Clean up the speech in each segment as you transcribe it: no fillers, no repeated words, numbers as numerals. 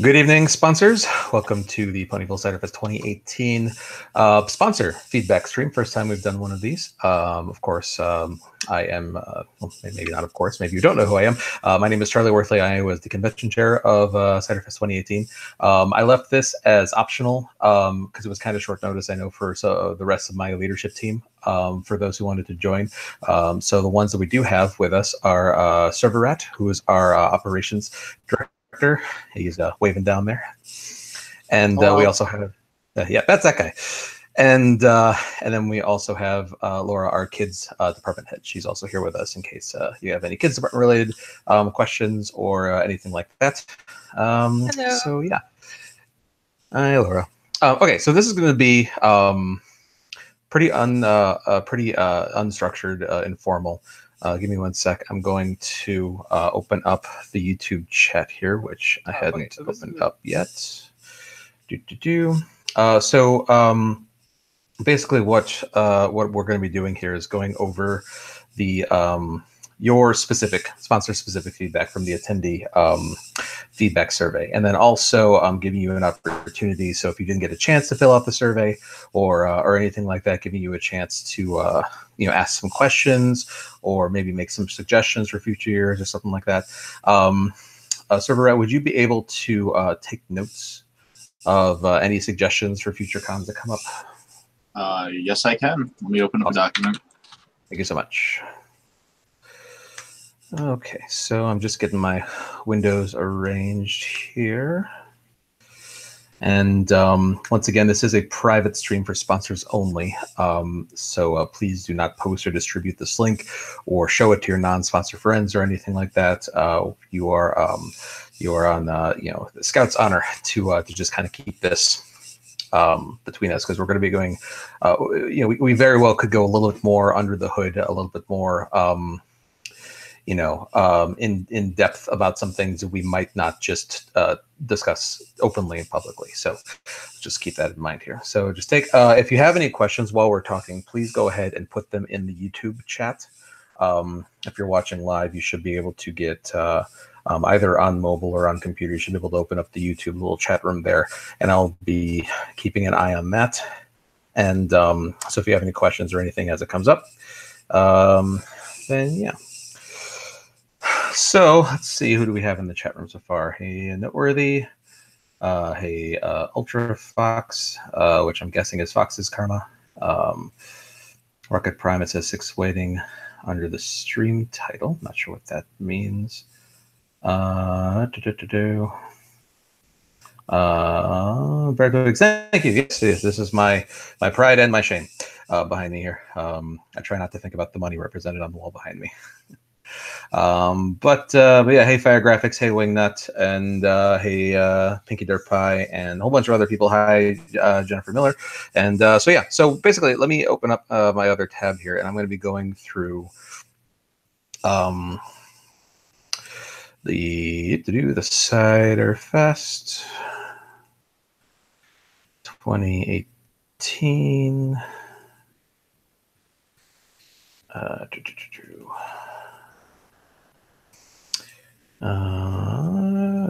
Good evening, sponsors. Welcome to the Ponyville Cider Fest 2018 sponsor feedback stream. First time we've done one of these. Of course, I am, well, maybe not of course, maybe you don't know who I am. My name is Charlie Worthley. I was the convention chair of Cider Fest 2018. I left this as optional because it was kind of short notice, I know, for the rest of my leadership team, for those who wanted to join. So the ones that we do have with us are Server Rat, who is our operations director. He's waving down there, and we also have yeah, that's that guy, and then we also have Laura, our kids department head. She's also here with us in case you have any kids department related questions or anything like that. Hello. So yeah, hi Laura. Okay, so this is going to be pretty unstructured, informal. Give me one sec. I'm going to open up the YouTube chat here, which I hadn't opened up yet. So basically, what we're going to be doing here is going over the your specific sponsor-specific feedback from the attendee feedback survey, and then also giving you an opportunity. So if you didn't get a chance to fill out the survey or anything like that, giving you a chance to ask some questions or maybe make some suggestions for future years or something like that. Server Rat, would you be able to take notes of any suggestions for future cons that come up? Yes, I can. Let me open up a document. Thank you so much. Okay, so I'm just getting my windows arranged here. And once again, this is a private stream for sponsors only. So please do not post or distribute this link or show it to your non-sponsor friends or anything like that. You are on the Scout's honor to just kind of keep this between us, because we're going to be going. We very well could go a little bit more under the hood, a little bit more. In depth about some things that we might not just discuss openly and publicly. So just keep that in mind here. So just take, if you have any questions while we're talking, please go ahead and put them in the YouTube chat. If you're watching live, you should be able to get either on mobile or on computer, you should be able to open up the YouTube little chat room there, and I'll be keeping an eye on that. And so if you have any questions or anything as it comes up, then yeah. So let's see, who do we have in the chat room so far? Hey, Noteworthy. Hey, Ultra Fox, which I'm guessing is Fox's Karma. Rocket Prime, it says 6 waiting under the stream title. Not sure what that means. Very thank you. Yes, this is my pride and my shame behind me here. I try not to think about the money represented on the wall behind me. But yeah, hey Fire Graphics, hey Wingnut, and hey Pinky Dirt Pie, and a whole bunch of other people. Hi Jennifer Miller, and so yeah. So basically, let me open up my other tab here, and I'm going to be going through the Cider Fest 2018.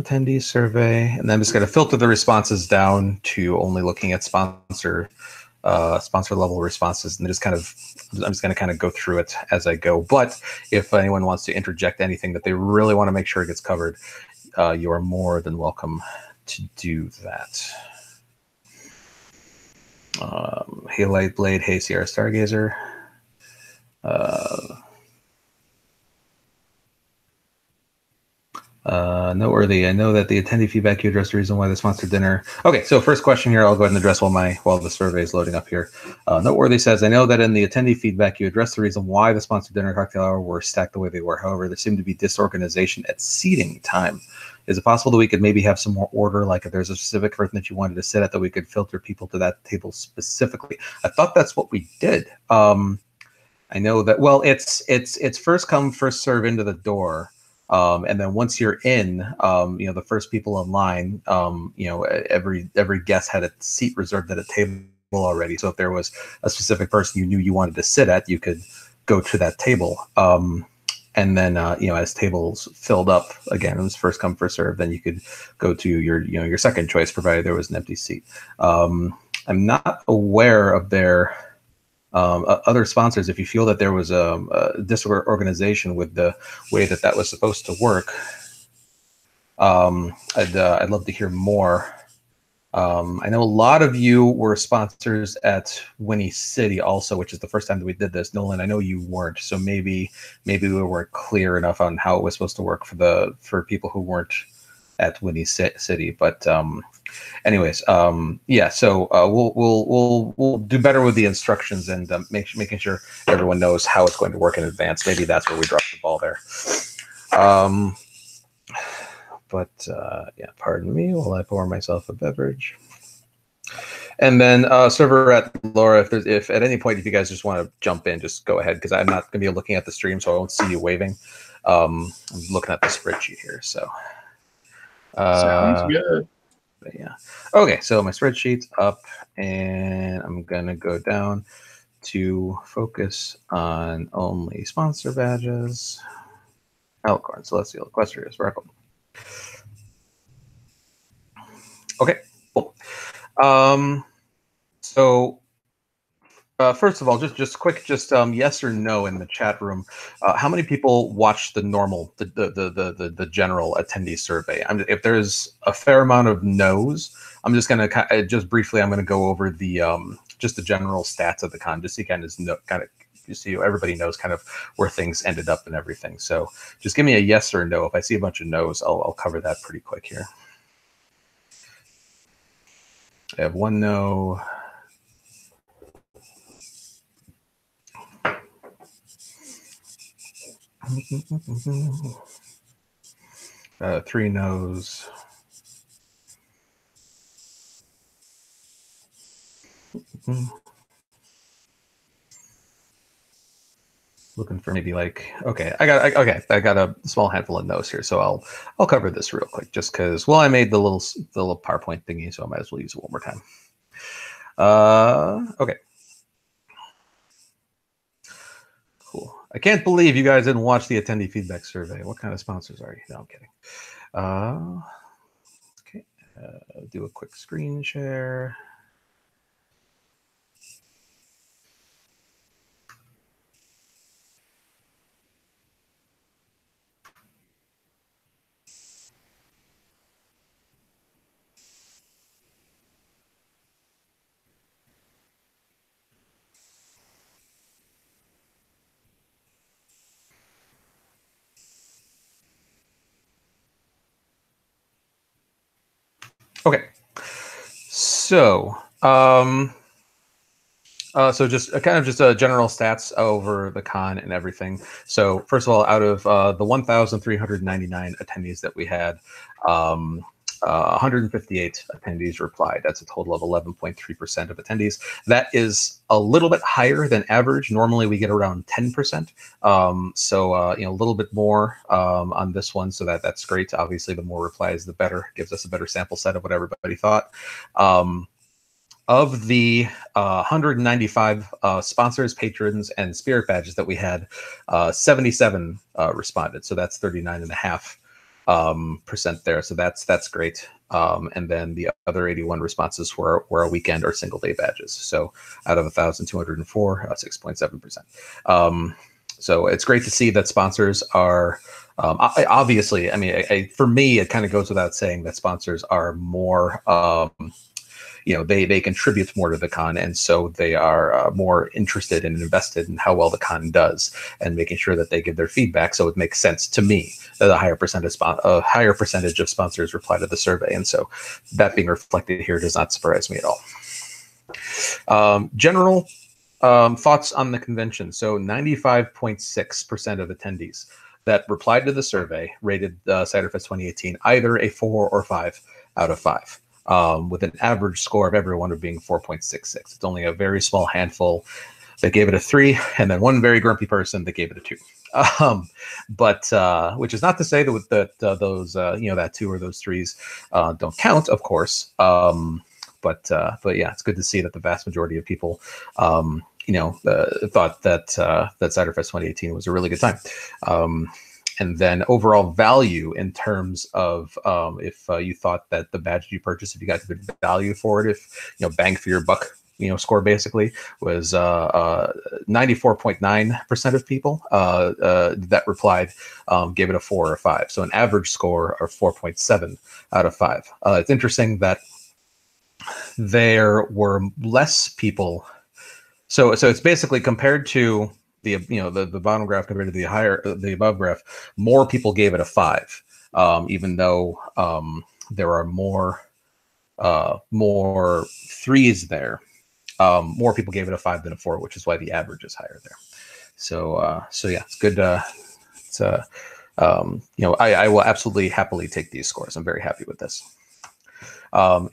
Attendee survey, and then I'm just going to filter the responses down to only looking at sponsor level responses, and I'm just going to kind of go through it as I go. But if anyone wants to interject anything that they really want to make sure it gets covered, you are more than welcome to do that. Hey Lightblade, hey Sierra Stargazer. Noteworthy, I know that the attendee feedback, you addressed the reason why the sponsor dinner. Okay, so first question here, I'll go ahead and address while the survey is loading up here. Noteworthy says, I know that in the attendee feedback, you addressed the reason why the sponsor dinner cocktail hour were stacked the way they were. However, there seemed to be disorganization at seating time. Is it possible that we could maybe have some more order, like if there's a specific person that you wanted to sit at, that we could filter people to that table specifically? I thought that's what we did. I know that, well, it's first come, first serve into the door. And then once you're in, the first people in line, every guest had a seat reserved at a table already. So if there was a specific person you knew you wanted to sit at, you could go to that table. And And then, as tables filled up again, it was first come first serve. Then you could go to your second choice, provided there was an empty seat. I'm not aware of their other sponsors. If you feel that there was a disorganization with the way that was supposed to work, I'd love to hear more. I know a lot of you were sponsors at Winnie City also, which is the first time that we did this. Nolan, I know you weren't, so maybe we weren't clear enough on how it was supposed to work for people who weren't at Winnie City. But anyways, yeah. So we'll do better with the instructions and making sure everyone knows how it's going to work in advance. Maybe that's where we dropped the ball there. But yeah, pardon me while I pour myself a beverage. And then server at Laura, if at any point if you guys just want to jump in, just go ahead, because I'm not going to be looking at the stream, so I won't see you waving. I'm looking at the spreadsheet here, so. Sounds good. Yeah. Okay, so my spreadsheet's up, and I'm going to go down to focus on only sponsor badges. Alicorn, Celestial, Equestrian, Sparkle. Okay, cool. So first of all, just quick, yes or no in the chat room. How many people watched the normal, the general attendee survey? If there's a fair amount of no's, I'm just gonna just briefly. I'm gonna go over the just the general stats of the con, just so you just so everybody knows kind of where things ended up and everything. So just give me a yes or no. If I see a bunch of no's, I'll cover that pretty quick here. I have one no. Three no's. Looking for maybe like, okay, I got a small handful of no's here, so I'll cover this real quick, just because, well, I made the little PowerPoint thingy, so I might as well use it one more time. Okay. Cool. I can't believe you guys didn't watch the attendee feedback survey. What kind of sponsors are you? No, I'm kidding. Okay. Do a quick screen share. Okay, so so just kind of just general stats over the con and everything. So first of all, out of the 1,399 attendees that we had, 158 attendees replied. That's a total of 11.3% of attendees. That is a little bit higher than average. Normally we get around 10%. So a little bit more on this one. So that's great. Obviously, the more replies, the better. Gives us a better sample set of what everybody thought. Of the 195 sponsors, patrons, and spirit badges that we had, 77 responded. So that's 39.5% there. So that's great. And then the other 81 responses were a weekend or single day badges. So out of 1,204, 6.7%. So it's great to see that sponsors are obviously. I mean, for me, it kind of goes without saying that sponsors are more. They contribute more to the con, and so they are more interested and invested in how well the con does, and making sure that they give their feedback. So it makes sense to me that a higher percentage of sponsors reply to the survey, and so that being reflected here does not surprise me at all. General thoughts on the convention. So 95.6% of attendees that replied to the survey rated Ciderfest 2018 either a 4 or 5 out of 5. With an average score of everyone of being 4.66. It's only a very small handful that gave it a 3, and then one very grumpy person that gave it a 2. But which is not to say that those that 2 or those 3s don't count, of course. But yeah, it's good to see that the vast majority of people thought that that Ciderfest 2018 was a really good time. And then overall value in terms of if you thought that the badge you purchased, if you got good value for it, if bang for your buck, score basically was 94.9% of people that replied gave it a 4 or 5. So an average score of 4.7 out of 5. It's interesting that there were less people. So it's basically compared to the the bottom graph compared to the above graph, more people gave it a 5, even though there are more 3s there. More people gave it a 5 than a 4, which is why the average is higher there. So yeah, it's good. I will absolutely happily take these scores. I'm very happy with this.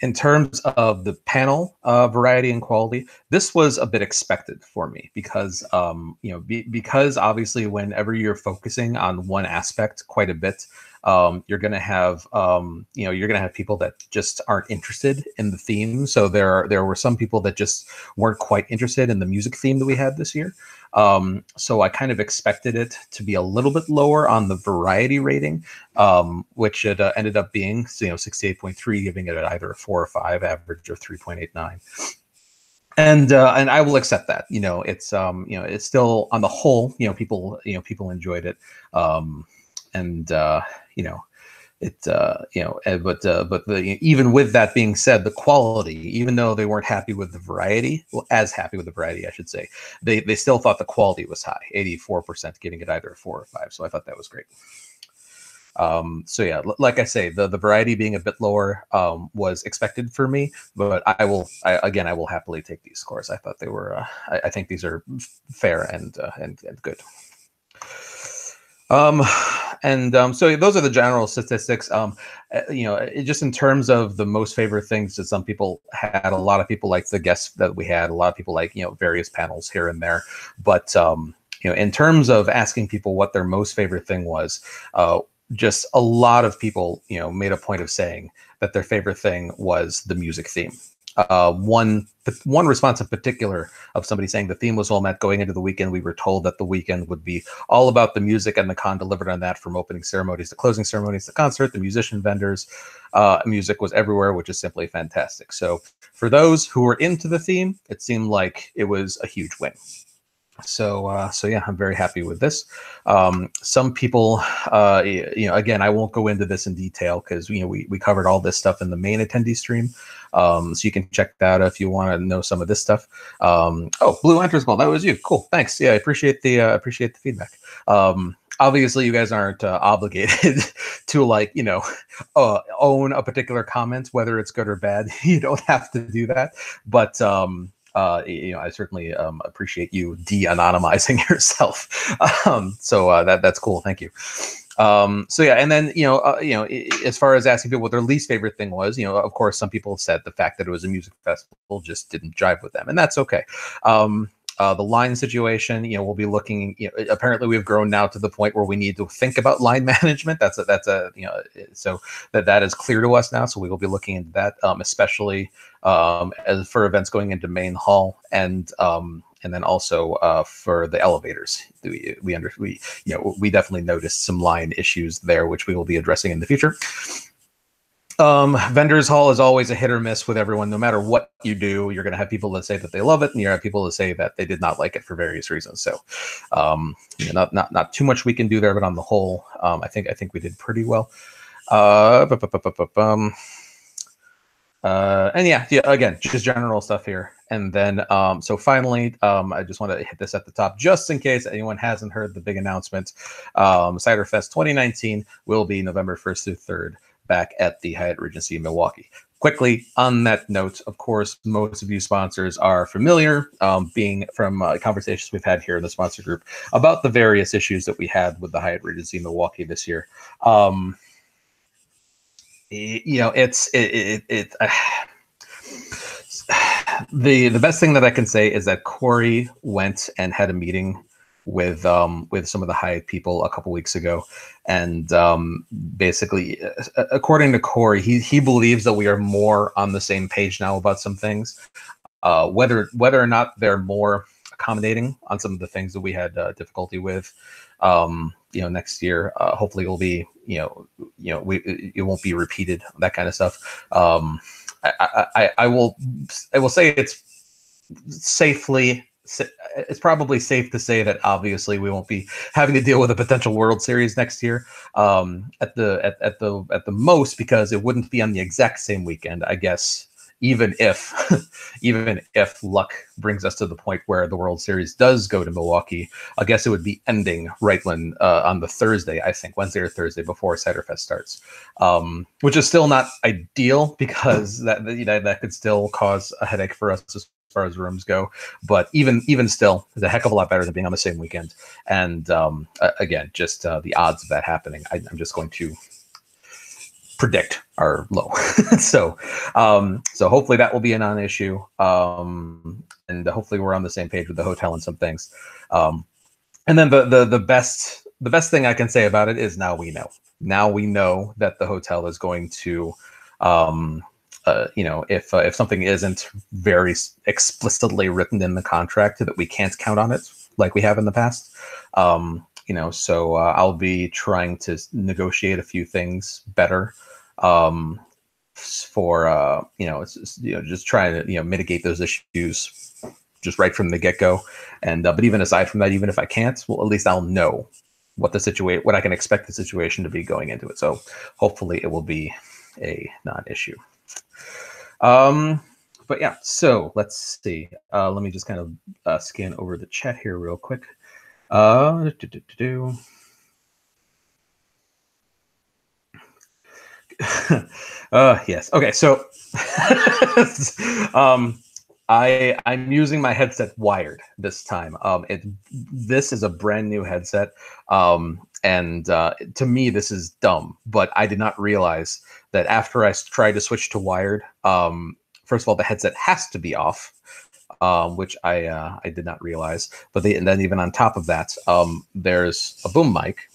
In terms of the panel variety and quality, this was a bit expected for me because because obviously whenever you're focusing on one aspect quite a bit, you're going to have people that just aren't interested in the theme. So there were some people that just weren't quite interested in the music theme that we had this year. So I kind of expected it to be a little bit lower on the variety rating, which it ended up being 68.3, giving it either a 4 or 5, average of 3.89. And I will accept that. It's it's still on the whole, people enjoyed it. Even with that being said, the quality, even though they weren't happy with the variety, well, as happy with the variety, I should say, they still thought the quality was high, 84% giving it either a 4 or 5. So I thought that was great. So yeah, like I say, the variety being a bit lower was expected for me, but I will happily take these scores. I thought they were, I think these are fair and good. So those are the general statistics. Just in terms of the most favorite things that some people had, a lot of people liked the guests that we had. A lot of people like various panels here and there. But in terms of asking people what their most favorite thing was, just a lot of people made a point of saying that their favorite thing was the music theme. One response in particular of somebody saying the theme was all met going into the weekend. We were told that the weekend would be all about the music, and the con delivered on that, from opening ceremonies to closing ceremonies to concert, the musician vendors. Music was everywhere, which is simply fantastic. So for those who were into the theme, it seemed like it was a huge win. So yeah, I'm very happy with this. Some people, again, I won't go into this in detail because we covered all this stuff in the main attendee stream. So you can check that out if you want to know some of this stuff. Oh, Blue Enters Ball, that was you. Cool, thanks. Yeah, I appreciate the feedback. Obviously, you guys aren't obligated to own a particular comment, whether it's good or bad. You don't have to do that, but I certainly appreciate you de-anonymizing yourself. So that's cool. Thank you. So yeah, and then as far as asking people what their least favorite thing was, of course, some people said the fact that it was a music festival just didn't jive with them, and that's okay. The line situation, we'll be looking. Apparently, we've grown now to the point where we need to think about line management. So that is clear to us now. So we will be looking into that, especially as for events going into main hall, and then also for the elevators. We definitely noticed some line issues there, which we will be addressing in the future. Vendors hall is always a hit or miss with everyone. No matter what you do, you're going to have people that say that they love it, and you have people that say that they did not like it for various reasons. So, not too much we can do there, but on the whole, I think we did pretty well. And yeah, again, just general stuff here. And then, so finally, I just want to hit this at the top, just in case anyone hasn't heard the big announcement. Ciderfest 2019 will be November 1st through 3rd. Back at the Hyatt Regency in Milwaukee. Quickly, on that note, of course, most of you sponsors are familiar, being from conversations we've had here in the sponsor group about the various issues that we had with the Hyatt Regency in Milwaukee this year. The best thing that I can say is that Corey went and had a meeting with some of the Hyatt people a couple weeks ago, and basically, according to Corey, he believes that we are more on the same page now about some things. Whether or not they're more accommodating on some of the things that we had difficulty with. Next year, hopefully it will be, it won't be repeated, that kind of stuff. I will say it's probably safe to say that obviously we won't be having to deal with a potential World Series next year, at the most, because it wouldn't be on the exact same weekend, I guess. Even if luck brings us to the point where the World Series does go to Milwaukee, I guess it would be ending right when on the Thursday, I think Wednesday or Thursday before Ciderfest starts, which is still not ideal, because that could still cause a headache for us as far as rooms go. But even still, it's a heck of a lot better than being on the same weekend. And again, just the odds of that happening, I'm just going to predict are low. So hopefully that will be a non-issue, and hopefully we're on the same page with the hotel and some things. And then the best thing I can say about it is now we know that the hotel is going to, if something isn't very explicitly written in the contract, that we can't count on it like we have in the past. So I'll be trying to negotiate a few things better, for just trying to mitigate those issues just right from the get-go. And but even aside from that, even if I can't, well, at least I'll know what I can expect the situation to be going into it. So hopefully it will be a non-issue. But yeah, so let's see. Let me just kind of scan over the chat here real quick. Yes. Okay. So, I'm using my headset wired this time. This is a brand new headset. And to me, this is dumb, but I did not realize that after I tried to switch to wired, first of all, the headset has to be off, which I did not realize. But and then even on top of that, there's a boom mic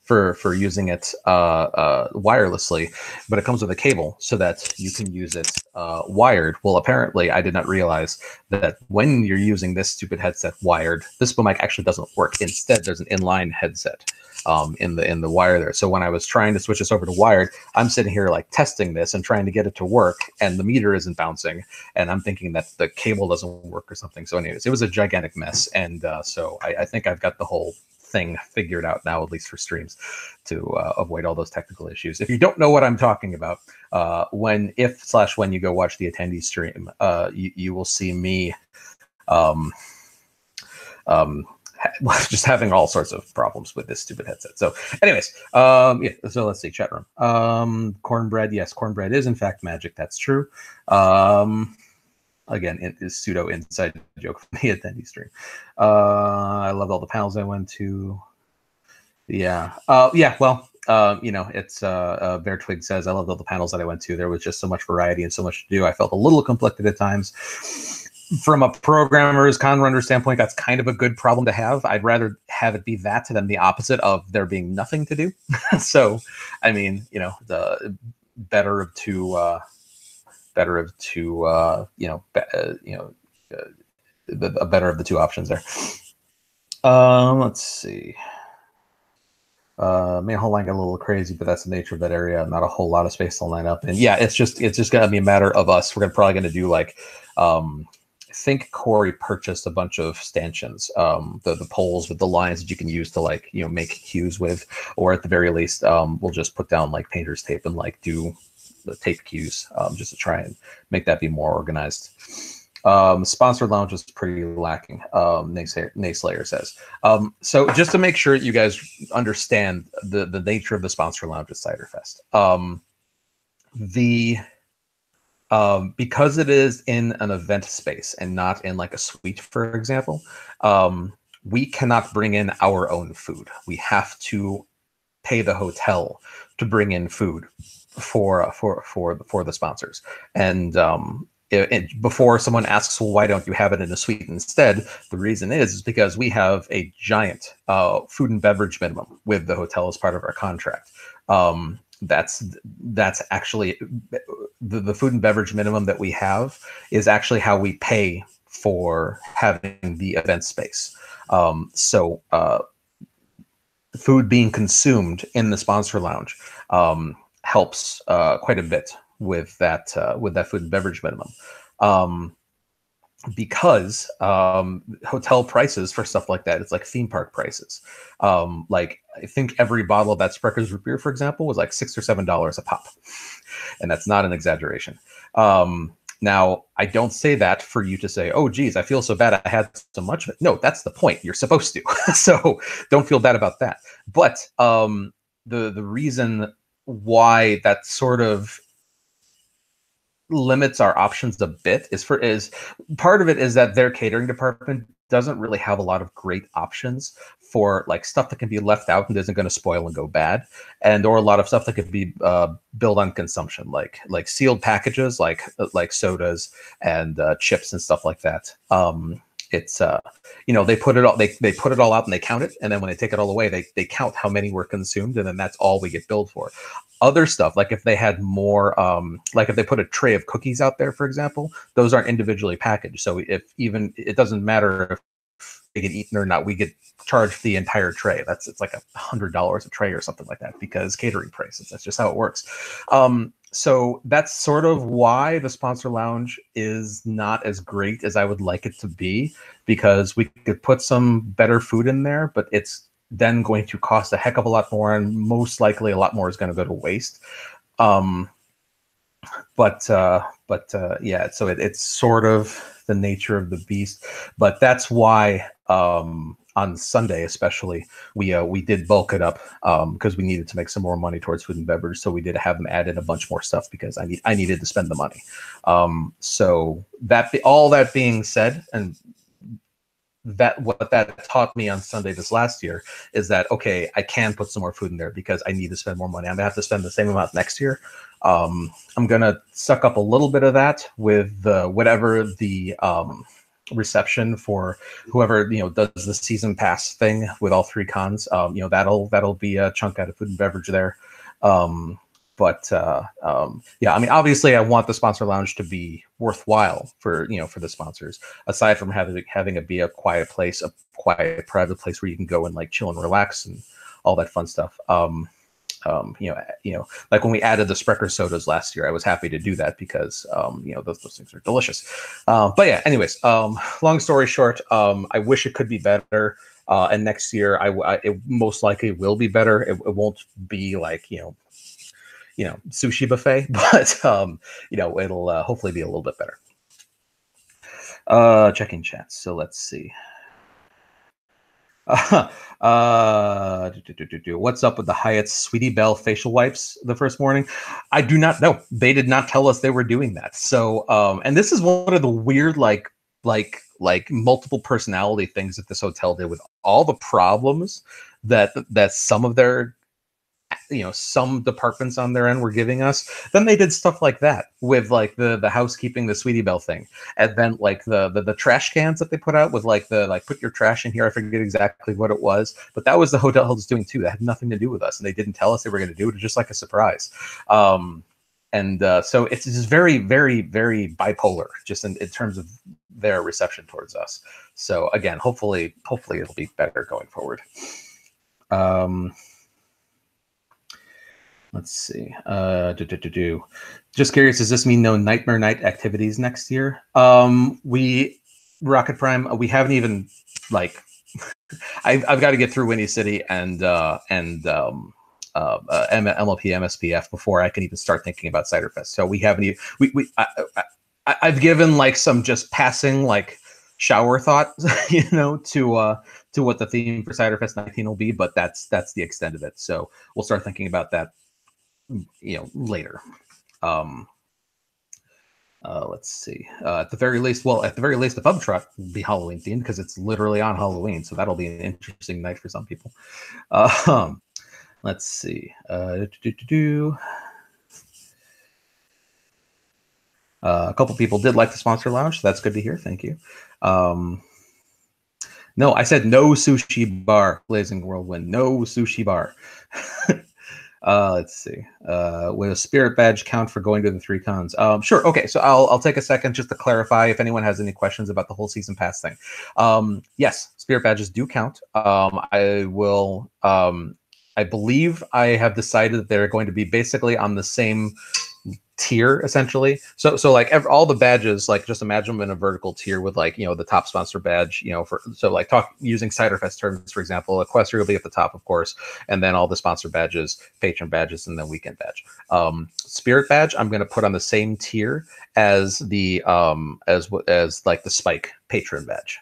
for using it wirelessly, but it comes with a cable so that you can use it wired. Well, apparently I did not realize that when you're using this stupid headset wired, this boom mic actually doesn't work. Instead, there's an inline headset in the wire there. So when I was trying to switch this over to wired, I'm sitting here like testing this and trying to get it to work, and the meter isn't bouncing, and I'm thinking that the cable doesn't work or something. So anyways, it was a gigantic mess, and so I think I've got the whole thing figured out now, at least for streams, to avoid all those technical issues. If you don't know what I'm talking about, when you go watch the attendee stream, you will see me just having all sorts of problems with this stupid headset. So anyways, yeah, so let's see, chat room. Cornbread, yes, cornbread is in fact magic, that's true. Again, it is pseudo inside joke from the attendee stream. I loved all the panels I went to. Yeah. Yeah, well, it's Bear Twig says, I loved all the panels that I went to. There was just so much variety and so much to do. I felt a little conflicted at times. From a programmer's con runner standpoint, that's kind of a good problem to have. I'd rather have it be that than the opposite of there being nothing to do. So, I mean, the better of two, a better of the two options there. Let's see. Manhole line got a little crazy, but that's the nature of that area. Not a whole lot of space to line up. And yeah, it's just gonna be a matter of us. We're probably gonna do like, I think Corey purchased a bunch of stanchions, the poles with the lines that you can use to make cues with, or at the very least, we'll just put down like painter's tape and do the tape cues, just to try and make that be more organized. Sponsored lounge is pretty lacking, Nayslayer says. So just to make sure you guys understand the nature of the sponsor lounge at Ciderfest, because it is in an event space and not in like a suite, for example, we cannot bring in our own food. We have to pay the hotel to bring in food for the sponsors. And before someone asks, well, why don't you have it in a suite instead? The reason is because we have a giant food and beverage minimum with the hotel as part of our contract. That's actually the food and beverage minimum that we have is actually how we pay for having the event space. So food being consumed in the sponsor lounge helps quite a bit with that food and beverage minimum. Because hotel prices for stuff like that, it's like theme park prices. Like I think every bottle of that Sprecher's root beer, for example, was like $6 or $7 a pop, and that's not an exaggeration. Now, I don't say that for you to say, "Oh, geez, I feel so bad. I had so much of it." No, that's the point. You're supposed to, so don't feel bad about that. But the reason why that sort of limits our options a bit is part of it is that their catering department doesn't really have a lot of great options for like stuff that can be left out and isn't going to spoil and go bad, and or a lot of stuff that could be built on consumption, like sealed packages, like sodas and chips and stuff like that. It's they put it all they put it all out and they count it, and then when they take it all away, they count how many were consumed, and then that's all we get billed for. Other stuff, like if they had more, like if they put a tray of cookies out there, for example, those aren't individually packaged. So it doesn't matter if they get eaten or not, we get charged the entire tray. It's like $100 a tray or something like that because catering prices. That's just how it works. So that's sort of why the sponsor lounge is not as great as I would like it to be, because we could put some better food in there, but it's then going to cost a heck of a lot more, and most likely a lot more is going to go to waste. Yeah, so it's sort of the nature of the beast. But that's why on Sunday especially we did bulk it up because we needed to make some more money towards food and beverage. So we did have them add in a bunch more stuff because I needed to spend the money. So all that being said, and what that taught me on Sunday this last year is that, okay, I can put some more food in there because I need to spend more money. I'm gonna have to spend the same amount next year. I'm gonna suck up a little bit of that with whatever the reception for whoever does the season pass thing with all three cons. That'll be a chunk out of food and beverage there. Yeah, I mean, obviously, I want the sponsor lounge to be worthwhile for the sponsors. Aside from having it be a quiet place, a quiet private place where you can go and like chill and relax and all that fun stuff. Like when we added the Sprecher sodas last year, I was happy to do that because those things are delicious. But yeah, anyways, long story short, I wish it could be better. And next year, it most likely will be better. It won't be like sushi buffet, but it'll hopefully be a little bit better. Checking chats. So let's see. What's up with the Hyatt's Sweetie Belle facial wipes the first morning? I do not know. They did not tell us they were doing that. So and this is one of the weird like multiple personality things that this hotel did with all the problems that some of their some departments on their end were giving us. Then they did stuff like that with like the housekeeping, the Sweetie Belle thing, and then like the trash cans that they put out with like put your trash in here. I forget exactly what it was, but that was the hotel was doing too. That had nothing to do with us, and they didn't tell us they were going to do it. It was just like a surprise. So it's just very, very, very bipolar, just in terms of their reception towards us. So again, hopefully it'll be better going forward. Let's see. Just curious, does this mean no Nightmare Night activities next year? We Rocket Prime, we haven't even like I've got to get through Windy City and MLP MSPF before I can even start thinking about Cider Fest. So we haven't even I've given like some just passing like shower thought, to what the theme for Cider Fest 19 will be, but that's the extent of it. So we'll start thinking about that later. Let's see. At the very least, the pub truck will be Halloween themed because it's literally on Halloween, so that'll be an interesting night for some people. Let's see. A couple people did like the sponsor lounge, so that's good to hear. Thank you. No, I said no sushi bar, Blazing Whirlwind. No sushi bar. Let's see. Will a spirit badge count for going to the 3 cons? Sure. Okay. So I'll take a second just to clarify if anyone has any questions about the whole season pass thing. Yes, spirit badges do count. I will. I believe I have decided that they're going to be basically on the same tier essentially. So like all the badges, like just imagine them in a vertical tier with like, you know, the top sponsor badge, you know, for so like using Ciderfest terms, for example, Equestria will be at the top, of course, and then all the sponsor badges, patron badges, and then weekend badge. Spirit badge I'm going to put on the same tier as the as like the Spike patron badge.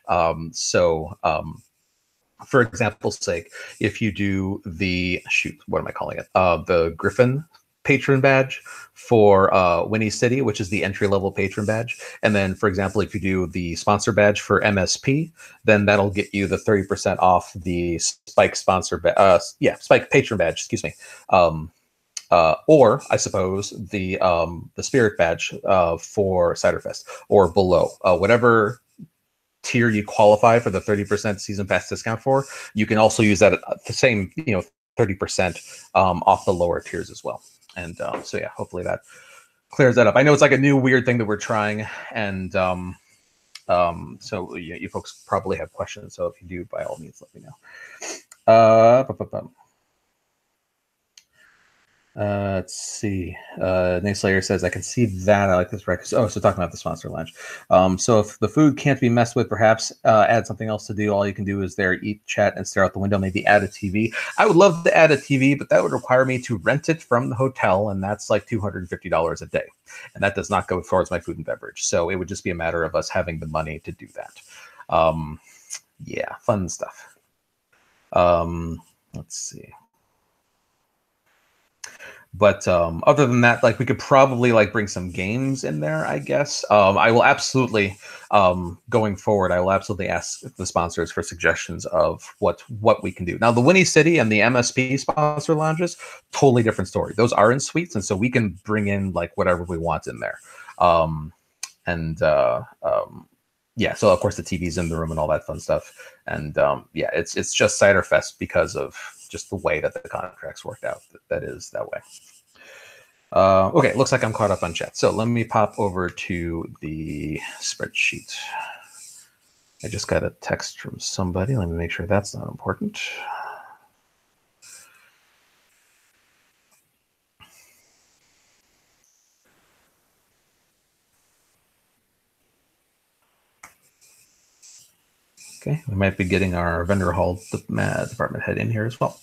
For example's sake, if you do the what am I calling it? The Griffin patron badge for Winnie City, which is the entry-level patron badge. And then, for example, if you do the sponsor badge for MSP, then that'll get you the 30% off the Spike sponsor Spike patron badge, excuse me. Or I suppose the Spirit badge for Ciderfest or below. Whatever tier you qualify for the 30% season pass discount for, you can also use that at the same, 30% off the lower tiers as well. And so yeah, hopefully that clears that up. I know it's like a new weird thing that we're trying, and so you folks probably have questions. So if you do, by all means, let me know. Let's see. Nayslayer says, I can see that. I like this record. Oh, so talking about the sponsor lounge. So if the food can't be messed with, perhaps add something else to do. All you can do is there eat, chat, and stare out the window. Maybe add a TV. I would love to add a TV, but that would require me to rent it from the hotel, and that's like $250 a day. And that does not go towards my food and beverage. So it would just be a matter of us having the money to do that. Yeah, fun stuff. Let's see. But other than that, like we could probably like bring some games in there, I guess. I will absolutely, going forward, I will absolutely ask the sponsors for suggestions of what we can do. Now, the Winnie City and the MSP sponsor lounges, totally different story. Those are in suites, and so we can bring in like whatever we want in there. Yeah, so of course the TV's in the room and all that fun stuff. And yeah, it's just Ciderfest because of just the way that the contracts worked out. That is that way. Okay, looks like I'm caught up on chat. So let me pop over to the spreadsheet. I just got a text from somebody. Let me make sure that's not important. Okay, we might be getting our vendor hall department head in here as well.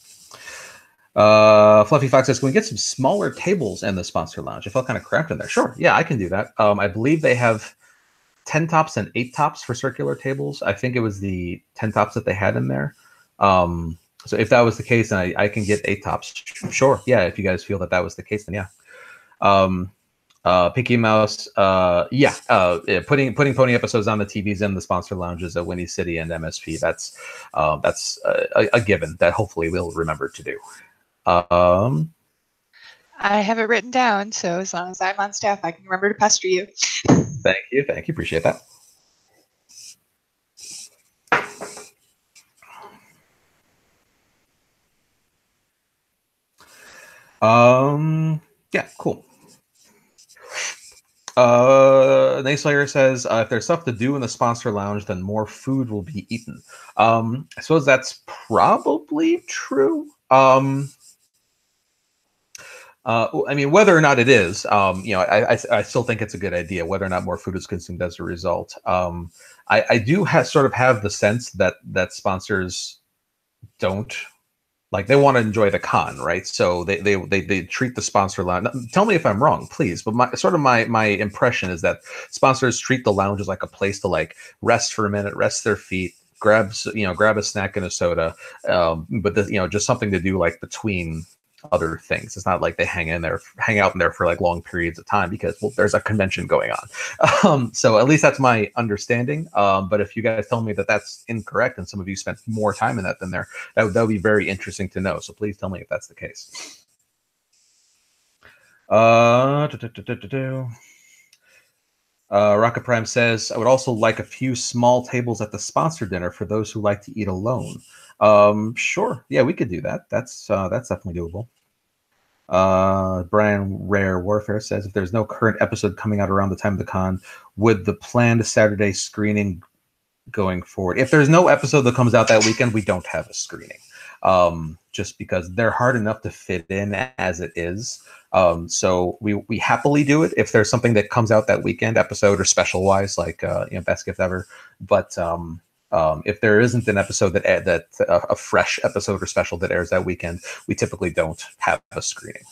Fluffy Fox says, can we get some smaller tables in the sponsor lounge? I felt kind of cramped in there. Sure, yeah, I can do that. I believe they have 10 tops and 8 tops for circular tables. I think it was the 10 tops that they had in there. So if that was the case, then I can get 8 tops. Sure, yeah, if you guys feel that was the case, then yeah. Pinky Mouse, yeah, putting pony episodes on the TVs in the sponsor lounges at Winnie City and MSP. That's a given that hopefully we'll remember to do. I have it written down, so as long as I'm on staff, I can remember to pester you. Thank you, appreciate that. Yeah, cool. Nayslayer says, if there's stuff to do in the sponsor lounge, then more food will be eaten. I suppose that's probably true. I mean, whether or not it is, I still think it's a good idea, whether or not more food is consumed as a result. I do sort of have the sense that sponsors don't, like, they want to enjoy the con, right? So they treat the sponsor lounge. Tell me if I'm wrong, please. But my impression is that sponsors treat the lounge as like a place to like rest for a minute, rest their feet, grab a snack and a soda, but just something to do like between other things. It's not like they hang out in there for like long periods of time because, well, there's a convention going on. So at least that's my understanding. But if you guys tell me that that's incorrect and some of you spent more time in that than there, that would be very interesting to know. So please tell me if that's the case. Rocket Prime says, I would also like a few small tables at the sponsor dinner for those who like to eat alone. Sure, yeah, we could do that. That's definitely doable. Brian Rare Warfare says, if there's no current episode coming out around the time of the con, would the planned Saturday screening going forward? If there's no episode that comes out that weekend, we don't have a screening. Just because they're hard enough to fit in as it is. So we happily do it if there's something that comes out that weekend, episode or special wise, like best gift ever. But if there isn't an episode that a fresh episode or special that airs that weekend, we typically don't have a screening.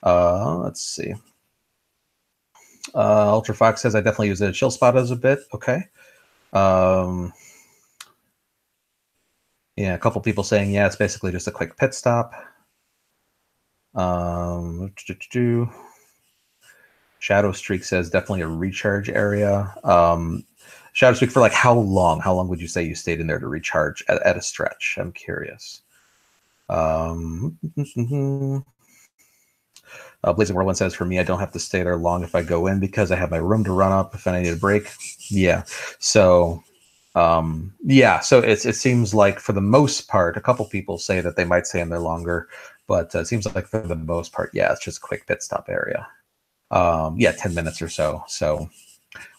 Let's see. Ultra Fox says, I definitely use a chill spot as a bit. Okay. Yeah, a couple people saying, yeah, it's basically just a quick pit stop. Shadow Streak says definitely a recharge area. Shadow Streak, for like how long? How long would you say you stayed in there to recharge at a stretch? I'm curious. Blazing Whirlwind says, for me, I don't have to stay there long if I go in because I have my room to run up if I need a break. Yeah. So so it seems like for the most part, a couple people say that they might stay in there longer, but it seems like for the most part, yeah, it's just a quick pit stop area. 10 minutes or so. So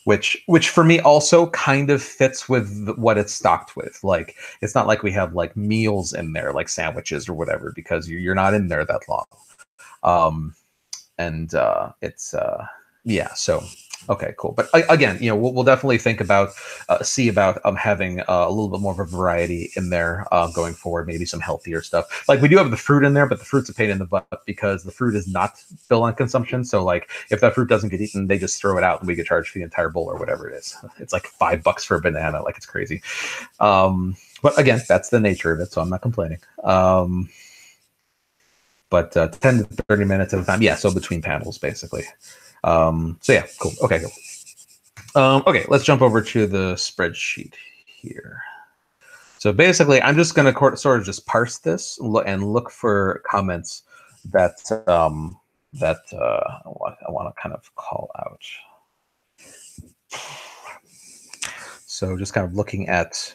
which for me also kind of fits with what it's stocked with. Like, it's not like we have like meals in there, like sandwiches or whatever, because you're not in there that long. So okay, cool. But again, we'll definitely think about, see about having a little bit more of a variety in there going forward, maybe some healthier stuff. Like, we do have the fruit in there, but the fruit's a pain in the butt because the fruit is not built on consumption. So like, if that fruit doesn't get eaten, they just throw it out and we get charged for the entire bowl or whatever it is. It's like $5 for a banana. Like, it's crazy. But again, that's the nature of it, so I'm not complaining. But 10 to 30 minutes at a time. Yeah, so between panels, basically. So yeah, cool. Okay, cool. Okay, let's jump over to the spreadsheet here. So basically, I'm just going to sort of just parse this and look for comments that I want to kind of call out. So just kind of looking at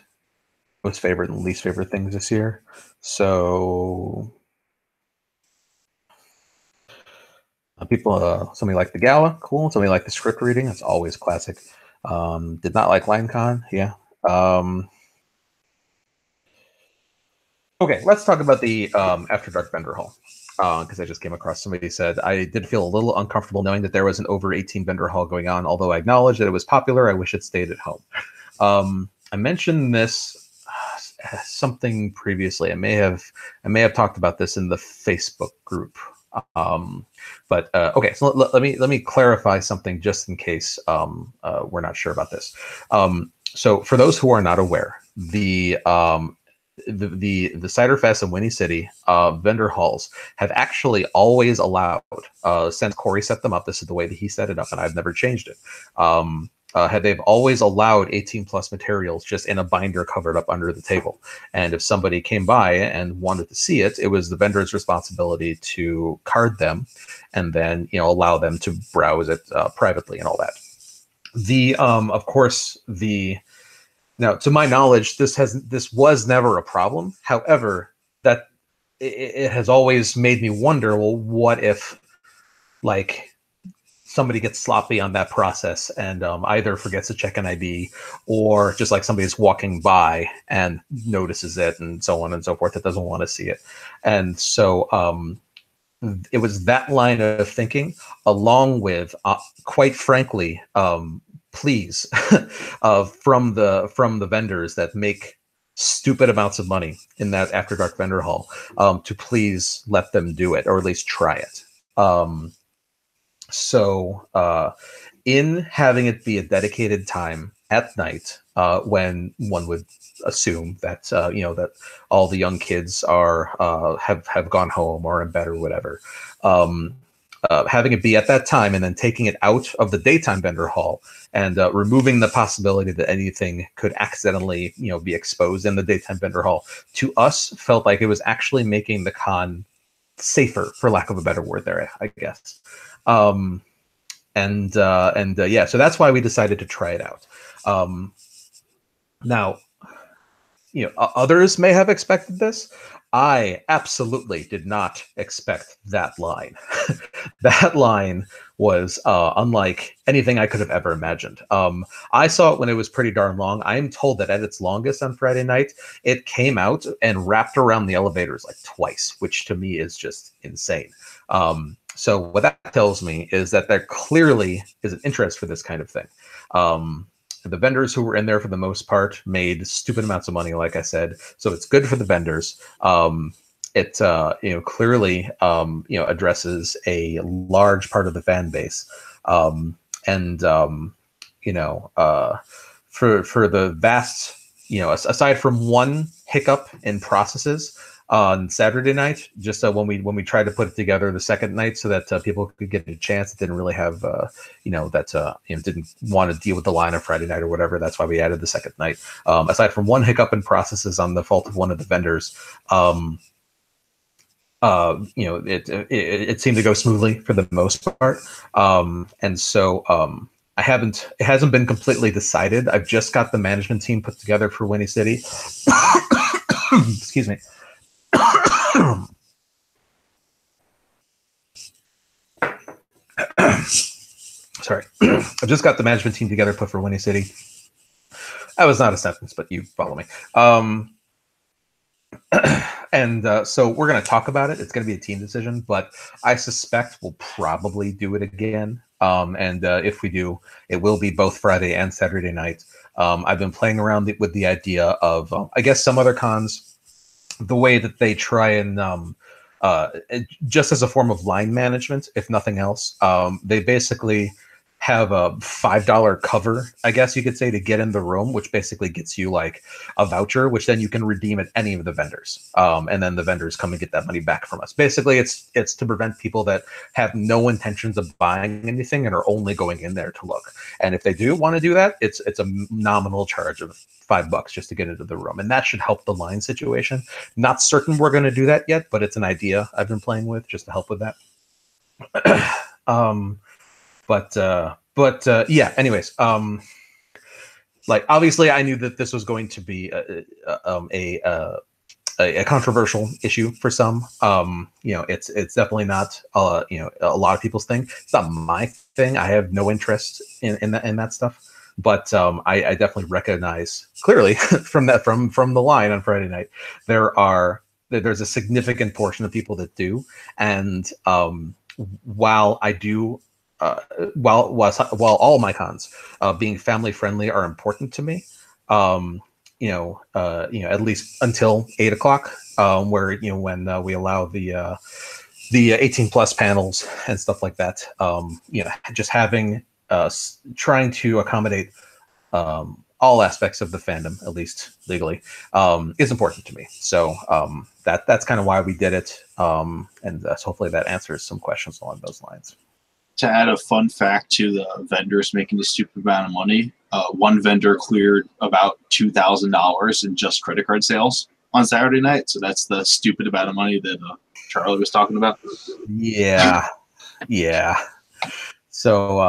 most favorite and least favorite things this year. So people, somebody liked the gala, cool. Somebody liked the script reading, that's always classic. Did not like LineCon, yeah. Okay, let's talk about the After Dark vendor hall, because I just came across somebody said, I did feel a little uncomfortable knowing that there was an over 18 vendor hall going on, although I acknowledge that it was popular. I wish it stayed at home. I mentioned this something previously. I may have talked about this in the Facebook group. Okay, so let me clarify something just in case we're not sure about this. So for those who are not aware, the Cider Fest in Winnie City vendor halls have actually always allowed, since Corey set them up, this is the way that he set it up, and I've never changed it. They've always allowed 18+ materials just in a binder covered up under the table. And if somebody came by and wanted to see it, it was the vendor's responsibility to card them and then, allow them to browse it privately and all that. Now, to my knowledge, this was never a problem. However, that it has always made me wonder, well, what if, like, somebody gets sloppy on that process and either forgets to check an ID or just like somebody's walking by and notices it and so on and so forth that doesn't want to see it. And so it was that line of thinking, along with, quite frankly, please, from the vendors that make stupid amounts of money in that After Dark vendor hall, to please let them do it, or at least try it. In having it be a dedicated time at night, when one would assume that that all the young kids are have gone home or in bed or whatever, having it be at that time and then taking it out of the daytime vendor hall and removing the possibility that anything could accidentally be exposed in the daytime vendor hall, to us felt like it was actually making the con safer, for lack of a better word there, I guess. So that's why we decided to try it out. Now, others may have expected this. I absolutely did not expect that line. That line was unlike anything I could have ever imagined. I saw it when it was pretty darn long. I am told that at its longest on Friday night, it came out and wrapped around the elevators like twice, which to me is just insane. So what that tells me is that there clearly is an interest for this kind of thing. The vendors who were in there for the most part made stupid amounts of money, like I said. So it's good for the vendors. It clearly addresses a large part of the fan base, and for the vast, aside from one hiccup in processes on Saturday night, just when we tried to put it together the second night so that people could get a chance. It didn't really have didn't want to deal with the line on Friday night or whatever. That's why we added the second night. Aside from one hiccup in processes on the fault of one of the vendors, it seemed to go smoothly for the most part. And so it hasn't been completely decided. I've just got the management team put together for Winnie City. Excuse me. Sorry. I've just got the management team together put for Winnie City. That was not a sentence, but you follow me. So we're going to talk about it. It's going to be a team decision, but I suspect we'll probably do it again. If we do, it will be both Friday and Saturday night. I've been playing around with the idea of, I guess some other cons, the way that they try and just as a form of line management, if nothing else, they basically have a $5 cover, I guess you could say, to get in the room, which basically gets you like a voucher, which then you can redeem at any of the vendors. And then the vendors come and get that money back from us. Basically, it's to prevent people that have no intentions of buying anything and are only going in there to look. And if they do want to do that, it's a nominal charge of $5 just to get into the room. And that should help the line situation. Not certain we're going to do that yet, but it's an idea I've been playing with just to help with that. Yeah, anyways, like obviously I knew that this was going to be a controversial issue for some. It's definitely not a lot of people's thing. It's not my thing. I have no interest in that stuff. But I definitely recognize clearly from the line on Friday night, there's a significant portion of people that do. And while I do while all my cons being family friendly are important to me, at least until 8 o'clock, where when we allow the 18 plus panels and stuff like that, just having trying to accommodate all aspects of the fandom, at least legally, is important to me. So that's kind of why we did it, and so hopefully that answers some questions along those lines. To add a fun fact to the vendors making a stupid amount of money, one vendor cleared about $2,000 in just credit card sales on Saturday night. So that's the stupid amount of money that Charlie was talking about. Yeah. So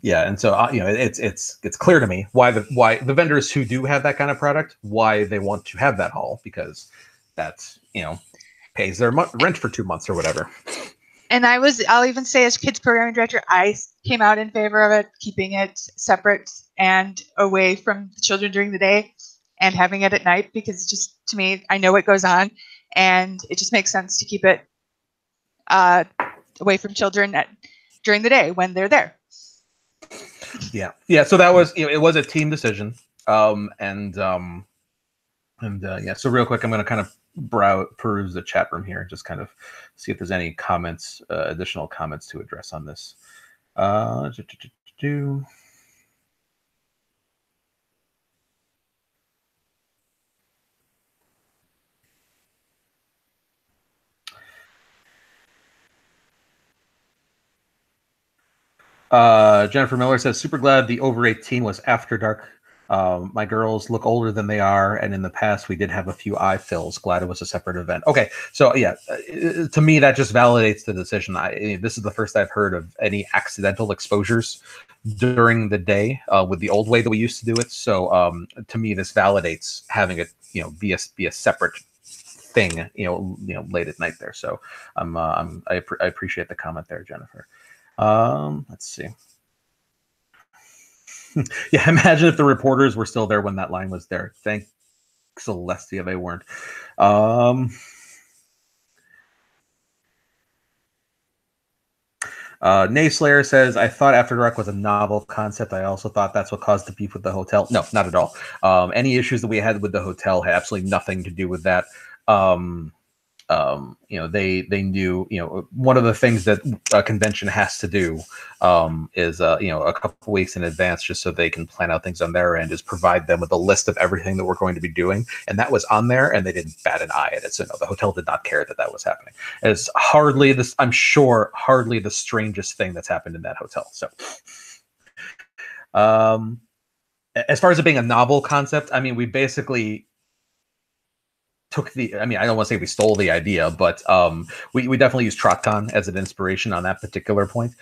and so it's clear to me why the vendors who do have that kind of product, why they want to have that haul, because that's pays their rent for 2 months or whatever. And I'll even say, as kids programming director, I came out in favor of it, keeping it separate and away from the children during the day and having it at night, because just to me, I know what goes on, and it just makes sense to keep it away from children during the day when they're there. Yeah. So that was, it was a team decision. So real quick, I'm going to kind of peruse the chat room here and just kind of see if there's any comments, additional comments to address on this. Jennifer Miller says, super glad the over 18 was after dark. My girls look older than they are, and in the past we did have a few eye fills. Glad it was a separate event. Okay, so yeah, to me that just validates the decision. This is the first I've heard of any accidental exposures during the day with the old way that we used to do it. So to me, this validates having it be a separate thing, late at night there. So I appreciate the comment there, Jennifer. Let's see. Yeah, imagine if the reporters were still there when that line was there. Thank Celestia, they weren't. Nayslayer says, I thought After Dark was a novel concept. I also thought that's what caused the beef with the hotel. No, not at all. Any issues that we had with the hotel had absolutely nothing to do with that. They knew, one of the things that a convention has to do is, a couple weeks in advance, just so they can plan out things on their end, is provide them with a list of everything that we're going to be doing. And that was on there, and they didn't bat an eye at it. So no, the hotel did not care that was happening. It's hardly the strangest thing that's happened in that hotel. So, as far as it being a novel concept, I mean, we basically took I don't want to say we stole the idea, but we definitely used TrotCon as an inspiration on that particular point.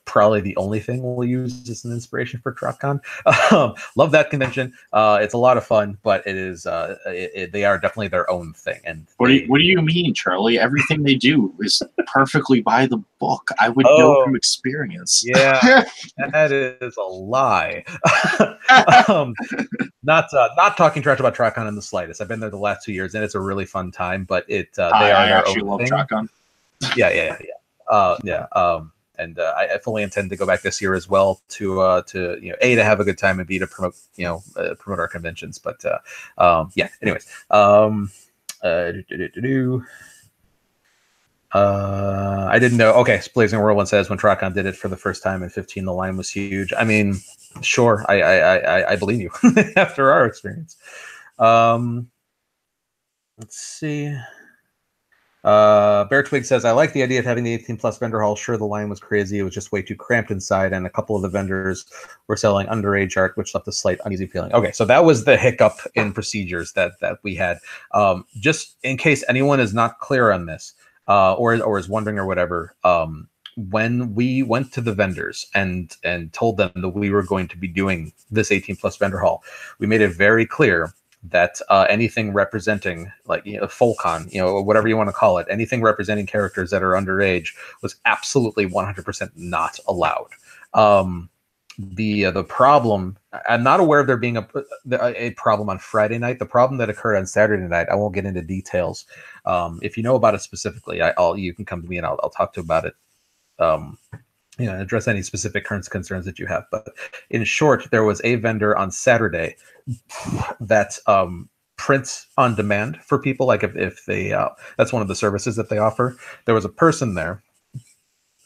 Probably the only thing we'll use as an inspiration for TrotCon. Love that convention. It's a lot of fun, but it is they are definitely their own thing. And what do you mean, Charlie? Everything they do is perfectly by the book. I would know from experience. Yeah, that is a lie. Not talking trash about TrotCon in the slightest. I've been there the last 2 years, and it's a really fun time. But they are their own love thing. TrotCon. Yeah. And I fully intend to go back this year as well to A, to have a good time, and B, to promote our conventions. But anyways, I didn't know. Okay, Blazing Whirlwind says when TrotCon did it for the first time in 15, the line was huge. I mean, sure, I believe you after our experience. Let's see. Bear Twig says, I like the idea of having the 18 plus vendor hall. Sure, the line was crazy. It was just way too cramped inside, and a couple of the vendors were selling underage art, which left a slight uneasy feeling. Okay, so that was the hiccup in procedures that we had. Just in case anyone is not clear on this, or is wondering or whatever, when we went to the vendors and told them that we were going to be doing this 18 plus vendor hall, we made it very clear that anything representing, like, Folcon, whatever you want to call it, anything representing characters that are underage was absolutely 100% not allowed. The problem, I'm not aware of there being a problem on Friday night. The problem that occurred on Saturday night, I won't get into details. If you know about it specifically, you can come to me and I'll talk to you about it. Address any specific current concerns that you have. But in short, there was a vendor on Saturday that prints on demand for people. Like if they, that's one of the services that they offer. There was a person there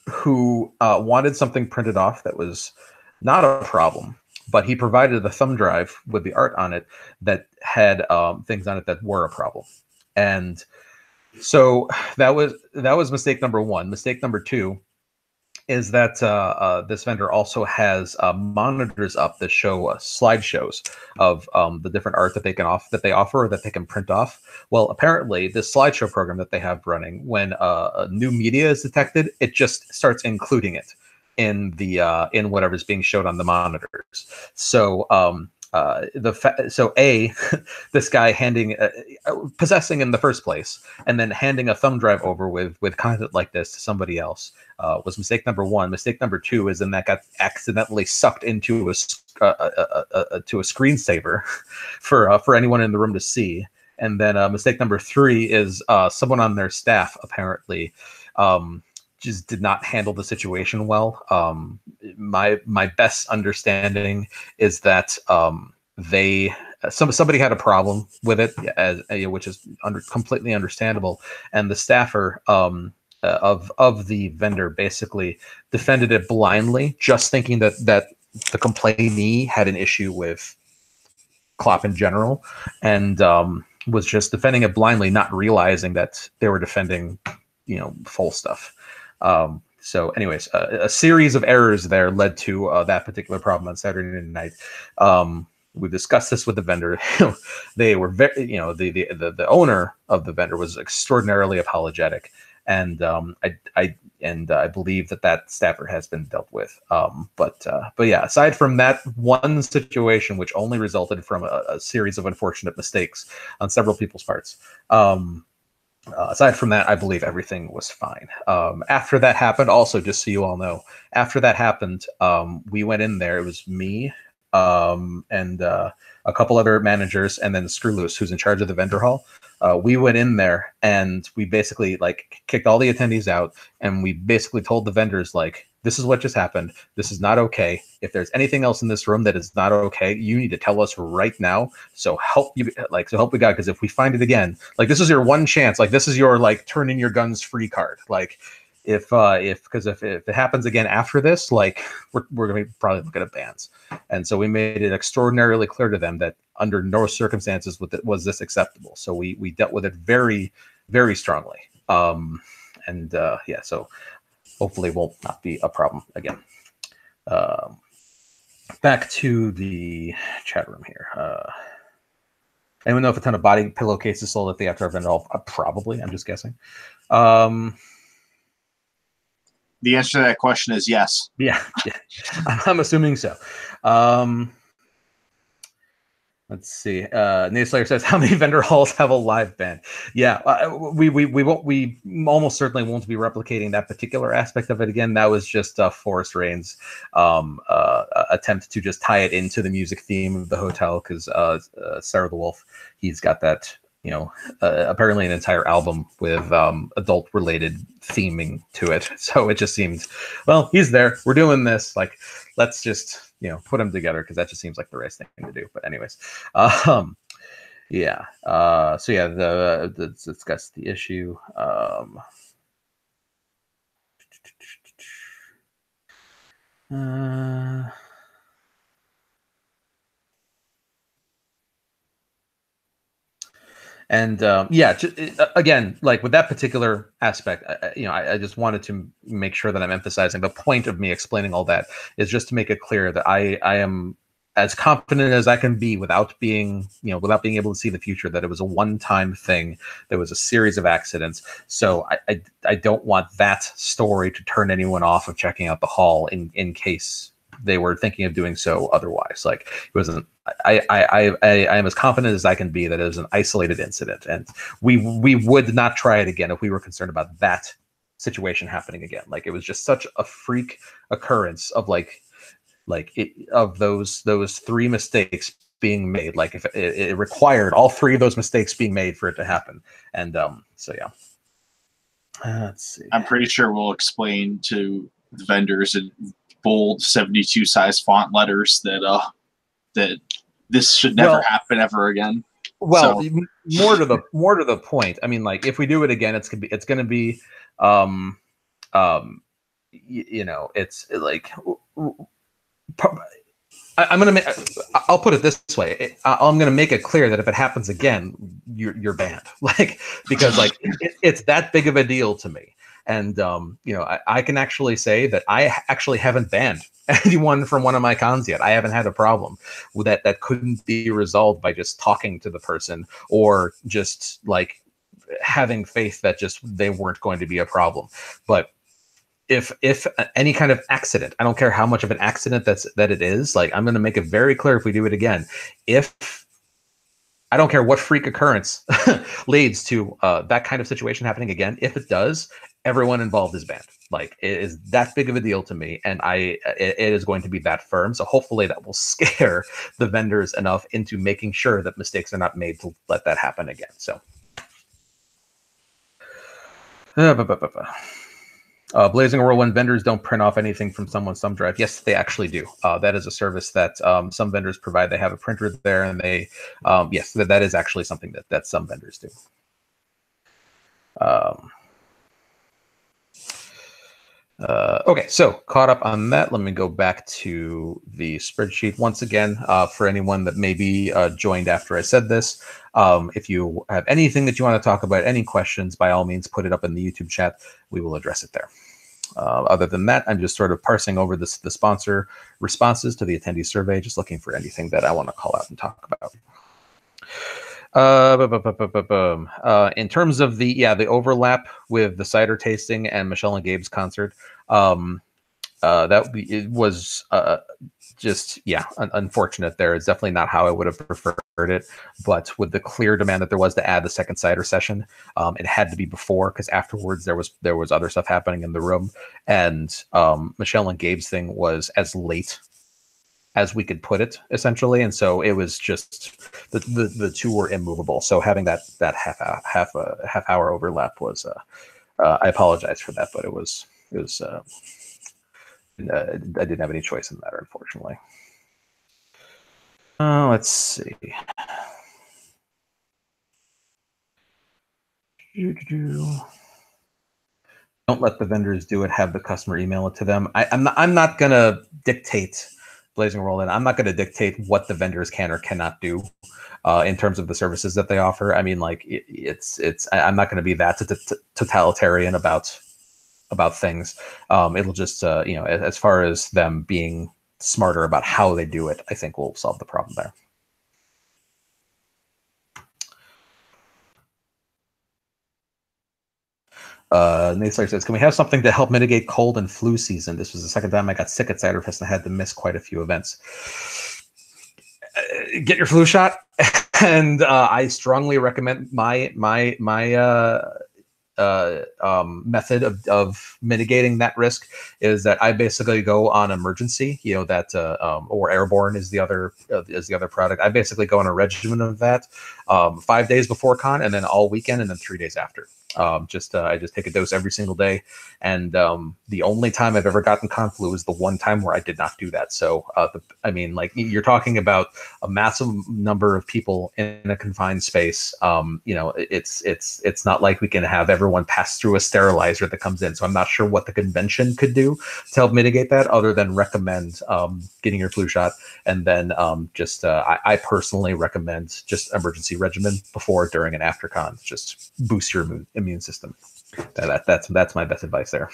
who wanted something printed off that was not a problem, but he provided a thumb drive with the art on it that had things on it that were a problem. And so that was mistake number one. Mistake number two is that this vendor also has monitors up that show slideshows of the different art that they offer or that they can print off. Well, apparently this slideshow program that they have running, when a new media is detected, it just starts including it in the in whatever's being showed on the monitors. So this guy possessing in the first place and then handing a thumb drive over with content like this to somebody else was mistake number one. Mistake number two is then that got accidentally sucked into a screensaver for anyone in the room to see. And then mistake number three is someone on their staff apparently just did not handle the situation well. My best understanding is that somebody had a problem with it, which is completely understandable, and the staffer of the vendor basically defended it blindly, just thinking that the complainee had an issue with Klopp in general, and was just defending it blindly, not realizing that they were defending full stuff. So anyways, a series of errors there led to that particular problem on Saturday night. We discussed this with the vendor. They were very, the owner of the vendor was extraordinarily apologetic and I believe that staffer has been dealt with. But yeah, aside from that one situation, which only resulted from a series of unfortunate mistakes on several people's parts. Aside from that, I believe everything was fine. After that happened, also, just so you all know, after that happened, we went in there. It was me and a couple other managers, and then Screw Loose, who's in charge of the vendor hall. We went in there and we basically like kicked all the attendees out, and we basically told the vendors, like, this is what just happened. This is not okay. If there's anything else in this room that is not okay, you need to tell us right now. So help me God, because if we find it again, like, this is your one chance. Like, this is your like turn in your guns free card. Like, if it happens again after this, like, we're gonna probably look at bans. And so we made it extraordinarily clear to them that under no circumstances was this acceptable. So we dealt with it very, very strongly. Yeah, so hopefully will not be a problem again. Back to the chat room here. Anyone know if a ton of body pillowcases sold at the after event? Probably. I'm just guessing. The answer to that question is yes. Yeah. I'm assuming so. Let's see. Nate Slayer says, how many vendor halls have a live band? Yeah, we almost certainly won't be replicating that particular aspect of it again. That was just Forrest Rain's attempt to just tie it into the music theme of the hotel, because Sarah the Wolf, he's got that, apparently an entire album with adult related theming to it. So it just seemed, well, he's there, we're doing this, like, let's just put them together, because that just seems like the right thing to do. But anyways, yeah. So yeah, let's discuss the issue. And yeah, again, like with that particular aspect, I just wanted to make sure that I'm emphasizing the point of me explaining all that is just to make it clear that I am as confident as I can be without being able to see the future, that it was a one-time thing. There was a series of accidents. So I don't want that story to turn anyone off of checking out the hall in case they were thinking of doing so otherwise. Like, it wasn't, I am as confident as I can be that it was an isolated incident, and we would not try it again if we were concerned about that situation happening again. Like, it was just such a freak occurrence of of those three mistakes being made. Like, if it required all three of those mistakes being made for it to happen. And so yeah. Let's see. I'm pretty sure we'll explain to the vendors in bold 72 size font letters that this should never happen ever again. Well, so, more to the point. I mean, like, if we do it again, it's going to be it's like, I'll put it this way. I'm going to make it clear that if it happens again, you're banned. Like, because like it's that big of a deal to me. And I can actually say that I actually haven't banned anyone from one of my cons yet. I haven't had a problem with that couldn't be resolved by just talking to the person, or just like having faith that just they weren't going to be a problem. But if any kind of accident, I don't care how much of an accident that it is, like, I'm going to make it very clear if we do it again, I don't care what freak occurrence leads to that kind of situation happening again. If it does, everyone involved is banned. Like, it is that big of a deal to me, and it is going to be that firm. So hopefully that will scare the vendors enough into making sure that mistakes are not made to let that happen again. So. Blazing Whirlwind, vendors don't print off anything from someone's thumb drive. Yes, they actually do. That is a service that some vendors provide. They have a printer there, and they, yes, that is actually something that some vendors do. Okay, so caught up on that. Let me go back to the spreadsheet once again. For anyone that maybe joined after I said this, if you have anything that you want to talk about, any questions, by all means, put it up in the YouTube chat. We will address it there. Other than that, I'm just sort of parsing over the sponsor responses to the attendee survey, just looking for anything that I want to call out and talk about. In terms of the overlap with the cider tasting and Michelle and Gabe's concert, it was just unfortunate. There is definitely not how I would have preferred it, but with the clear demand that there was to add the second cider session, it had to be before, because afterwards there was other stuff happening in the room, and Michelle and Gabe's thing was as late as we could put it, essentially, and so it was just the two were immovable. So having that half hour overlap was I apologize for that, but it was I didn't have any choice in that, unfortunately. Let's see. Don't let the vendors do it. Have the customer email it to them. I'm not gonna dictate, Blazing Roland. I'm not gonna dictate what the vendors can or cannot do in terms of the services that they offer. I mean, like I'm not gonna be that totalitarian about things. It'll just as far as them being smarter about how they do it, I think we'll solve the problem there. Nayslar says, can we have something to help mitigate cold and flu season? This was the second time I got sick at Ciderfest and I had to miss quite a few events. Get your flu shot, and I strongly recommend my method of mitigating that risk is that I basically go on emergency, or airborne is the other product. I basically go on a regimen of that 5 days before con, and then all weekend, and then 3 days after. I just take a dose every single day, and the only time I've ever gotten con flu is the one time where I did not do that. So I mean, like, you're talking about a massive number of people in a confined space. It's not like we can have everyone pass through a sterilizer that comes in. So I'm not sure what the convention could do to help mitigate that, other than recommend getting your flu shot, and then I personally recommend just emergency regimen before, during, and after con. Just boost your immune system. That's my best advice there.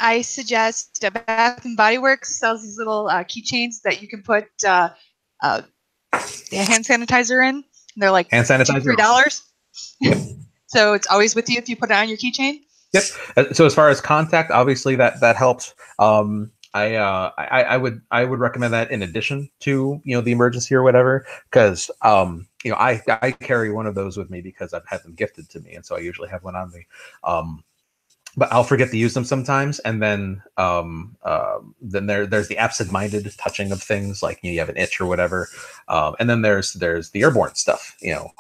I suggest Bath and Body Works sells these little keychains that you can put hand sanitizer in. They're like hand sanitizer, $2-3. Yep. So it's always with you if you put it on your keychain. Yep. So as far as contact, obviously that helps. I would recommend that in addition to the emergency or whatever, because I carry one of those with me because I've had them gifted to me, and so I usually have one on me. But I'll forget to use them sometimes, and then there's the absent-minded touching of things, like you have an itch or whatever, and then there's the airborne stuff,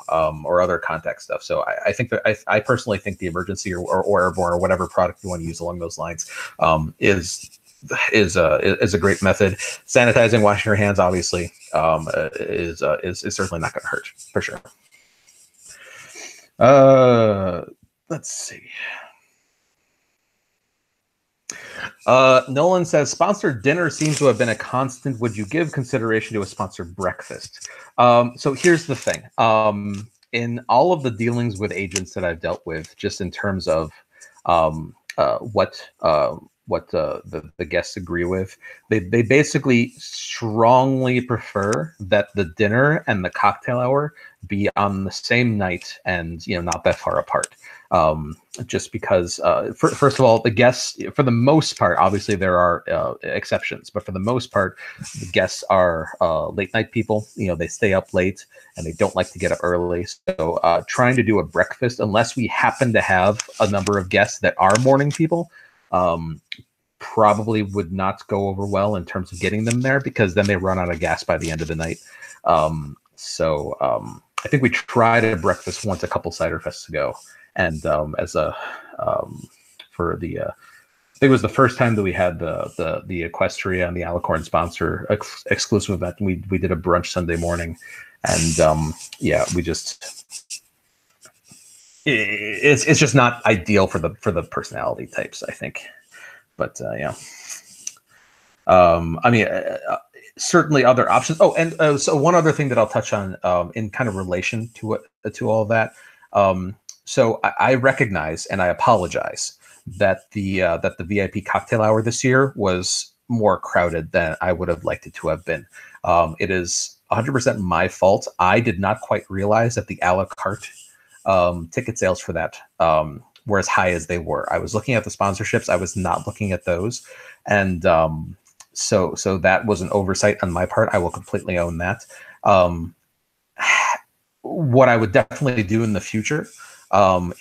or other contact stuff. So I think that I personally think the emergency or airborne or whatever product you want to use along those lines is a great method. Sanitizing, washing your hands, obviously, is certainly not going to hurt, for sure. Let's see. Nolan says, sponsored dinner seems to have been a constant. Would you give consideration to a sponsored breakfast? So here's the thing. In all of the dealings with agents that I've dealt with, just in terms of what the guests agree with, they basically strongly prefer that the dinner and the cocktail hour be on the same night and not that far apart. Just because, first of all, the guests, for the most part, obviously there are exceptions, but for the most part, the guests are late night people. They stay up late and they don't like to get up early. So trying to do a breakfast, unless we happen to have a number of guests that are morning people, probably would not go over well in terms of getting them there, because then they run out of gas by the end of the night. I think we tried a breakfast once a couple cider fests ago. And as a for the I think it was the first time that we had the Equestria and the Alicorn sponsor exclusive event. We did a brunch Sunday morning, and we just it's just not ideal for the personality types, I think. But I mean, certainly other options. Oh, and so one other thing that I'll touch on in kind of relation to all of that. So I recognize and I apologize that the VIP cocktail hour this year was more crowded than I would have liked it to have been. It is 100% my fault. I did not quite realize that the a la carte ticket sales for that were as high as they were. I was looking at the sponsorships. I was not looking at those. And so that was an oversight on my part. I will completely own that. What I would definitely do in the future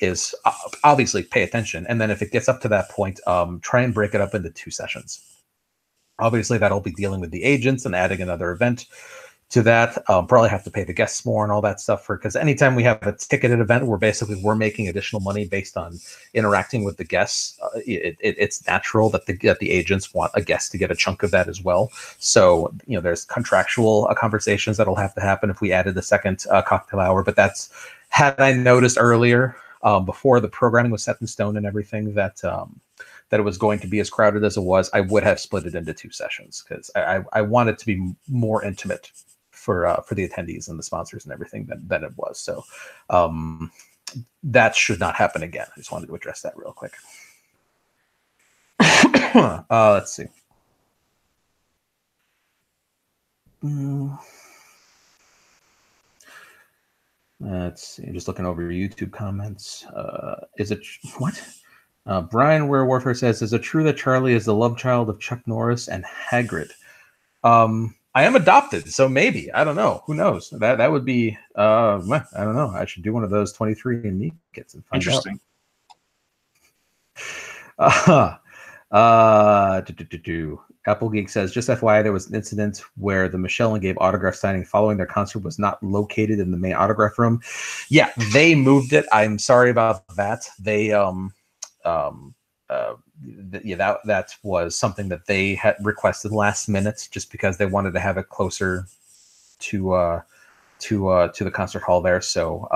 is obviously pay attention. And then if it gets up to that point, try and break it up into 2 sessions. Obviously, that'll be dealing with the agents and adding another event to that. Probably have to pay the guests more and all that stuff because anytime we have a ticketed event where basically we're making additional money based on interacting with the guests, it's natural that the agents want a guest to get a chunk of that as well. So, there's contractual conversations that'll have to happen if we added a second cocktail hour. But that's, had I noticed earlier, before the programming was set in stone and everything, that it was going to be as crowded as it was, I would have split it into 2 sessions because I want it to be more intimate for the attendees and the sponsors and everything than it was. So that should not happen again. I just wanted to address that real quick. Let's see. Let's see. I'm just looking over your YouTube comments. Is it what? Brian Ware Warfare says, "Is it true that Charlie is the love child of Chuck Norris and Hagrid?" I am adopted, so maybe. I don't know. Who knows? That would be. I don't know. I should do one of those 23andMe kits and find Interesting. out. Apple Geek says, just FYI, there was an incident where the Michelle and Gabe autograph signing following their concert was not located in the main autograph room. Yeah, they moved it. I'm sorry about that. They that was something that they had requested last minute just because they wanted to have it closer to the concert hall there. So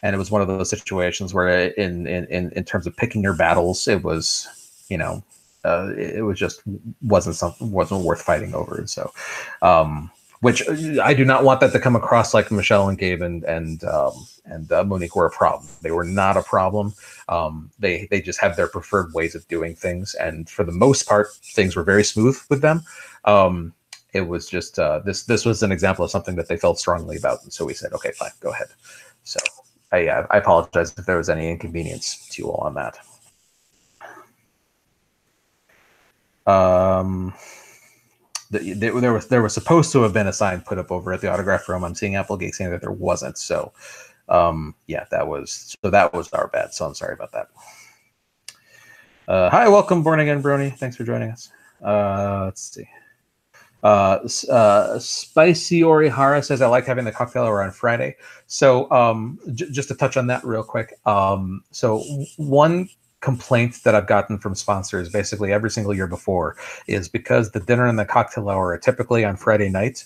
and it was one of those situations where in terms of picking your battles, it was, it was just wasn't worth fighting over. And so which I do not want that to come across like Michelle and Gabe and Monique were a problem. They were not a problem. They just have their preferred ways of doing things, and for the most part, things were very smooth with them. It was just this was an example of something that they felt strongly about, and so we said, okay, fine, go ahead. So I apologize if there was any inconvenience to you all on that. There was supposed to have been a sign put up over at the autograph room. I'm seeing Applegate saying that there wasn't. So, yeah, that was our bad. So I'm sorry about that. Hi, welcome, Born Again Brony. Thanks for joining us. Let's see. Spicy Orihara says, I like having the cocktail hour on Friday. So just to touch on that real quick. So one complaint that I've gotten from sponsors basically every single year before is because the dinner and the cocktail hour are typically on Friday night.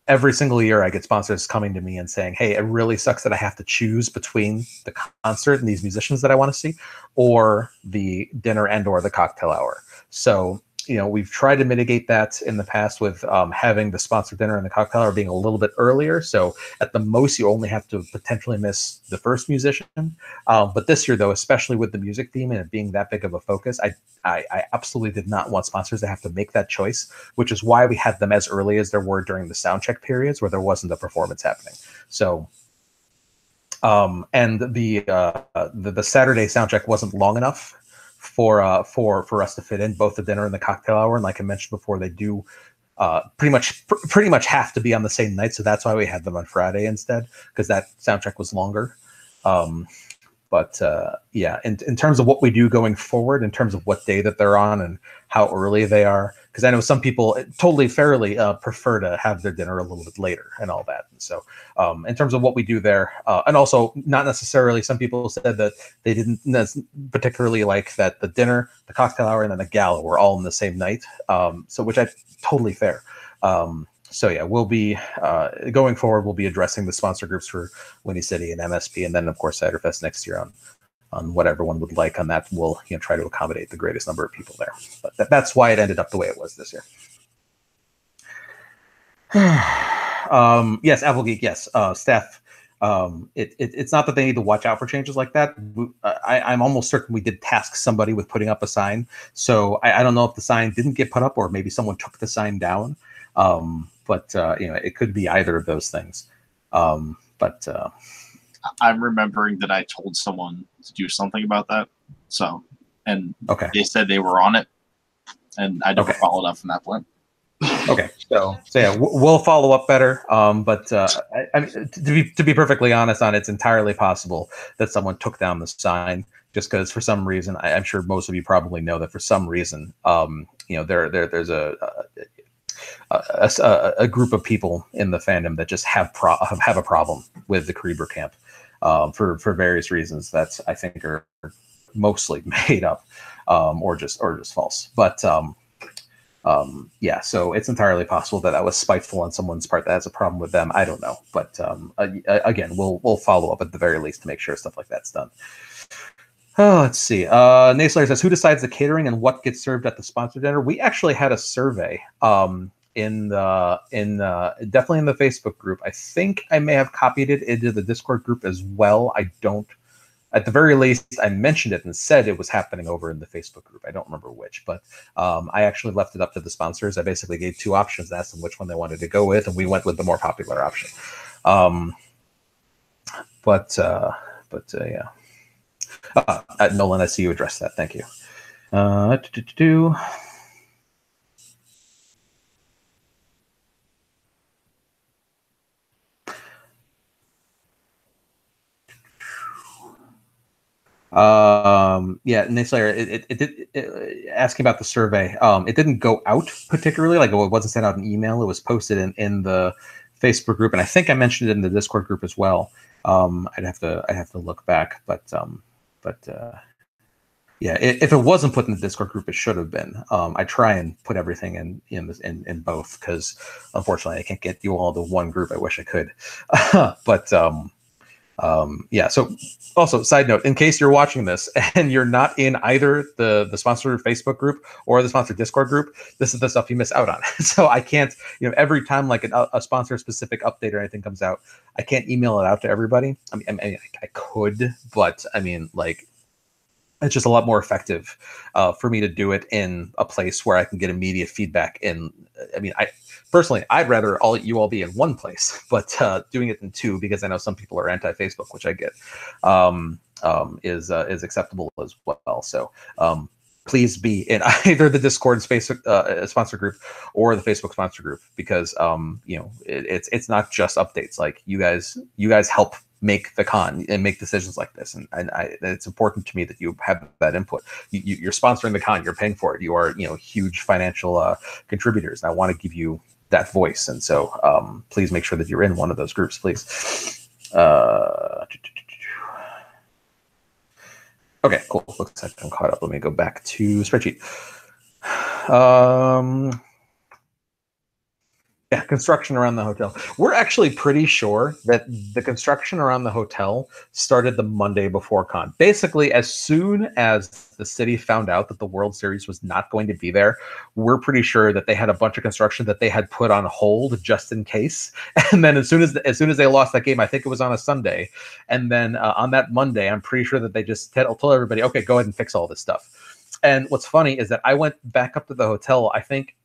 Every single year I get sponsors coming to me and saying, hey, it really sucks that I have to choose between the concert and these musicians that I want to see or the dinner and or the cocktail hour. So, we've tried to mitigate that in the past with having the sponsor dinner and the cocktail hour being a little bit earlier. So at the most, you only have to potentially miss the first musician. But this year, though, especially with the music theme and it being that big of a focus, I absolutely did not want sponsors to have to make that choice, which is why we had them as early as there were during the sound check periods where there wasn't a performance happening. So, and the Saturday sound check wasn't long enough for us to fit in both the dinner and the cocktail hour. And like I mentioned before, they do pretty much have to be on the same night. So that's why we had them on Friday instead, because that sound check was longer. But yeah, in terms of what we do going forward, in terms of what day that they're on and how early they are, because I know some people totally fairly prefer to have their dinner a little bit later and all that. And so in terms of what we do there, and also not necessarily, some people said that they didn't particularly like that the dinner, the cocktail hour, and then the gala were all in the same night. So which I totally fair. So yeah, we'll be going forward. We'll be addressing the sponsor groups for Windy City and MSP, and then of course Ciderfest next year on what everyone would like on that. We'll try to accommodate the greatest number of people there. But that's why it ended up the way it was this year. Yes, Applegeek. Yes, staff. It's not that they need to watch out for changes like that. I'm almost certain we did task somebody with putting up a sign. So I don't know if the sign didn't get put up or maybe someone took the sign down. But it could be either of those things. But I'm remembering that I told someone to do something about that. So, and okay. they said they were on it, and I never followed up from that point. Okay, so yeah, we'll follow up better. But I mean, to be perfectly honest, it's entirely possible that someone took down the sign just because for some reason. I'm sure most of you probably know that for some reason, there's a group of people in the fandom that just have a problem with the Kreber camp for various reasons that I think are mostly made up or just false. But yeah, so it's entirely possible that was spiteful on someone's part that has a problem with them. I don't know, but again, we'll follow up at the very least to make sure stuff like that's done. Oh, let's see. Naslayer says, who decides the catering and what gets served at the sponsor dinner? We actually had a survey definitely in the Facebook group. I think I may have copied it into the Discord group as well. I don't. At the very least, I mentioned it and said it was happening over in the Facebook group. I don't remember which, but I actually left it up to the sponsors. I basically gave two options, asked them which one they wanted to go with, and we went with the more popular option. Yeah. Nolan, I see you addressed that. Thank you. Yeah, Naslayer, it did asking about the survey. It didn't go out particularly, like it wasn't sent out an email. It was posted in the Facebook group, and I think I mentioned it in the Discord group as well. I'd have to look back, but yeah, if it wasn't put in the Discord group, it should have been. I try and put everything in both because unfortunately I can't get you all to one group. I wish I could, but yeah. So also, side note, in case you're watching this and you're not in either the sponsor Facebook group or the sponsor Discord group, this is the stuff you miss out on. So I can't, every time like a sponsor specific update or anything comes out, I can't email it out to everybody. I mean, I could, but I mean, like, it's just a lot more effective for me to do it in a place where I can get immediate feedback. And I mean, I'd rather you all be in one place, but doing it in two, because I know some people are anti-Facebook, which I get, is acceptable as well. So please be in either the Discord space sponsor group or the Facebook sponsor group, because it's not just updates. Like you guys help make the con and make decisions like this, and it's important to me that you have that input. You're sponsoring the con, you're paying for it, you are huge financial contributors, and I want to give you that voice. And so please make sure that you're in one of those groups, please. Okay, cool. Looks like I'm caught up. Let me go back to spreadsheet. Yeah, construction around the hotel. We're actually pretty sure that the construction around the hotel started the Monday before con. Basically, as soon as the city found out that the World Series was not going to be there, we're pretty sure that they had a bunch of construction that they had put on hold just in case. And then as soon as they lost that game, I think it was on a Sunday, and then on that Monday, I'm pretty sure that they just told everybody, okay, go ahead and fix all this stuff. And what's funny is that I went back up to the hotel, I think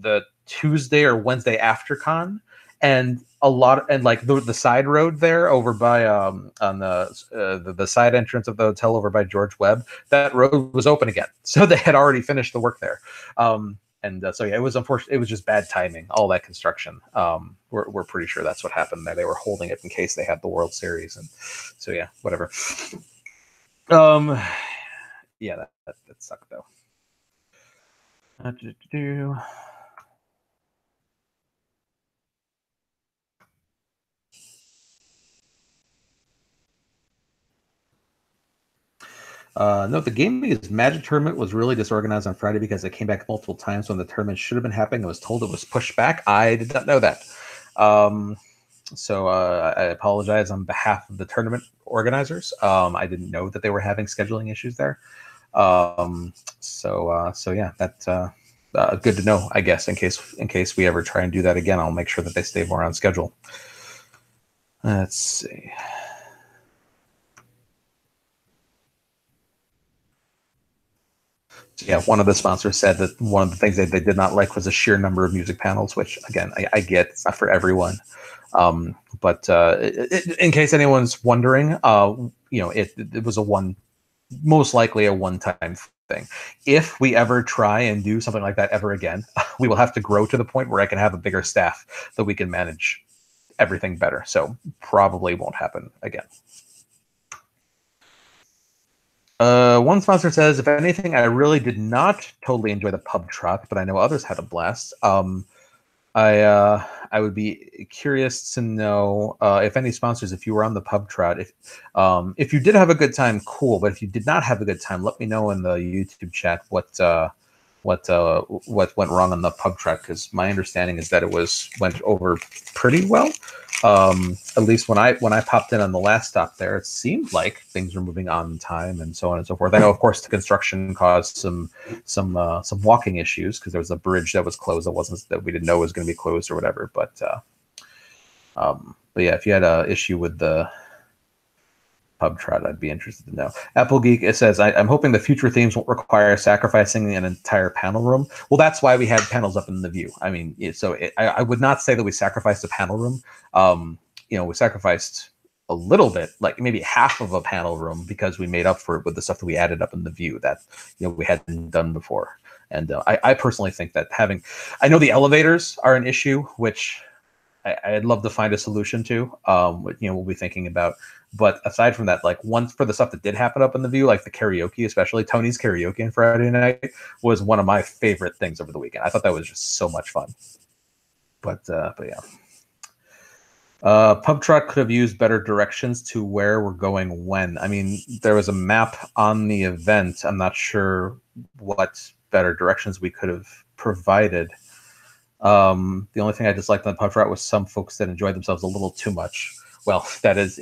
the Tuesday or Wednesday after con, and like the side road there over by on the side entrance of the hotel over by George Webb, that road was open again, so they had already finished the work there. So yeah, it was unfortunate. It was just bad timing, all that construction. We're pretty sure that's what happened there. They were holding it in case they had the World Series, and so yeah, whatever. Yeah, that sucked though. No, the Gaming's Magic Tournament was really disorganized on Friday because it came back multiple times when the tournament should have been happening. I was told it was pushed back. I did not know that. So I apologize on behalf of the tournament organizers. I didn't know that they were having scheduling issues there. So yeah, that's good to know, I guess, in case we ever try and do that again. I'll make sure that they stay more on schedule. Let's see. Yeah, one of the sponsors said that one of the things that they did not like was the sheer number of music panels, which again, I get, it's not for everyone. But in case anyone's wondering, it was most likely a one-time thing. If we ever try and do something like that ever again, we will have to grow to the point where I can have a bigger staff that we can manage everything better. So probably won't happen again. One sponsor says, if anything, I really did not totally enjoy the pub trot, but I know others had a blast. I would be curious to know if any sponsors, if you were on the pub trot, if you did have a good time, cool. But if you did not have a good time, let me know in the YouTube chat what went wrong on the pub trot, because my understanding is that it went over pretty well. At least when I popped in on the last stop there, it seemed like things were moving on time and so on and so forth. I know, of course, the construction caused some walking issues because there was a bridge that was closed that we didn't know was going to be closed or whatever. But yeah, if you had an issue with the pub trot, I'd be interested to know. Apple Geek, it says, I'm hoping the future themes won't require sacrificing an entire panel room. Well, that's why we had panels up in the view. I mean, I would not say that we sacrificed a panel room. We sacrificed a little bit, like maybe half of a panel room, because we made up for it with the stuff that we added up in the view that we hadn't done before. And I personally think that I know the elevators are an issue, which I'd love to find a solution to. We'll be thinking about. But aside from that, like once for the stuff that did happen up in the view, like the karaoke, especially Tony's karaoke on Friday night, was one of my favorite things over the weekend. I thought that was just so much fun. But yeah. Pub Truck could have used better directions to where we're going when. I mean, there was a map on the event. I'm not sure what better directions we could have provided. The only thing I disliked on the Pub Truck was some folks that enjoyed themselves a little too much. Well, that is,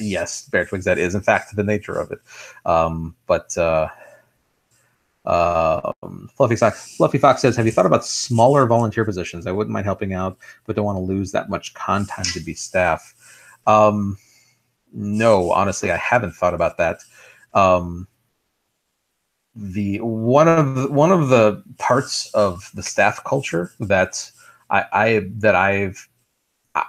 yes, Bear Twigs, that is in fact the nature of it. Fluffy Fox says, have you thought about smaller volunteer positions? I wouldn't mind helping out, but don't want to lose that much con time to be staff. No, honestly, I haven't thought about that. One of the parts of the staff culture that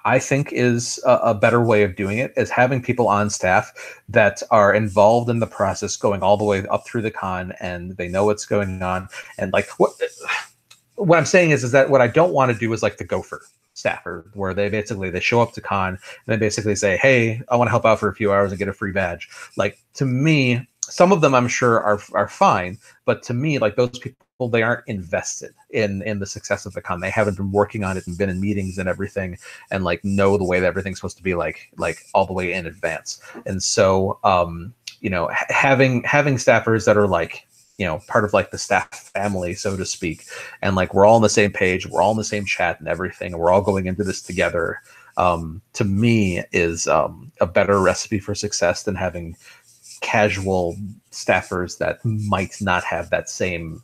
I think is a better way of doing it is having people on staff that are involved in the process, going all the way up through the con, and they know what's going on. And like what I'm saying is that what I don't want to do is like the gopher staffer, where they show up to con and they basically say, hey, I want to help out for a few hours and get a free badge. Like, to me, some of them I'm sure are fine, but to me, like, those people, they aren't invested in the success of the con. They haven't been working on it and been in meetings and everything, and like know the way that everything's supposed to be like all the way in advance. And so having staffers that are like part of like the staff family, so to speak, and like we're all on the same page, we're all in the same chat and everything, and we're all going into this together, to me is a better recipe for success than having casual staffers that might not have that same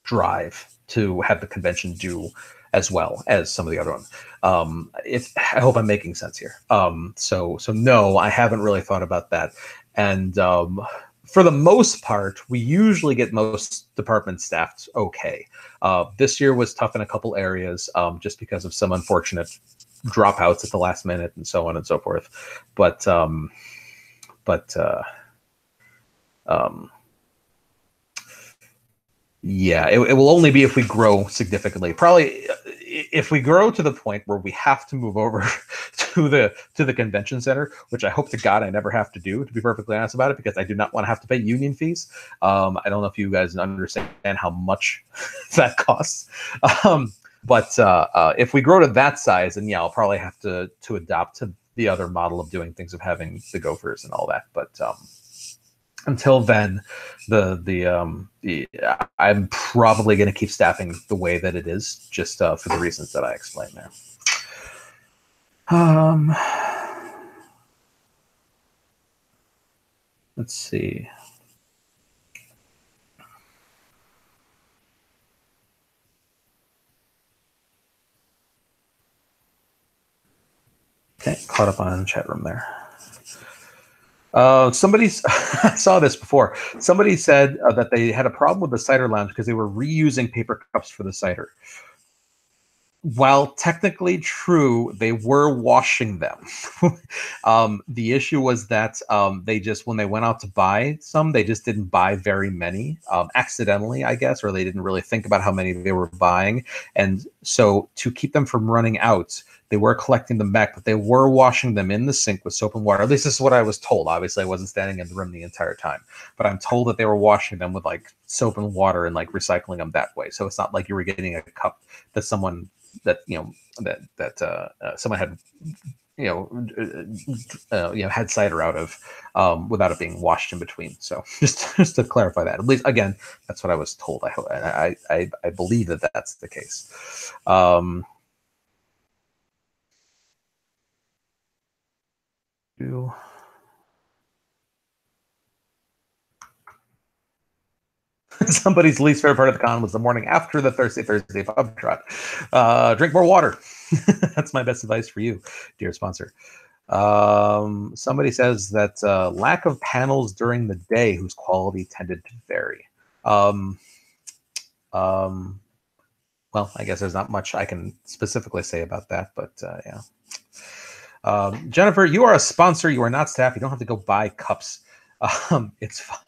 drive to have the convention do as well as some of the other ones. I hope I'm making sense here. So no, I haven't really thought about that. And for the most part, we usually get most departments staffed okay. This year was tough in a couple areas, just because of some unfortunate dropouts at the last minute and so on and so forth. But yeah, it will only be if we grow significantly. Probably if we grow to the point where we have to move over to the convention center, which I hope to God I never have to do, to be perfectly honest about it, because I do not want to have to pay union fees. I don't know if you guys understand how much that costs. But if we grow to that size, then yeah, I'll probably have to adopt to the other model of doing things, of having the gophers and all that. But until then, I'm probably going to keep staffing the way that it is, just for the reasons that I explained there. Let's see. Okay, caught up on the chat room there. Somebody's I saw this before. Somebody said that they had a problem with the cider lounge because they were reusing paper cups for the cider. While technically true, they were washing them. The issue was that they just, when they went out to buy some, they just didn't buy very many, accidentally, I guess, or they didn't really think about how many they were buying. And so to keep them from running out, they were collecting them back, but they were washing them in the sink with soap and water. At least this is what I was told. Obviously, I wasn't standing in the room the entire time, but I'm told that they were washing them with like soap and water and like recycling them that way. So it's not like you were getting a cup that someone someone had had cider out of without it being washed in between. So just to clarify that, at least again, that's what I was told. I believe that that's the case. Somebody's least favorite part of the con was the morning after the Thursday pub trot. Drink more water. That's my best advice for you, dear sponsor. Somebody says that lack of panels during the day whose quality tended to vary. Well, I guess there's not much I can specifically say about that, but yeah. Jennifer, you are a sponsor. You are not staff. You don't have to go buy cups. It's fine.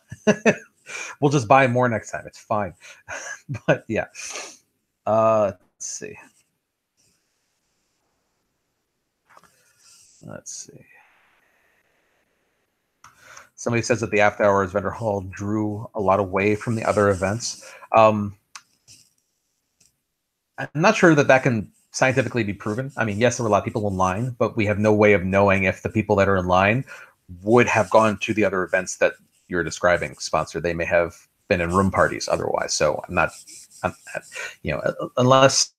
We'll just buy more next time. It's fine. But yeah. Let's see. Somebody says that the after hours vendor hall drew a lot away from the other events. I'm not sure that can scientifically be proven. I mean, yes, there were a lot of people in line, but we have no way of knowing if the people that are in line would have gone to the other events that you're describing, sponsor. They may have been in room parties otherwise. So unless,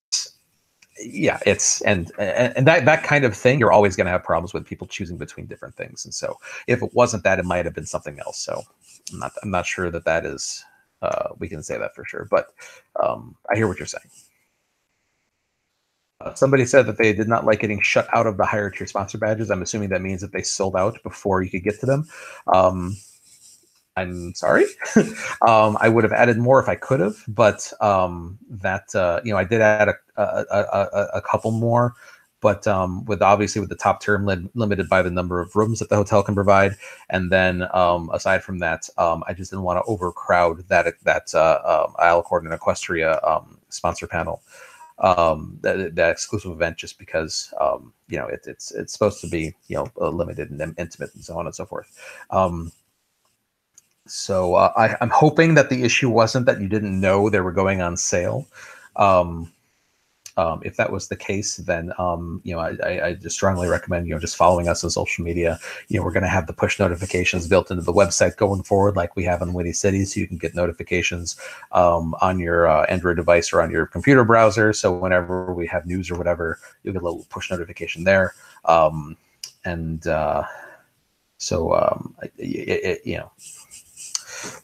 yeah, it's and that kind of thing, you're always going to have problems with people choosing between different things. And so if it wasn't that, it might have been something else. So I'm not sure that is, we can say that for sure, but I hear what you're saying. Somebody said that they did not like getting shut out of the higher tier sponsor badges. I'm assuming that means that they sold out before you could get to them. I'm sorry. I would have added more if I could have, but I did add a couple more, but with the top tier limited by the number of rooms that the hotel can provide, and then aside from that, I just didn't want to overcrowd that Alicorn and Equestria sponsor panel, that exclusive event, just because it's supposed to be limited and intimate and so on and so forth. So I'm hoping that the issue wasn't that you didn't know they were going on sale. If that was the case, then I just strongly recommend just following us on social media. We're going to have the push notifications built into the website going forward, like we have in Windy City, so you can get notifications on your Android device or on your computer browser. So whenever we have news or whatever, you'll get a little push notification there.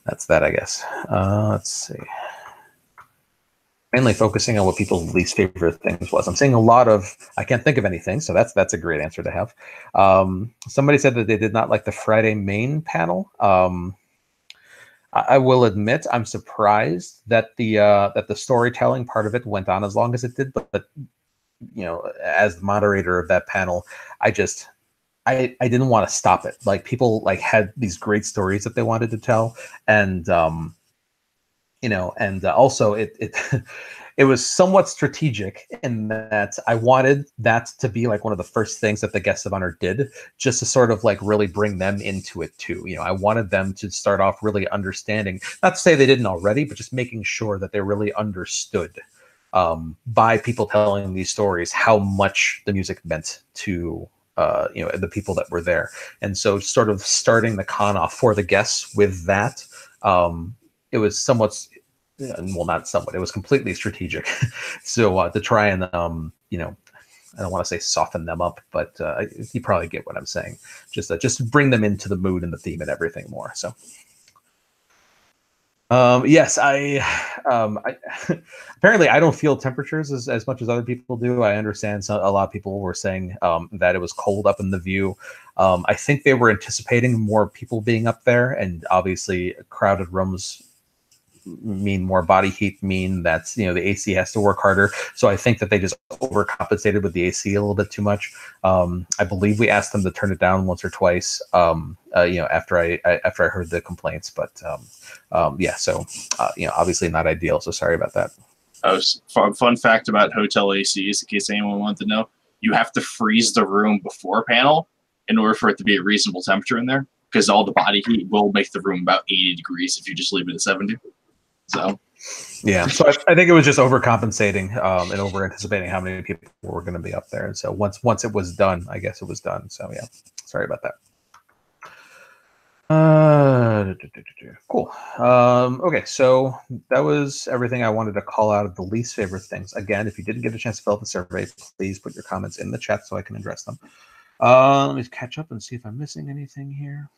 That's that, I guess. Let's see. Mainly focusing on what people's least favorite things was. I'm seeing a lot of, I can't think of anything, so that's a great answer to have. Somebody said that they did not like the Friday main panel. I will admit I'm surprised that the storytelling part of it went on as long as it did, but as the moderator of that panel, I didn't want to stop it. Like, people had these great stories that they wanted to tell, and also it was somewhat strategic in that I wanted that to be like one of the first things that the guests of honor did, just to sort of really bring them into it too. I wanted them to start off really understanding, not to say they didn't already, but just making sure that they really understood by people telling these stories how much the music meant to the people that were there. And so sort of starting the con off for the guests with that, it was somewhat, well, not somewhat, it was completely strategic. So to try and, I don't want to say soften them up, but you probably get what I'm saying. Just bring them into the mood and the theme and everything more. So yes, Apparently I don't feel temperatures as much as other people do. I understand a lot of people were saying that it was cold up in the view. I think they were anticipating more people being up there, and obviously crowded rooms mean more body heat, mean that the AC has to work harder. So I think that they just overcompensated with the AC a little bit too much. I believe we asked them to turn it down once or twice. After I heard the complaints, but yeah. So obviously not ideal. So sorry about that. Fun fact about hotel ACs, in case anyone wanted to know, you have to freeze the room before panel in order for it to be a reasonable temperature in there, because all the body heat will make the room about 80 degrees if you just leave it at 70. So, yeah, so I think it was just overcompensating and over anticipating how many people were going to be up there. And so once it was done, I guess it was done. So yeah, sorry about that. Cool. Okay, so that was everything I wanted to call out of the least favorite things. Again, if you didn't get a chance to fill out the survey, please put your comments in the chat so I can address them. Let me catch up and see if I'm missing anything here.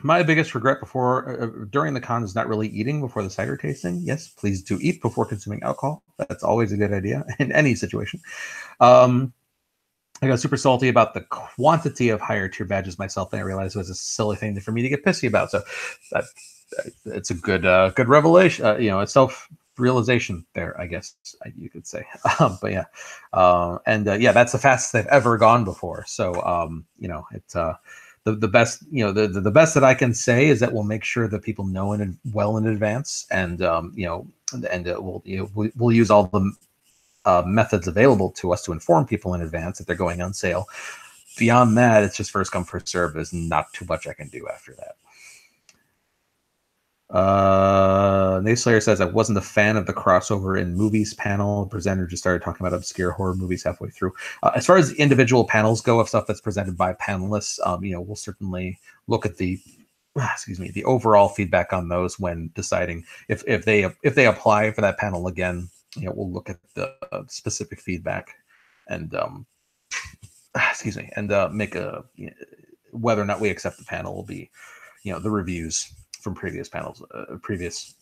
My biggest regret during the con is not really eating before the cider tasting. Yes, please do eat before consuming alcohol. That's always a good idea in any situation. I got super salty about the quantity of higher tier badges myself, and I realized it was a silly thing for me to get pissy about. So it's a good revelation, a self-realization there, I guess you could say. But yeah, yeah, that's the fastest they've ever gone before. So it's the best, the best that I can say is that we'll make sure that people know well in advance, and we'll use all the methods available to us to inform people in advance if they're going on sale. Beyond that, it's just first come, first serve. There's not too much I can do after that. Nayslayer says, I wasn't a fan of the crossover in movies panel. The presenter just started talking about obscure horror movies halfway through. As far as the individual panels go of stuff that's presented by panelists, we'll certainly look at the overall feedback on those when deciding if they apply for that panel again. We'll look at the specific feedback and make a whether or not we accept the panel will be the reviews from previous panels, previous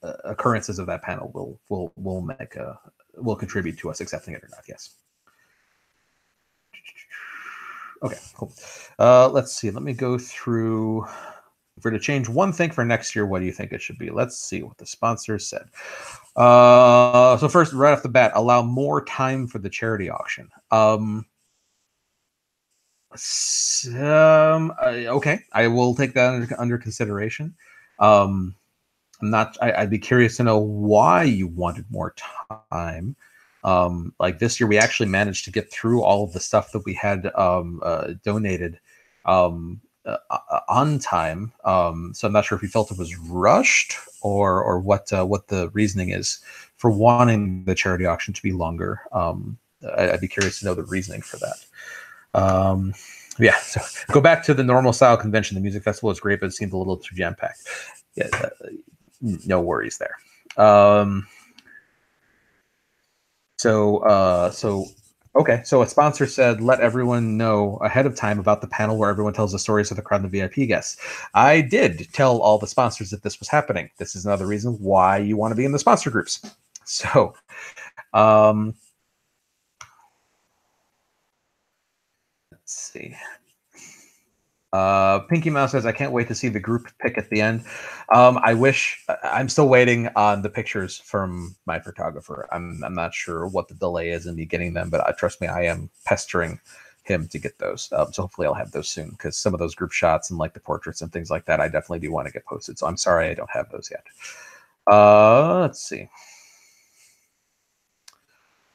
occurrences of that panel will contribute to us accepting it or not. Yes. Okay, cool. Let's see. Let me go through. If we're to change one thing for next year, what do you think it should be? Let's see what the sponsors said. So first, right off the bat, allow more time for the charity auction. Okay, I will take that under consideration. I'd be curious to know why you wanted more time. Like this year, we actually managed to get through all of the stuff that we had donated on time. So I'm not sure if you felt it was rushed or what the reasoning is for wanting the charity auction to be longer. I'd be curious to know the reasoning for that. Yeah, so go back to the normal style convention. The music festival is great, but it seemed a little too jam-packed. Yeah, no worries there. Okay, so a sponsor said, let everyone know ahead of time about the panel where everyone tells the stories of the crowd and the VIP guests. I did tell all the sponsors that this was happening. This is another reason why you want to be in the sponsor groups. So, let's see. Pinky Mouse says, I can't wait to see the group pick at the end. I'm still waiting on the pictures from my photographer. I'm not sure what the delay is in me getting them, but trust me, I am pestering him to get those. So hopefully I'll have those soon, because some of those group shots and like the portraits and things like that, I definitely do want to get posted. So I'm sorry I don't have those yet. Let's see.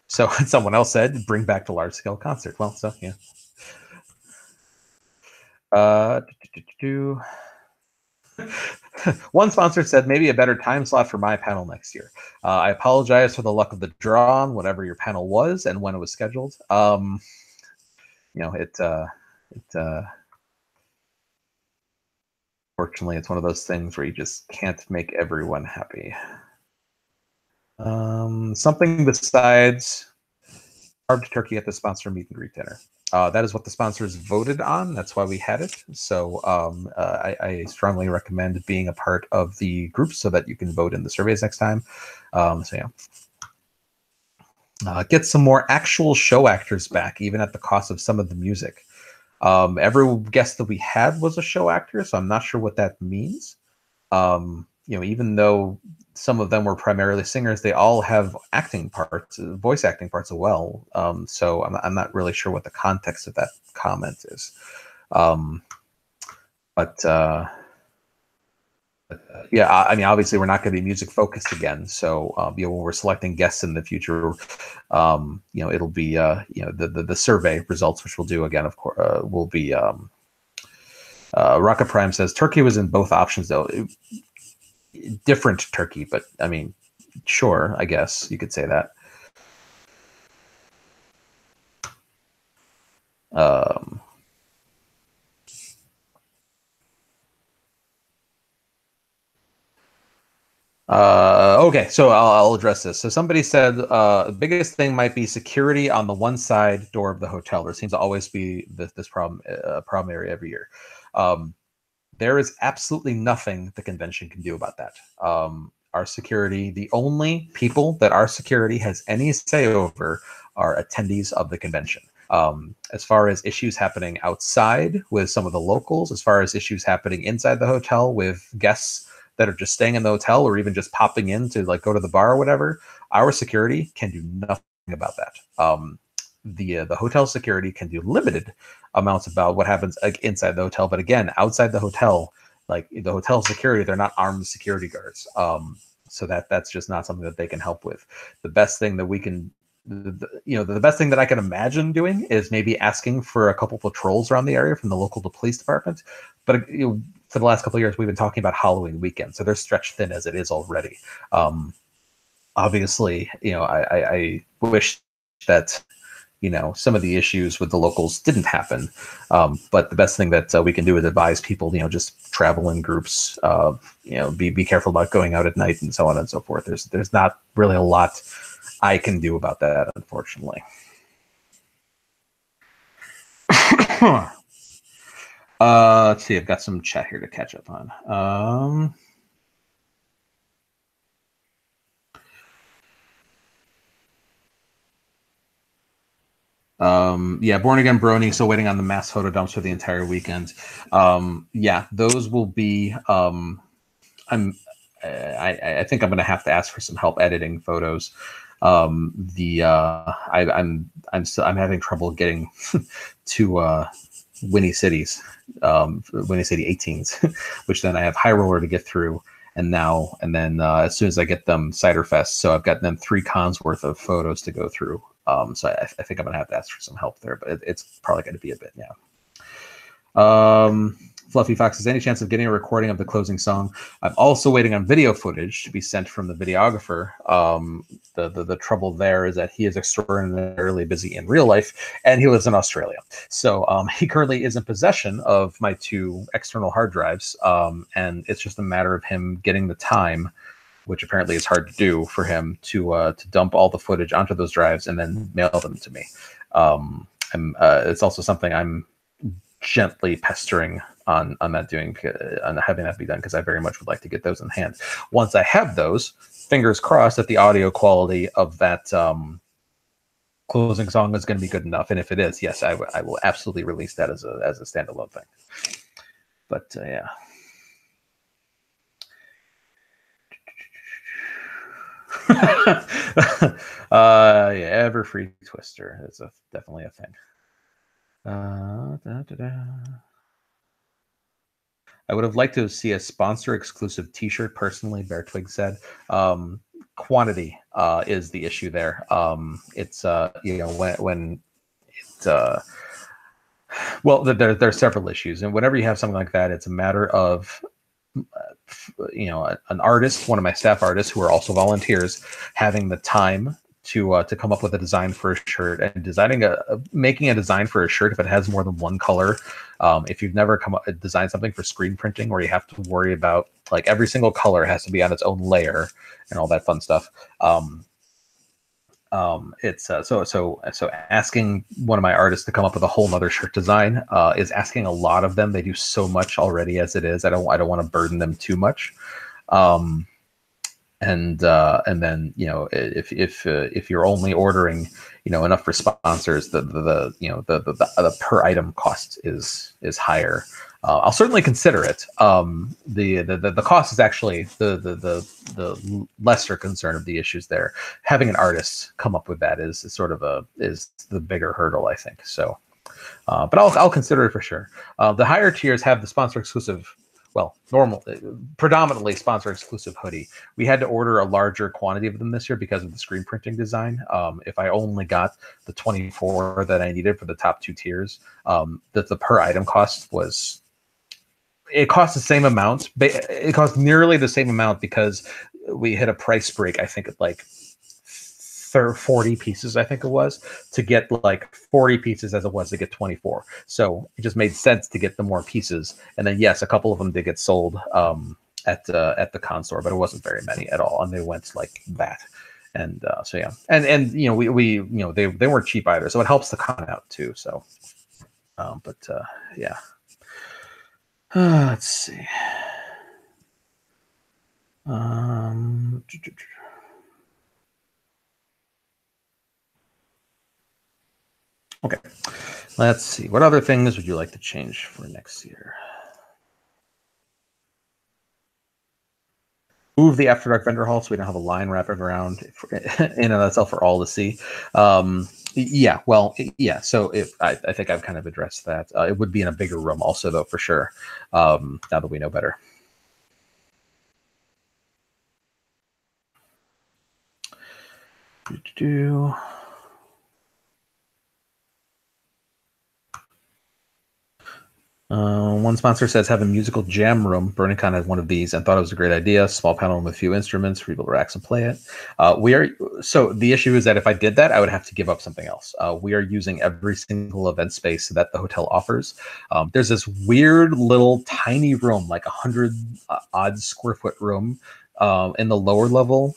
So someone else said, bring back the large scale concert. Well, so yeah. One sponsor said maybe a better time slot for my panel next year. I apologize for the luck of the draw on whatever your panel was and when it was scheduled. Fortunately, it's one of those things where you just can't make everyone happy. Something besides carved turkey at the sponsor meet and greet dinner. That is what the sponsors voted on. That's why we had it. So I strongly recommend being a part of the group so that you can vote in the surveys next time. So yeah. Get some more actual show actors back, even at the cost of some of the music. Every guest that we had was a show actor, so I'm not sure what that means. Even though some of them were primarily singers, they all have acting parts, voice acting parts as well. So I'm not really sure what the context of that comment is. Yeah, I mean, obviously, we're not going to be music focused again. So, when we're selecting guests in the future, it'll be, the survey results, which we'll do again, of course, will be. Rocket Prime says Turkey was in both options, though. Different Turkey, but I mean, sure, I guess you could say that. Okay, so I'll address this. So somebody said the biggest thing might be security on the one side door of the hotel. There seems to always be this problem area every year. There is absolutely nothing the convention can do about that. Our security, the only people that our security has any say over are attendees of the convention. As far as issues happening outside with some of the locals, as far as issues happening inside the hotel with guests that are just staying in the hotel or even just popping in to like go to the bar or whatever, our security can do nothing about that. The hotel security can do limited amounts about what happens inside the hotel, but again, outside the hotel, like the hotel security, they're not armed security guards. So that's just not something that they can help with. The best thing that we can, the best thing that I can imagine doing is maybe asking for a couple patrols around the area from the local police department. But for the last couple of years, we've been talking about Halloween weekend, so they're stretched thin as it is already. Obviously, I wish that some of the issues with the locals didn't happen, but the best thing that we can do is advise people, just travel in groups, be careful about going out at night and so on and so forth. There's not really a lot I can do about that, unfortunately. Let's see. I've got some chat here to catch up on. Yeah, Born Again Brony, still waiting on the mass photo dumps for the entire weekend. Yeah, those will be. I think I'm going to have to ask for some help editing photos. I'm having trouble getting to Winnie Cities, Winnie City 18s, which then I have High Roller to get through, and then as soon as I get them Cider Fest, so I've got them 3 cons worth of photos to go through. So I think I'm gonna have to ask for some help there, but it's probably going to be a bit, yeah. Fluffy Fox, is any chance of getting a recording of the closing song? I'm also waiting on video footage to be sent from the videographer. The trouble there is that he is extraordinarily busy in real life, and he lives in Australia. So he currently is in possession of my 2 external hard drives, and it's just a matter of him getting the time, which apparently is hard to do for him, to dump all the footage onto those drives and then mail them to me. It's also something I'm gently pestering on having that be done, because I very much would like to get those in hand. Once I have those, fingers crossed that the audio quality of that closing song is going to be good enough. And if it is, yes, I will absolutely release that as a standalone thing. But yeah. Yeah, ever free Twister is definitely a thing. I would have liked to see a sponsor exclusive T-shirt. Personally, Bear Twig said. Quantity is the issue there. It's when it well, there are several issues, and whenever you have something like that, it's a matter of an artist, one of my staff artists who are also volunteers, having the time to come up with a design for a shirt, and making a design for a shirt if it has more than one color. If you've never designed something for screen printing where you have to worry about like every single color has to be on its own layer and all that fun stuff, it's so asking one of my artists to come up with a whole nother shirt design is asking a lot of them. They do so much already as it is. I don't want to burden them too much. And then if you're only ordering enough for sponsors, the per item cost is higher. I'll certainly consider it. The cost is actually the lesser concern of the issues there. Having an artist come up with that is the bigger hurdle, I think. So, but I'll consider it for sure. The higher tiers have the sponsor exclusive. Well, predominantly sponsor exclusive hoodie. We had to order a larger quantity of them this year because of the screen printing design. If I only got the 24 that I needed for the top 2 tiers, the per item cost cost the same amount. It cost nearly the same amount because we hit a price break. I think at like 40 pieces, I think it was, to get like 40 pieces as it was to get 24. So it just made sense to get the more pieces. And then yes, a couple of them did get sold at the con store, but it wasn't very many at all, and they went like that. And so yeah, and we they weren't cheap either, so it helps the con out too. So, yeah. Let's see. Okay, let's see. What other things would you like to change for next year? Move the After Dark vendor hall so we don't have a line wrapping around in and itself for all to see. Yeah, well, yeah. So I think I've kind of addressed that. It would be in a bigger room also, though, for sure. Now that we know better. One sponsor says have a musical jam room. BurningCon had one of these and thought it was a great idea. Small panel room with a few instruments for people to relax and play it. So the issue is that if I did that, I would have to give up something else. We are using every single event space that the hotel offers. There's this weird little tiny room, like 100 odd square foot room in the lower level,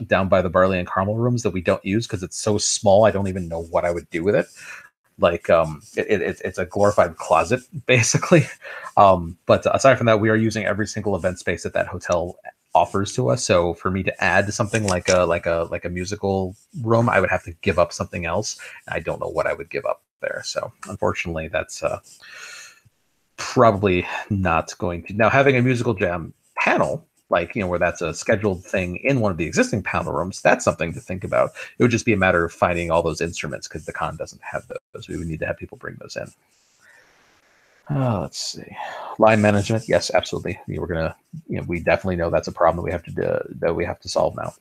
down by the barley and caramel rooms that we don't use because it's so small. I don't even know what I would do with it. Like it's a glorified closet basically. But aside from that, we are using every single event space that hotel offers to us. So for me to add something like a musical room, I would have to give up something else. I don't know what I would give up there. So unfortunately, that's probably not going to. Now having a musical jam panel, like, where that's a scheduled thing in one of the existing panel rooms, that's something to think about. It would just be a matter of finding all those instruments because the con doesn't have those. We would need to have people bring those in. Let's see. Line management. Yes, absolutely. We're going to, we definitely know that's a problem that we have to solve now.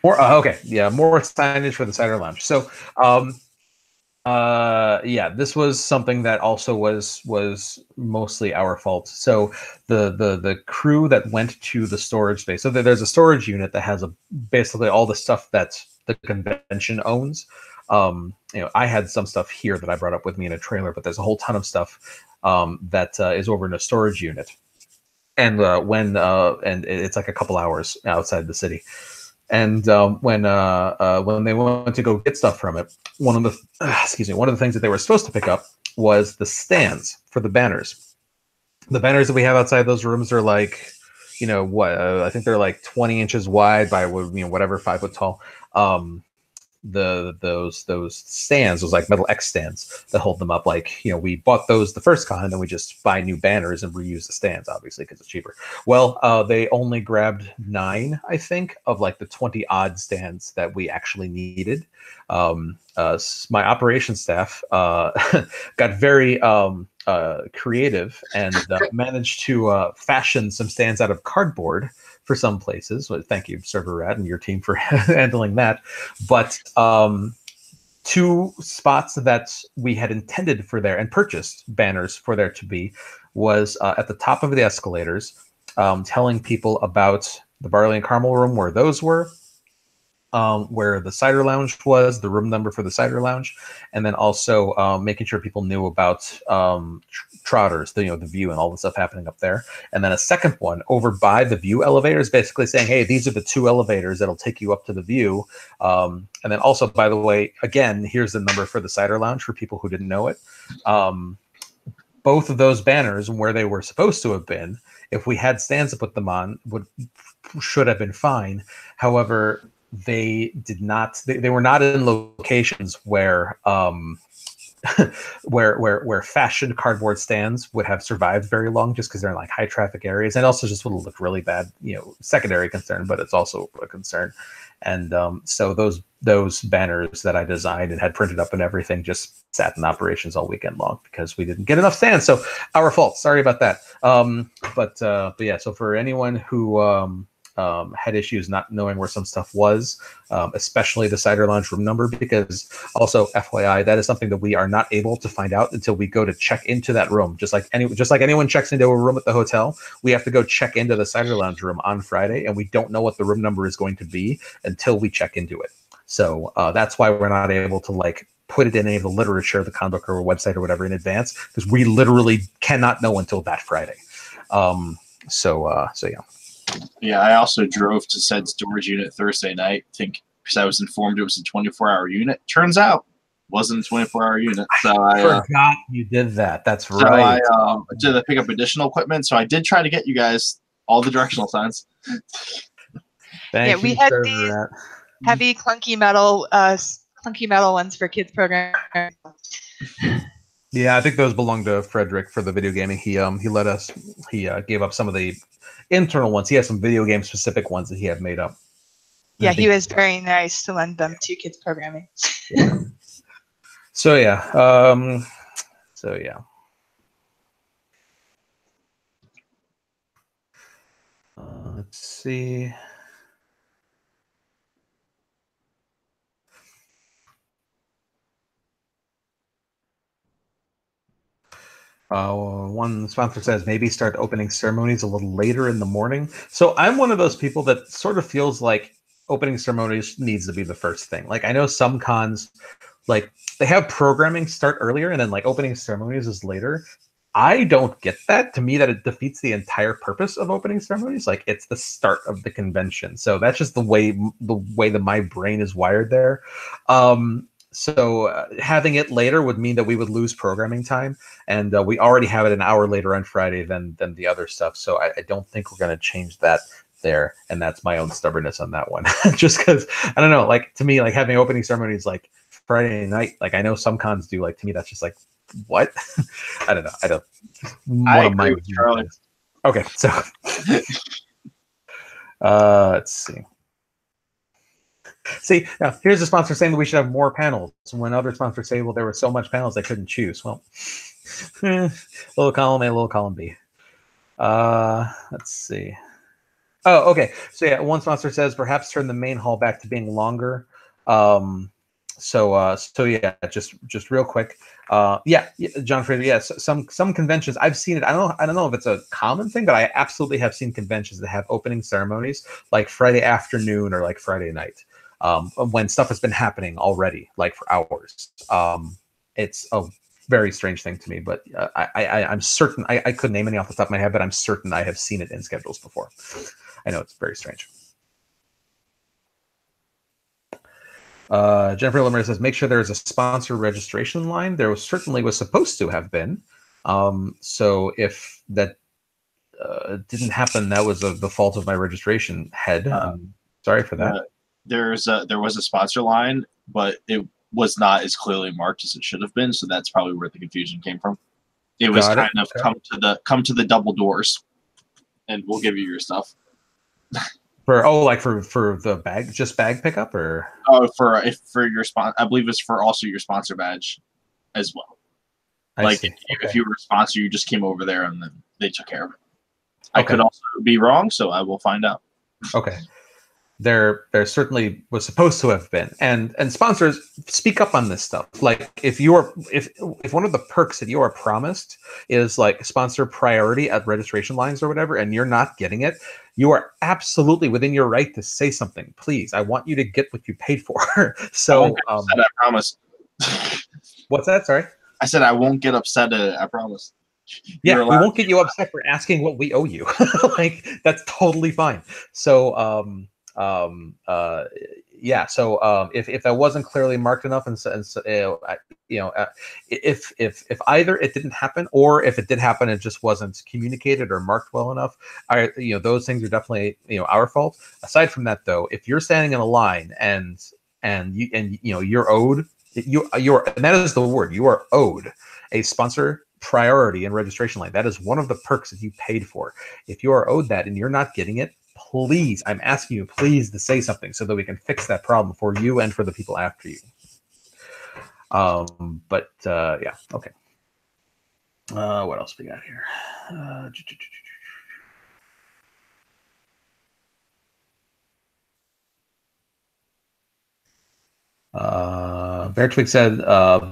More, okay. Yeah. More signage for the cider lounge. So, yeah, this was something that also was mostly our fault. So the crew that went to the storage space, so there's a storage unit that has basically all the stuff that the convention owns. I had some stuff here that I brought up with me in a trailer, but there's a whole ton of stuff that is over in a storage unit. And and it's like a couple hours outside the city. And when they went to go get stuff from it, one of the things that they were supposed to pick up was the stands for the banners. The banners that we have outside those rooms are like, I think they're like 20 inches wide by whatever 5 foot tall. Those stands, those like metal X stands that hold them up, like, we bought those the first con, and then we just buy new banners and reuse the stands, obviously, because it's cheaper. Well, they only grabbed 9, I think, of like the 20 odd stands that we actually needed. My operations staff got very creative and managed to fashion some stands out of cardboard for some places. Well, thank you, Server Rat, and your team for handling that. But 2 spots that we had intended for there and purchased banners for there to be was at the top of the escalators, telling people about the barley and caramel room where those were, where the cider lounge was, the room number for the cider lounge, and then also making sure people knew about Trotters, the view and all the stuff happening up there. And then a second one over by the view elevators, basically saying, hey, these are the 2 elevators that'll take you up to the view. And then also, by the way, again, here's the number for the cider lounge for people who didn't know it. Both of those banners and where they were supposed to have been, if we had stands to put them on, should have been fine. However, they did not. They were not in locations where where fashioned cardboard stands would have survived very long, just because they're in like high traffic areas, and also just would have looked really bad. Secondary concern, but it's also a concern. And so those banners that I designed and had printed up and everything just sat in operations all weekend long because we didn't get enough stands. So our fault. Sorry about that. But yeah. So for anyone who had issues not knowing where some stuff was, especially the cider lounge room number, because also FYI, that is something that we are not able to find out until we go to check into that room. Just like anyone checks into a room at the hotel, we have to go check into the cider lounge room on Friday, and we don't know what the room number is going to be until we check into it. So that's why we're not able to put it in any of the literature, the conduct or website or whatever in advance, because we literally cannot know until that Friday. So yeah. Yeah, I also drove to said storage unit Thursday night, because I was informed it was a 24-hour unit. Turns out it wasn't a 24-hour unit. So I forgot you did that. That's so right. I did pick up additional equipment. So I did try to get you guys all the directional signs. Yeah, we had these heavy clunky metal ones for kids program. Yeah, I think those belong to Frederick for the video gaming. He gave up some of the internal ones. He has some video game specific ones that he had made up. Yeah, he was very nice to lend them to kids programming. Yeah. So yeah. Let's see. One sponsor says maybe start opening ceremonies a little later in the morning. So I'm one of those people that sort of feels like opening ceremonies needs to be the first thing. Like I know some cons, they have programming start earlier and then opening ceremonies is later. I don't get that. To me, that it defeats the entire purpose of opening ceremonies. It's the start of the convention. So that's just the way that my brain is wired there. So having it later would mean that we would lose programming time, and we already have it an hour later on Friday than the other stuff. So I don't think we're going to change that there, and that's my own stubbornness on that one. Just because I don't know, to me, having opening ceremonies Friday night, I know some cons do. To me, that's just what? I don't know. I don't. I agree with Charlie. Okay, so let's see. See, now here's a sponsor saying that we should have more panels. When other sponsors say, well, there were so much panels they couldn't choose. Well, little column A, little column B. Let's see. Oh, okay. So yeah, one sponsor says perhaps turn the main hall back to being longer. So yeah, just real quick. Yeah, John Fraser. Yes, some conventions I've seen it. I don't know if it's a common thing, but I absolutely have seen conventions that have opening ceremonies Friday afternoon or Friday night. When stuff has been happening already, for hours. It's a very strange thing to me, but I'm certain I couldn't name any off the top of my head, but I'm certain I have seen it in schedules before. I know it's very strange. Jennifer Limmer says, make sure there is a sponsor registration line. There certainly was supposed to have been. So if that didn't happen, that was the fault of my registration head. Sorry for that. There was a sponsor line, but it was not as clearly marked as it should have been. So that's probably where the confusion came from. It was come to the double doors, and we'll give you your stuff. For the bag, just bag pickup, or for your sponsor, I believe it's for also your sponsor badge as well. If you were a sponsor, you just came over there and then they took care of it. I could also be wrong, so I will find out. Okay. there certainly was supposed to have been, and sponsors speak up on this stuff. Like if one of the perks that you are promised is like sponsor priority at registration lines or whatever, and you're not getting it, you are absolutely within your right to say something. Please, I want you to get what you paid for. So I promise. What's that? Sorry, I said I won't get upset. I promise. Yeah, we won't get you upset for asking what we owe you. Like that's totally fine. So yeah, so if that wasn't clearly marked enough, and if either it didn't happen, or if it did happen, it just wasn't communicated or marked well enough, those things are definitely our fault. Aside from that, though, if you're standing in a line and you're owed, you're and that is the word, you are owed a sponsor priority and registration line. That is one of the perks that you paid for. If you are owed that and you're not getting it, please, I'm asking you, please, to say something so that we can fix that problem for you and for the people after you. Yeah, okay. What else we got here? Bear Twig said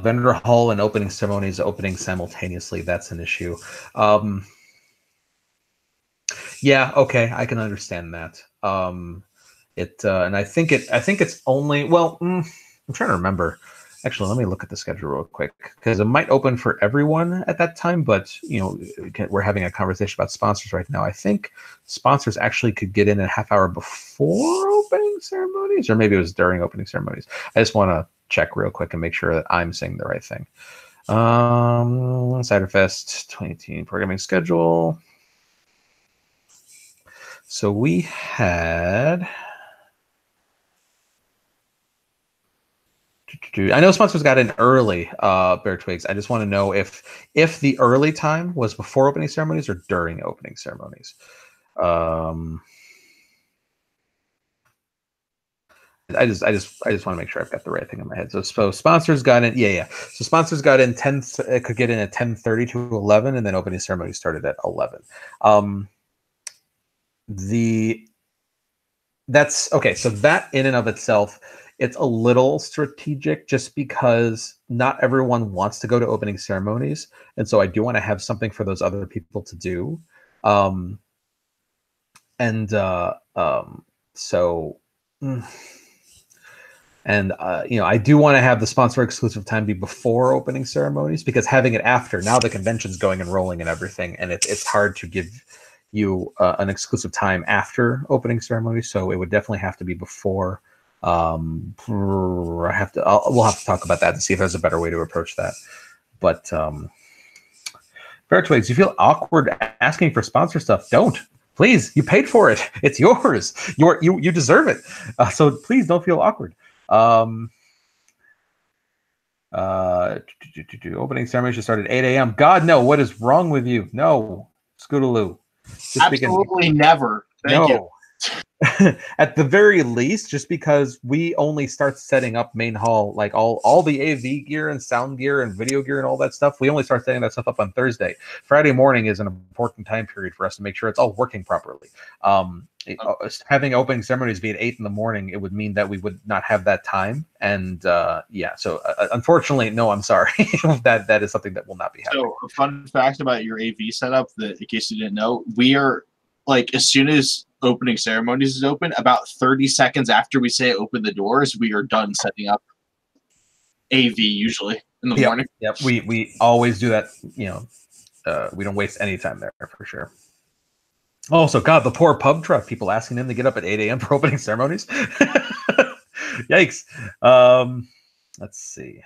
vendor hall and opening ceremonies opening simultaneously. That's an issue. Yeah, okay, I can understand that. And I think it's only, well, I'm trying to remember. Actually, let me look at the schedule real quick, because it might open for everyone at that time, but we're having a conversation about sponsors right now. I think sponsors actually could get in a half hour before opening ceremonies, or maybe it was during opening ceremonies. I just want to check real quick and make sure that I'm saying the right thing. Ciderfest 2018 programming schedule. So we had, I know sponsors got in early, Bear Twigs. I just want to know if the early time was before opening ceremonies or during opening ceremonies. I just want to make sure I've got the right thing in my head. So sponsors got in, yeah. So sponsors got in 10. It could get in at 10:30 to 11, and then opening ceremony started at 11. That's okay. So that in and of itself, it's a little strategic, just because not everyone wants to go to opening ceremonies, and so I do want to have something for those other people to do. I do want to have the sponsor exclusive time be before opening ceremonies, because having it after, now the convention's going and rolling and everything, and it's hard to give you an exclusive time after opening ceremony. So it would definitely have to be before. We'll have to talk about that to see if there's a better way to approach that. But Bear Twigs, you feel awkward asking for sponsor stuff? Don't. Please, you paid for it. It's yours. You deserve it. So please don't feel awkward. Opening ceremony should start at 8 a.m. God, no. What is wrong with you? No. Scootaloo. Absolutely never. Thank you. At the very least, just because we only start setting up main hall, like all the AV gear and sound gear and video gear and all that stuff, we only start setting that stuff up on Thursday. Friday morning is an important time period for us to make sure it's all working properly. Having opening ceremonies be at 8 in the morning, it would mean that we would not have that time. And yeah, so unfortunately, no, I'm sorry. that is something that will not be happening. So a fun fact about your AV setup, that in case you didn't know, we are, like, as soon as opening ceremonies is open, about 30 seconds after we say open the doors, we are done setting up AV usually in the morning. Yep, we always do that. We don't waste any time there for sure. Also, God, the poor pub truck people asking them to get up at 8 a.m. for opening ceremonies. Yikes. Let's see.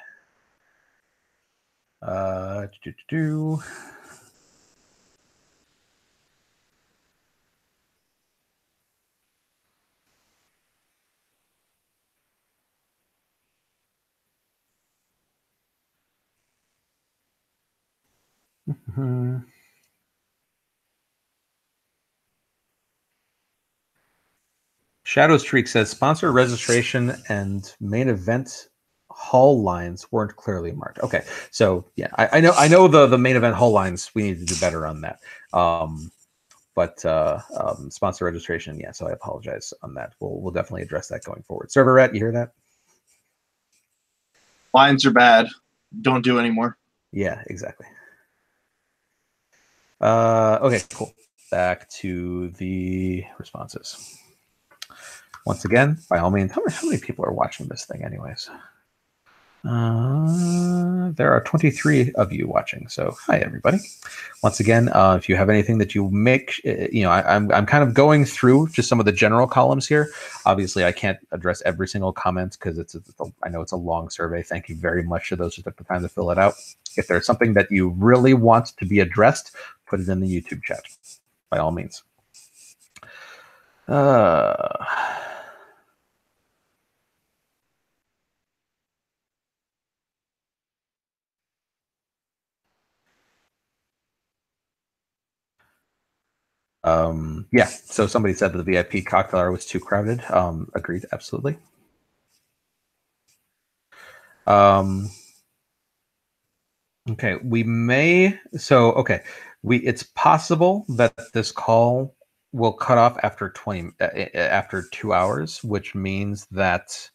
Shadow Streak says sponsor registration and main event hall lines weren't clearly marked. Okay, so yeah, I know the main event hall lines, we need to do better on that. but sponsor registration, yeah. So I apologize on that. We'll definitely address that going forward. Server Rat, you hear that? Lines are bad. Don't do anymore. Yeah, exactly. Okay, cool. Back to the responses. Once again, by all means, how many people are watching this thing anyways? There are 23 of you watching, so hi everybody. Once again, if you have anything that you make, I'm kind of going through just some of the general columns here. Obviously, I can't address every single comment because I know it's a long survey. Thank you very much to those who took the time to fill it out. If there's something that you really want to be addressed, put it in the YouTube chat, by all means. Yeah, so somebody said that the VIP cocktail hour was too crowded. Agreed, absolutely. Okay, it's possible that this call will cut off after 2 hours, which means that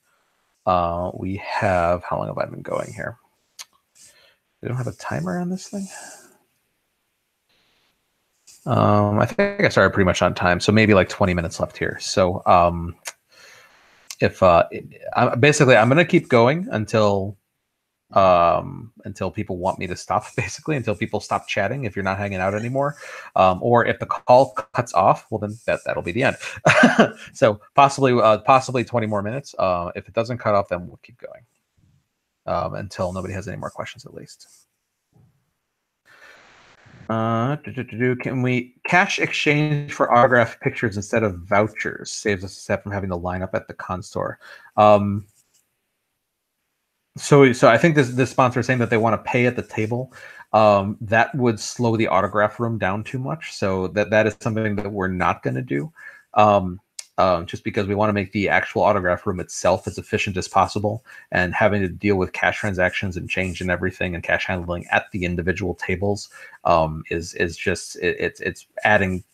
we have, how long have I been going here? We don't have a timer on this thing. I think I started pretty much on time, so maybe like 20 minutes left here. So basically I'm going to keep going until people want me to stop, basically until people stop chatting if you're not hanging out anymore, or if the call cuts off, well then that'll be the end. So possibly 20 more minutes. If it doesn't cut off, then we'll keep going until nobody has any more questions, at least. Can we cash exchange for autograph pictures instead of vouchers? Saves us a step from having to line up at the con store. So I think this sponsor is saying that they want to pay at the table. That would slow the autograph room down too much. So that is something that we're not going to do. Just because we want to make the actual autograph room itself as efficient as possible, and having to deal with cash transactions and change and everything and cash handling at the individual tables is just it's adding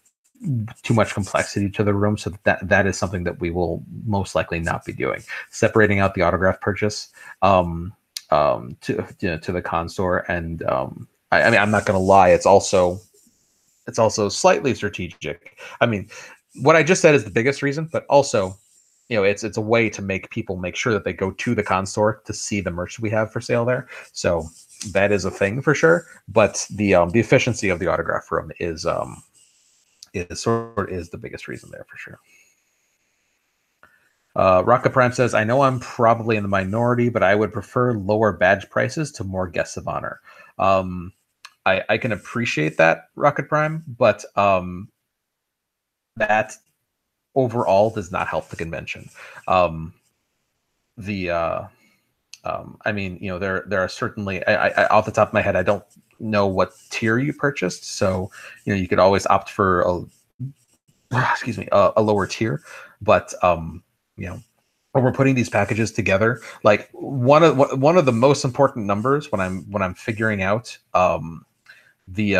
too much complexity to the room. So that is something that we will most likely not be doing. Separating out the autograph purchase to the con store, and I mean, I'm not going to lie, it's also slightly strategic. I mean, what I just said is the biggest reason, but also, it's a way to make people make sure that they go to the con store to see the merch we have for sale there. So that is a thing for sure. But the efficiency of the autograph room is the biggest reason there for sure. Rocket Prime says, I know I'm probably in the minority, but I would prefer lower badge prices to more guests of honor. I can appreciate that, Rocket Prime, but that overall does not help the convention. I mean, there are certainly, I off the top of my head, I don't know what tier you purchased, so you could always opt for a lower tier, but when we're putting these packages together, like one of the most important numbers when I'm figuring out the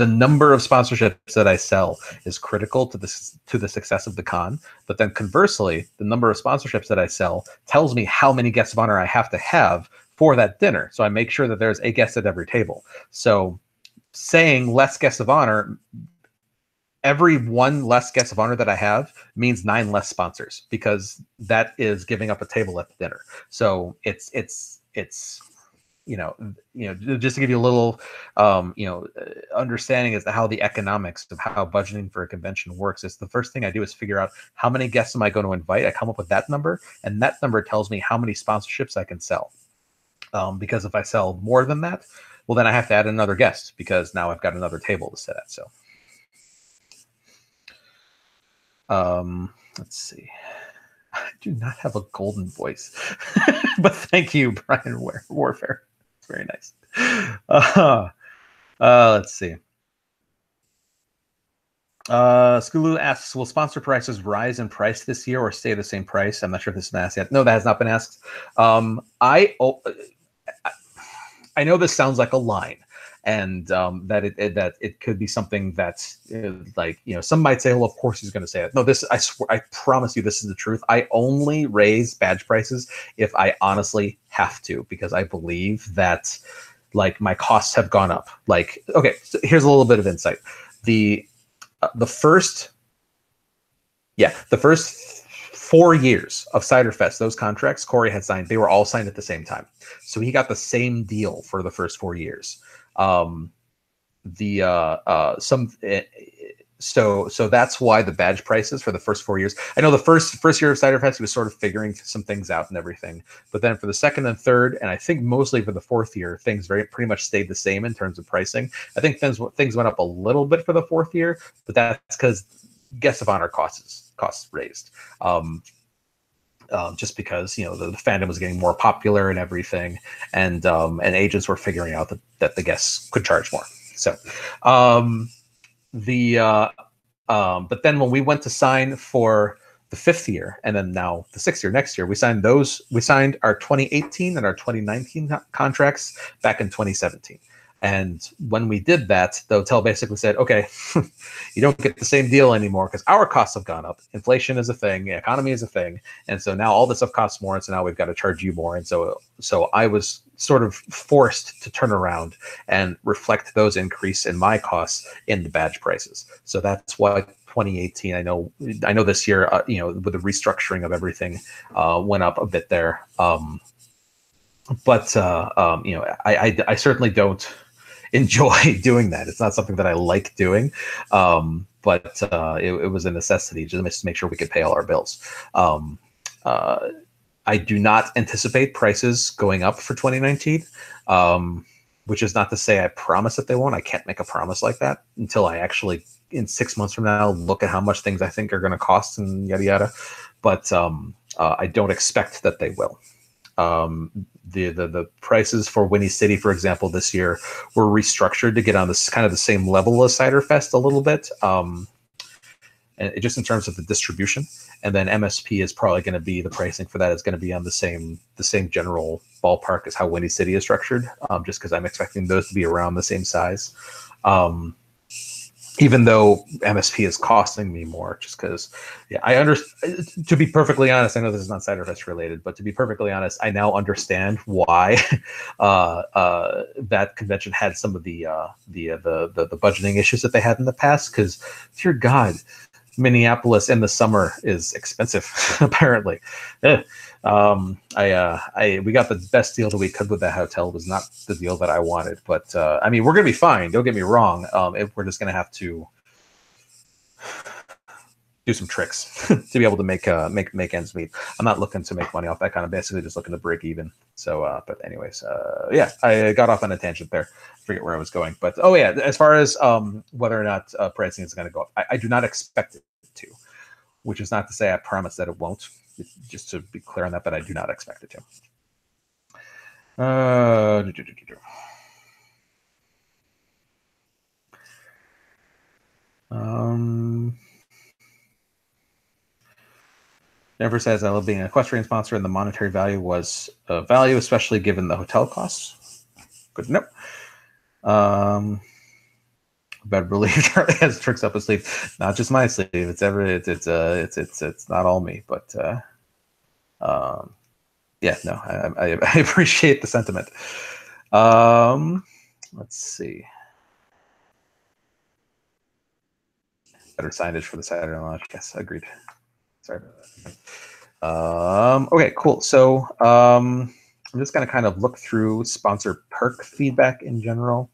number of sponsorships that I sell is critical to the success of the con. But then conversely, the number of sponsorships that I sell tells me how many guests of honor I have to have for that dinner. So I make sure that there's a guest at every table. So saying less guests of honor, every one less guest of honor that I have means 9 less sponsors, because that is giving up a table at the dinner. So it's just to give you a little, understanding as to how the economics of how budgeting for a convention works. Is the first thing I do is figure out how many guests am I going to invite. I come up with that number, and that number tells me how many sponsorships I can sell. Because if I sell more than that, well, then I have to add another guest, because now I've got another table to sit at. So, let's see. I do not have a golden voice, but thank you, Brian Warfare. Very nice. Let's see. Skulu asks, will sponsor prices rise in price this year or stay the same price? I'm not sure if this has been asked yet. No, that has not been asked. I know this sounds like a line, and that it could be something that's like, you know, some might say, well, of course he's going to say it. No, this, I swear, I promise you, this is the truth. I only raise badge prices if I honestly have to, because I believe that, like, my costs have gone up. Like, okay, so here's a little bit of insight. The first 4 years of Cider Fest, those contracts Corey had signed, they were all signed at the same time. So he got the same deal for the first 4 years. So that's why the badge prices for the first 4 years. I know the first year of Cider Fest, he was sort of figuring some things out and everything. But then for the second and third, and I think mostly for the fourth year, things pretty much stayed the same in terms of pricing. I think things went up a little bit for the fourth year, but that's because guest of honor costs raised. Just because, you know, the fandom was getting more popular and everything, and agents were figuring out that the guests could charge more. So but then when we went to sign for the fifth year, and then now the sixth year next year, we signed our 2018 and our 2019 contracts back in 2017. And when we did that, the hotel basically said, okay, you don't get the same deal anymore because our costs have gone up. Inflation is a thing, the economy is a thing. And so now all this stuff costs more. And so now we've got to charge you more. And so I was sort of forced to turn around and reflect those increase in my costs in the badge prices. So that's why 2018, I know this year, you know, with the restructuring of everything, went up a bit there. But you know, I certainly don't enjoy doing that. It's not something that I like doing, but it was a necessity just to make sure we could pay all our bills. I do not anticipate prices going up for 2019, which is not to say I promise that they won't. I can't make a promise like that until I actually, in 6 months from now, look at how much things I think are going to cost and yada yada. But I don't expect that they will. The prices for Windy City, for example, this year were restructured to get on this kind of the same level as Cider Fest a little bit, and just in terms of the distribution. And then MSP is probably going to be, the pricing for that is going to be on the same general ballpark as how Windy City is structured, just because I'm expecting those to be around the same size. Even though MSP is costing me more, just because, yeah, I understand. To be perfectly honest, I know this is not Cider Fest related, but to be perfectly honest, I now understand why that convention had some of the budgeting issues that they had in the past. Because, dear God, Minneapolis in the summer is expensive, apparently. We got the best deal that we could with that hotel. It was not the deal that I wanted, but I mean, we're gonna be fine. Don't get me wrong. We're just gonna have to do some tricks to be able to make ends meet. I'm not looking to make money off that kind of, basically just looking to break even. So, but anyways, yeah, I got off on a tangent there. I forget where I was going, but oh yeah, as far as whether or not pricing is going to go up, I do not expect it to, which is not to say I promise that it won't. Just to be clear on that, but I do not expect it to. Jennifer says, I love being an equestrian sponsor, and the monetary value was a value, especially given the hotel costs. Good to know. Better believe Charlie has tricks up his sleeve. Not just my sleeve. It's not all me, but yeah, no, I appreciate the sentiment. Let's see. Better signage for the Saturday launch. Yes, agreed. Sorry about that. Okay, cool. So I'm just going to kind of look through sponsor perk feedback in general.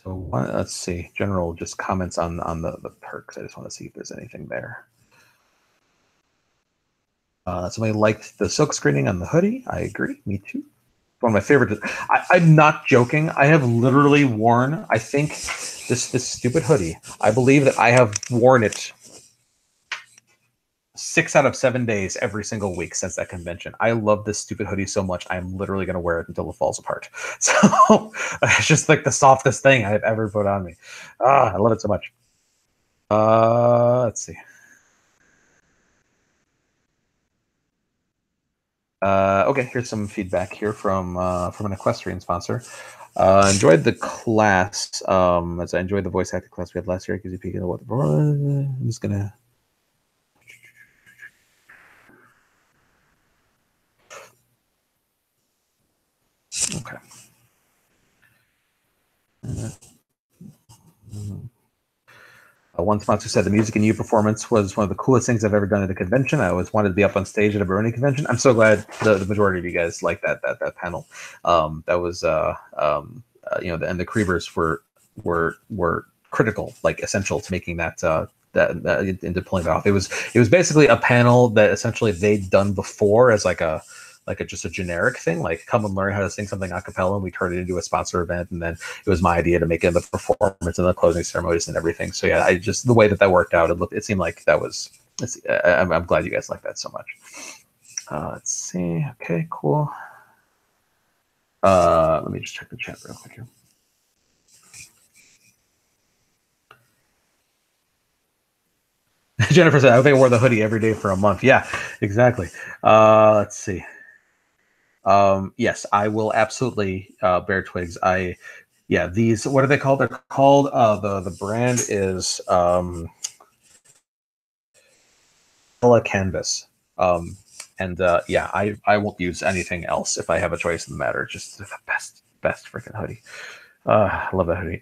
So let's see, general just comments on the perks. I just want to see if there's anything there. Somebody liked the silk screening on the hoodie. I agree. Me too. One of my favorite. I'm not joking. I have literally worn, I think, this stupid hoodie. I believe that I have worn it 6 out of 7 days every single week since that convention. I love this stupid hoodie so much. I'm literally going to wear it until it falls apart. So it's just like the softest thing I've ever put on me. I love it so much. Let's see. Okay, here's some feedback here from an equestrian sponsor. Enjoyed the class as I enjoyed the voice acting class we had last year. Because you peek at what I'm just gonna. Okay. One sponsor said the Music and You performance was one of the coolest things I've ever done at a convention. I always wanted to be up on stage at a Baroni convention. I'm so glad the majority of you guys liked that panel. That was and the Creevers were critical, like essential to making that into pulling it off. It was basically a panel that essentially they'd done before as just a generic thing, like come and learn how to sing something a cappella, and we turned it into a sponsor event, and then it was my idea to make it the performance and the closing ceremonies and everything. So yeah, the way that worked out, it seemed like that was. I'm glad you guys like that so much. Let's see. Okay, cool. Let me just check the chat real quick here. Jennifer said, I hope I wore the hoodie every day for a month. Yeah, exactly. Let's see. Yes, I will absolutely bear twigs. These, what are they called? They're called, the brand is Canvas. I won't use anything else if I have a choice in the matter. Just the best freaking hoodie. I love that hoodie.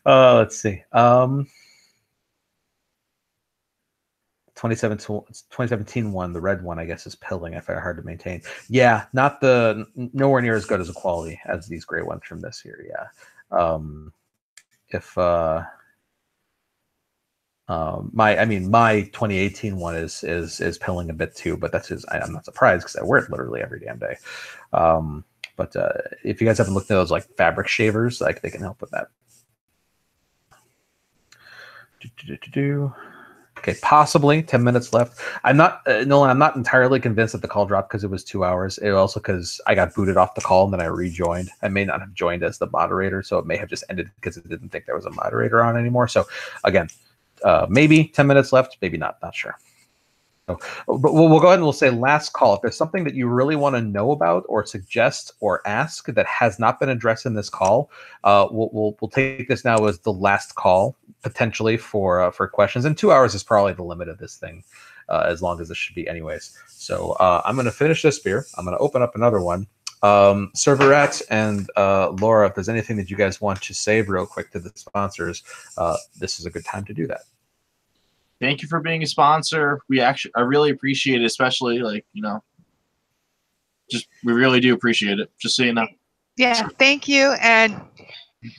Let's see. 2017 one, the red one, I guess, is pilling. I find it hard to maintain. Yeah, nowhere near as good as a quality as these gray ones from this year. Yeah. My 2018 one is pilling a bit too, but that's just, I'm not surprised because I wear it literally every damn day. But if you guys haven't looked at those like fabric shavers, like they can help with that. Okay, possibly 10 minutes left. I'm not, Nolan, I'm not entirely convinced that the call dropped because it was 2 hours. It also because I got booted off the call and then I rejoined. I may not have joined as the moderator, so it may have just ended because it didn't think there was a moderator on anymore. So again, maybe 10 minutes left, maybe not sure. So, but we'll go ahead and we'll say last call. If there's something that you really want to know about or suggest or ask that has not been addressed in this call, we'll take this now as the last call potentially for questions. And 2 hours is probably the limit of this thing, as long as this should be anyways. So I'm going to finish this beer. I'm going to open up another one. Serverat and Laura, if there's anything that you guys want to say real quick to the sponsors, this is a good time to do that. Thank you for being a sponsor. I really appreciate it, especially we really do appreciate it. Just so you know. Yeah, thank you. And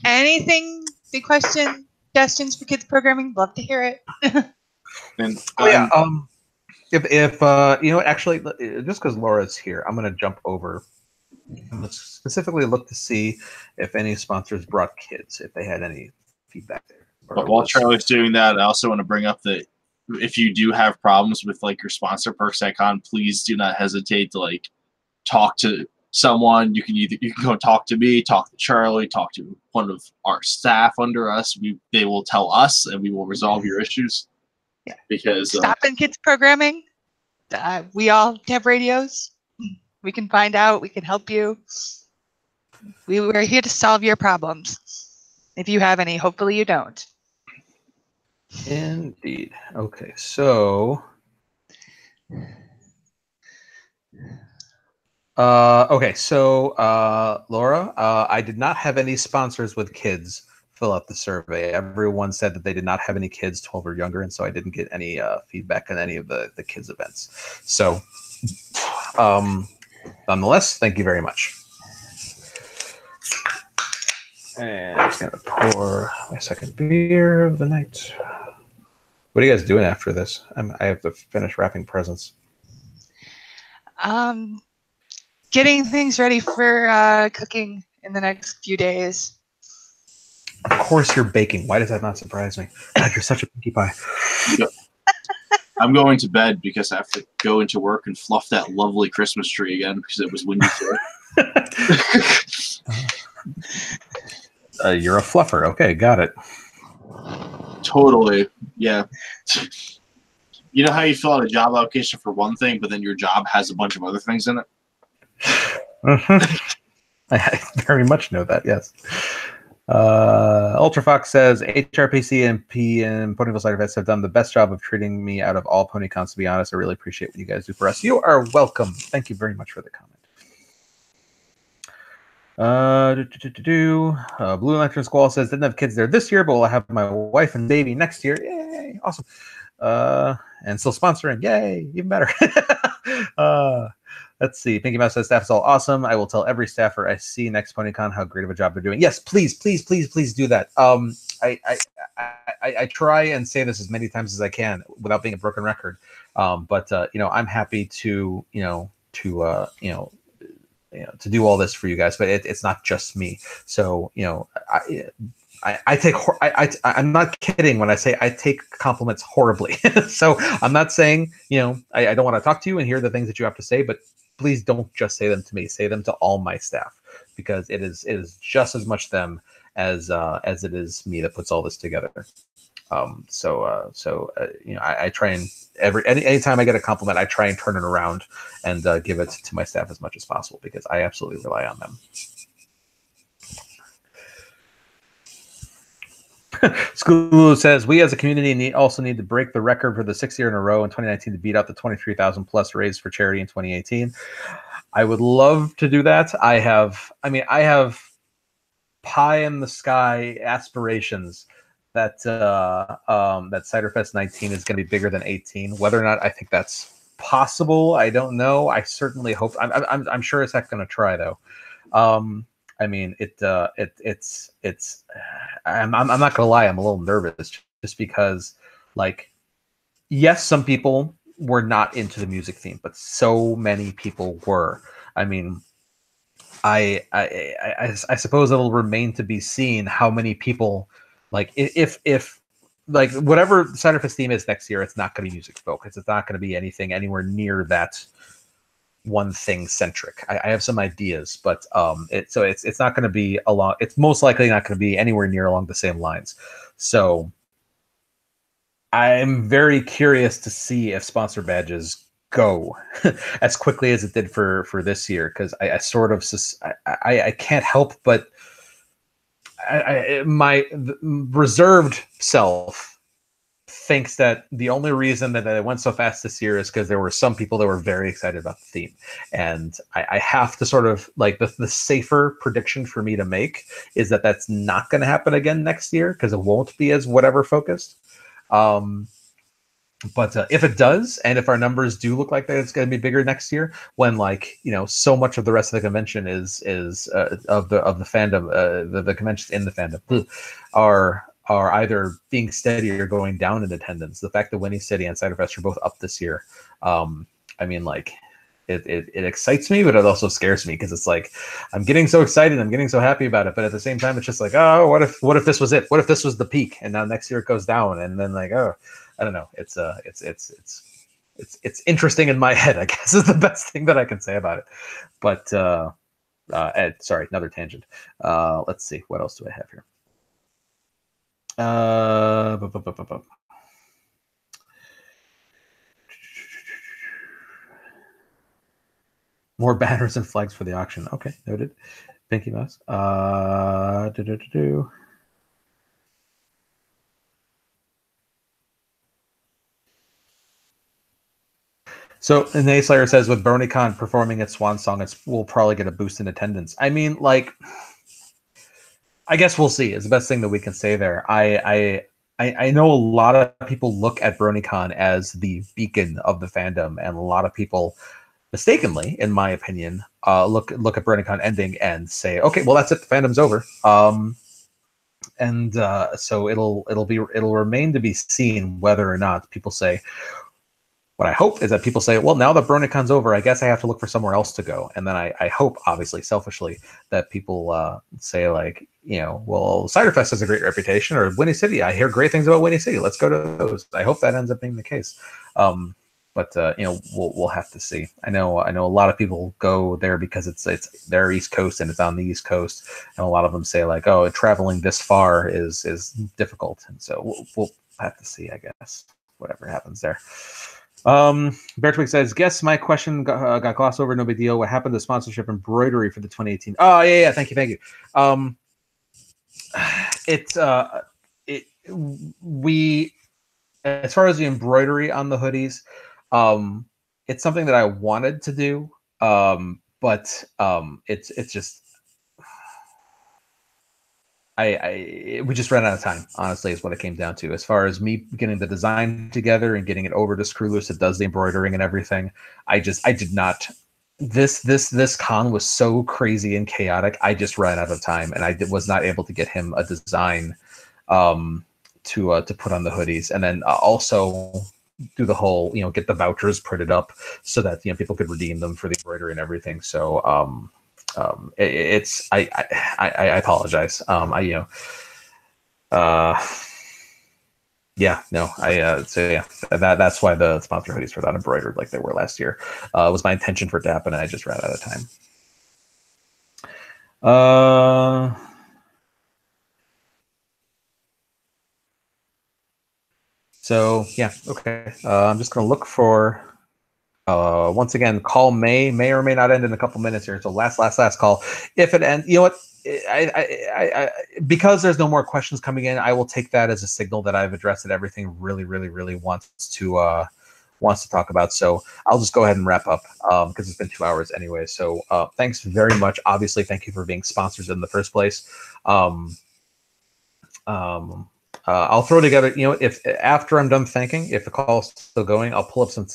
anything, big question, suggestions for kids programming, love to hear it. And if actually, just because Laura's here, I'm going to jump over and let's specifically look to see if any sponsors brought kids, if they had any feedback there. But while Charlie's doing that, I also want to bring up that if you do have problems with your sponsor perks icon, please do not hesitate to talk to someone. You can go talk to me, talk to Charlie, talk to one of our staff under us. They will tell us, and we will resolve your issues. Yeah. Because stopping kids programming. We all have radios. We can find out. We can help you. We're here to solve your problems. If you have any, hopefully you don't. Indeed. Okay, so Laura, I did not have any sponsors with kids fill out the survey. Everyone said that they did not have any kids 12 or younger, and so I didn't get any feedback on any of the kids events. So nonetheless, thank you very much. And I'm just gonna pour my second beer of the night. What are you guys doing after this? I have to finish wrapping presents. Getting things ready for cooking in the next few days. Of course you're baking. Why does that not surprise me? God, you're such a pinkie pie. I'm going to bed because I have to go into work and fluff that lovely Christmas tree again because it was windy today. You're a fluffer. Okay, got it. Totally. Yeah. You know how you fill out a job application for one thing, but then your job has a bunch of other things in it? I very much know that, yes. Ultrafox says, HRPC and P and Ponyville Cider Fest have done the best job of treating me out of all PonyCons, to be honest. I really appreciate what you guys do for us. You are welcome. Thank you very much for the comment. Blue Lantern Squall says, didn't have kids there this year, but we'll have my wife and baby next year. Yay, awesome. And still sponsoring. Yay, even better. Let's see. Pinky Mouse says, staff is all awesome. I will tell every staffer I see next PonyCon how great of a job they're doing. Yes, please, please, please, please do that. I try and say this as many times as I can without being a broken record. But I'm happy to to do all this for you guys, but it's not just me. So I'm not kidding when I say I take compliments horribly. So I'm not saying I don't want to talk to you and hear the things that you have to say, but please don't just say them to me. Say them to all my staff, because it is just as much them as it is me that puts all this together. I try and anytime I get a compliment, I try and turn it around and give it to my staff as much as possible, because I absolutely rely on them. School says, we as a community also need to break the record for the 6th year in a row in 2019 to beat out the 23,000 plus raised for charity in 2018. I would love to do that. I have pie in the sky aspirations that that Ciderfest 19 is going to be bigger than 18. Whether or not I think that's possible, I don't know. I certainly hope. I'm sure it's not going to try though. I'm not gonna lie, I'm a little nervous just because, like, yes, some people were not into the music theme, but so many people were. I mean, I suppose it'll remain to be seen how many people, like, if like whatever Ciderfest theme is next year, it's not going to be music focused. It's not going to be anything anywhere near that one thing centric. I have some ideas, but it's not going to be along. It's most likely not going to be anywhere near along the same lines. So I'm very curious to see if sponsor badges go as quickly as it did for this year, because I can't help but my reserved self thinks that the only reason that it went so fast this year is because there were some people that were very excited about the theme. And I have to sort of, like, the safer prediction for me to make is that that's not going to happen again next year, because it won't be as whatever focused. But if it does, and if our numbers do look like that it's going to be bigger next year, when, like, so much of the rest of the convention is of the fandom, the conventions in the fandom are either being steady or going down in attendance. The fact that Winnie City and Ciderfest are both up this year, it excites me, but it also scares me, because it's like I'm getting so excited, I'm getting so happy about it, but at the same time, it's just like, oh, what if this was it? What if this was the peak, and now next year it goes down, and then, like, oh, I don't know. It's interesting in my head, I guess, is the best thing that I can say about it. But Ed, sorry, another tangent. Let's see, what else do I have here? More banners and flags for the auction. Okay, noted. Pinky Mouse. So, Nayslayer says, with BronyCon performing its swan song, we'll probably get a boost in attendance. I mean, like, I guess we'll see. It's the best thing that we can say there. I know a lot of people look at BronyCon as the beacon of the fandom, and a lot of people, mistakenly, in my opinion, look at BronyCon ending and say, okay, well, that's it. The fandom's over. So it'll remain to be seen whether or not people say. What I hope is that people say, well, now that BronyCon's over, I guess I have to look for somewhere else to go. And then I hope, obviously, selfishly, that people say, like, well, Ciderfest has a great reputation, or Winnie City, I hear great things about Winnie City. Let's go to those. I hope that ends up being the case. But we'll have to see. I know a lot of people go there because it's their East Coast and it's on the East Coast, and a lot of them say, like, oh, traveling this far is difficult, and so we'll have to see, I guess. whatever happens there. Bear Twig says, guess my question got glossed over. No big deal. What happened to sponsorship embroidery for the 2018? Oh, yeah. Thank you. We, as far as the embroidery on the hoodies, it's something that I wanted to do, but it's just we just ran out of time, honestly, is what it came down to. As far as me getting the design together and getting it over to Screwloose that does the embroidering and everything, I did not. This con was so crazy and chaotic. I just ran out of time, and I was not able to get him a design to put on the hoodies, and then also do the whole, get the vouchers printed up so that people could redeem them for the embroidery and everything. So I apologize. That's why the sponsor hoodies were not embroidered like they were last year. Was my intention for DAP, and I just ran out of time. So yeah, okay. I'm just gonna look for. Once again, call may or may not end in a couple minutes here. So last call. If it ends, you know what? I because there's no more questions coming in, I will take that as a signal that I've addressed everything really wants to talk about. So I'll just go ahead and wrap up because it's been 2 hours anyway. So thanks very much. Obviously, thank you for being sponsors in the first place. I'll throw together, if after I'm done thanking, if the call's still going, I'll pull up some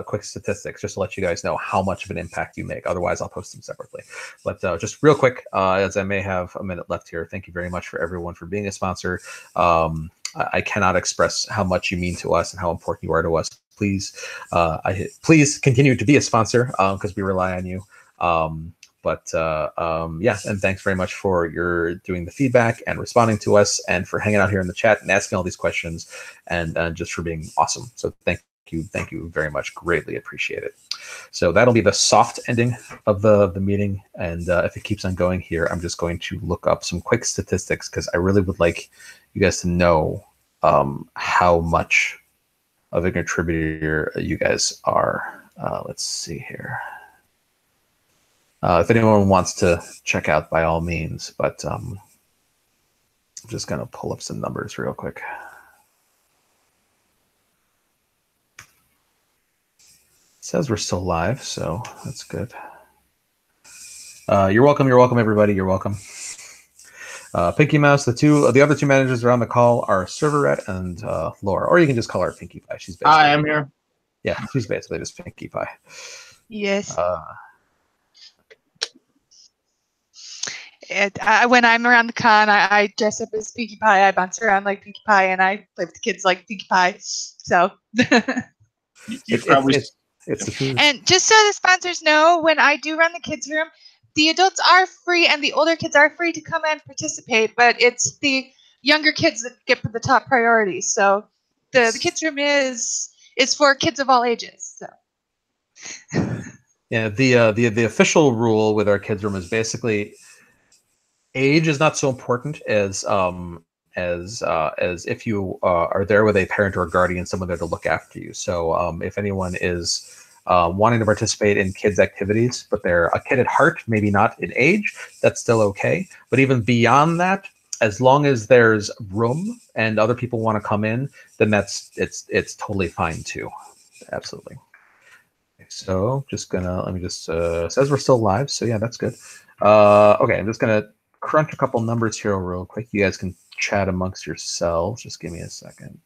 quick statistics just to let you guys know how much of an impact you make. Otherwise, I'll post them separately. But just real quick, as I may have a minute left here, thank you very much for everyone for being a sponsor. I cannot express how much you mean to us and how important you are to us. Please, please continue to be a sponsor because we rely on you. Yeah, and thanks very much for your doing the feedback and responding to us, and for hanging out here in the chat and asking all these questions, and just for being awesome. So thank you very much. Greatly appreciate it. So that'll be the soft ending of the meeting, and if it keeps on going here, I'm just going to look up some quick statistics because I really would like you guys to know how much of a contributor you guys are. Let's see here. If anyone wants to check out, by all means, but I'm just going to pull up some numbers real quick. It says we're still live, so that's good. You're welcome, everybody. You're welcome. Pinky Mouse, the other two managers are on the call are Serverette and Laura, or you can just call her Pinkie Pie. She's basically, I am here. Yeah, she's basically just Pinkie Pie. Yes. When I'm around the con, I dress up as Pinkie Pie. I bounce around like Pinkie Pie, and I play with the kids like Pinkie Pie. So. It's probably. It's the truth. And just so the sponsors know, when I do run the kids room, the adults are free and the older kids are free to come and participate, but it's the younger kids that get the top priority. So the kids room is for kids of all ages. So. Yeah, the official rule with our kids room is basically age is not so important as if you are there with a parent or a guardian, someone there to look after you. So if anyone is wanting to participate in kids' activities, but they're a kid at heart, maybe not in age, that's still okay. But even beyond that, as long as there's room and other people want to come in, then it's totally fine too. Absolutely. So let me just says we're still live. So yeah, that's good. Okay, I'm just gonna crunch a couple numbers here real quick. You guys can chat amongst yourselves. Just give me a second.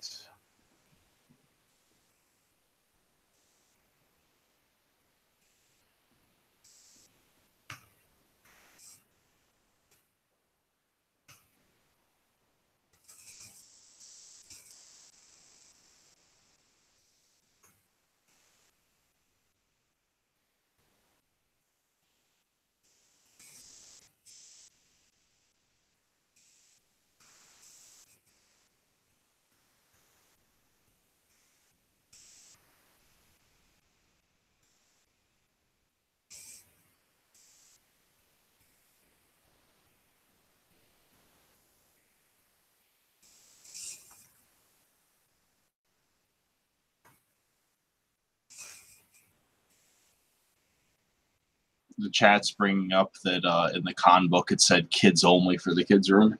the chat's bringing up that in the con book it said kids only for the kids room.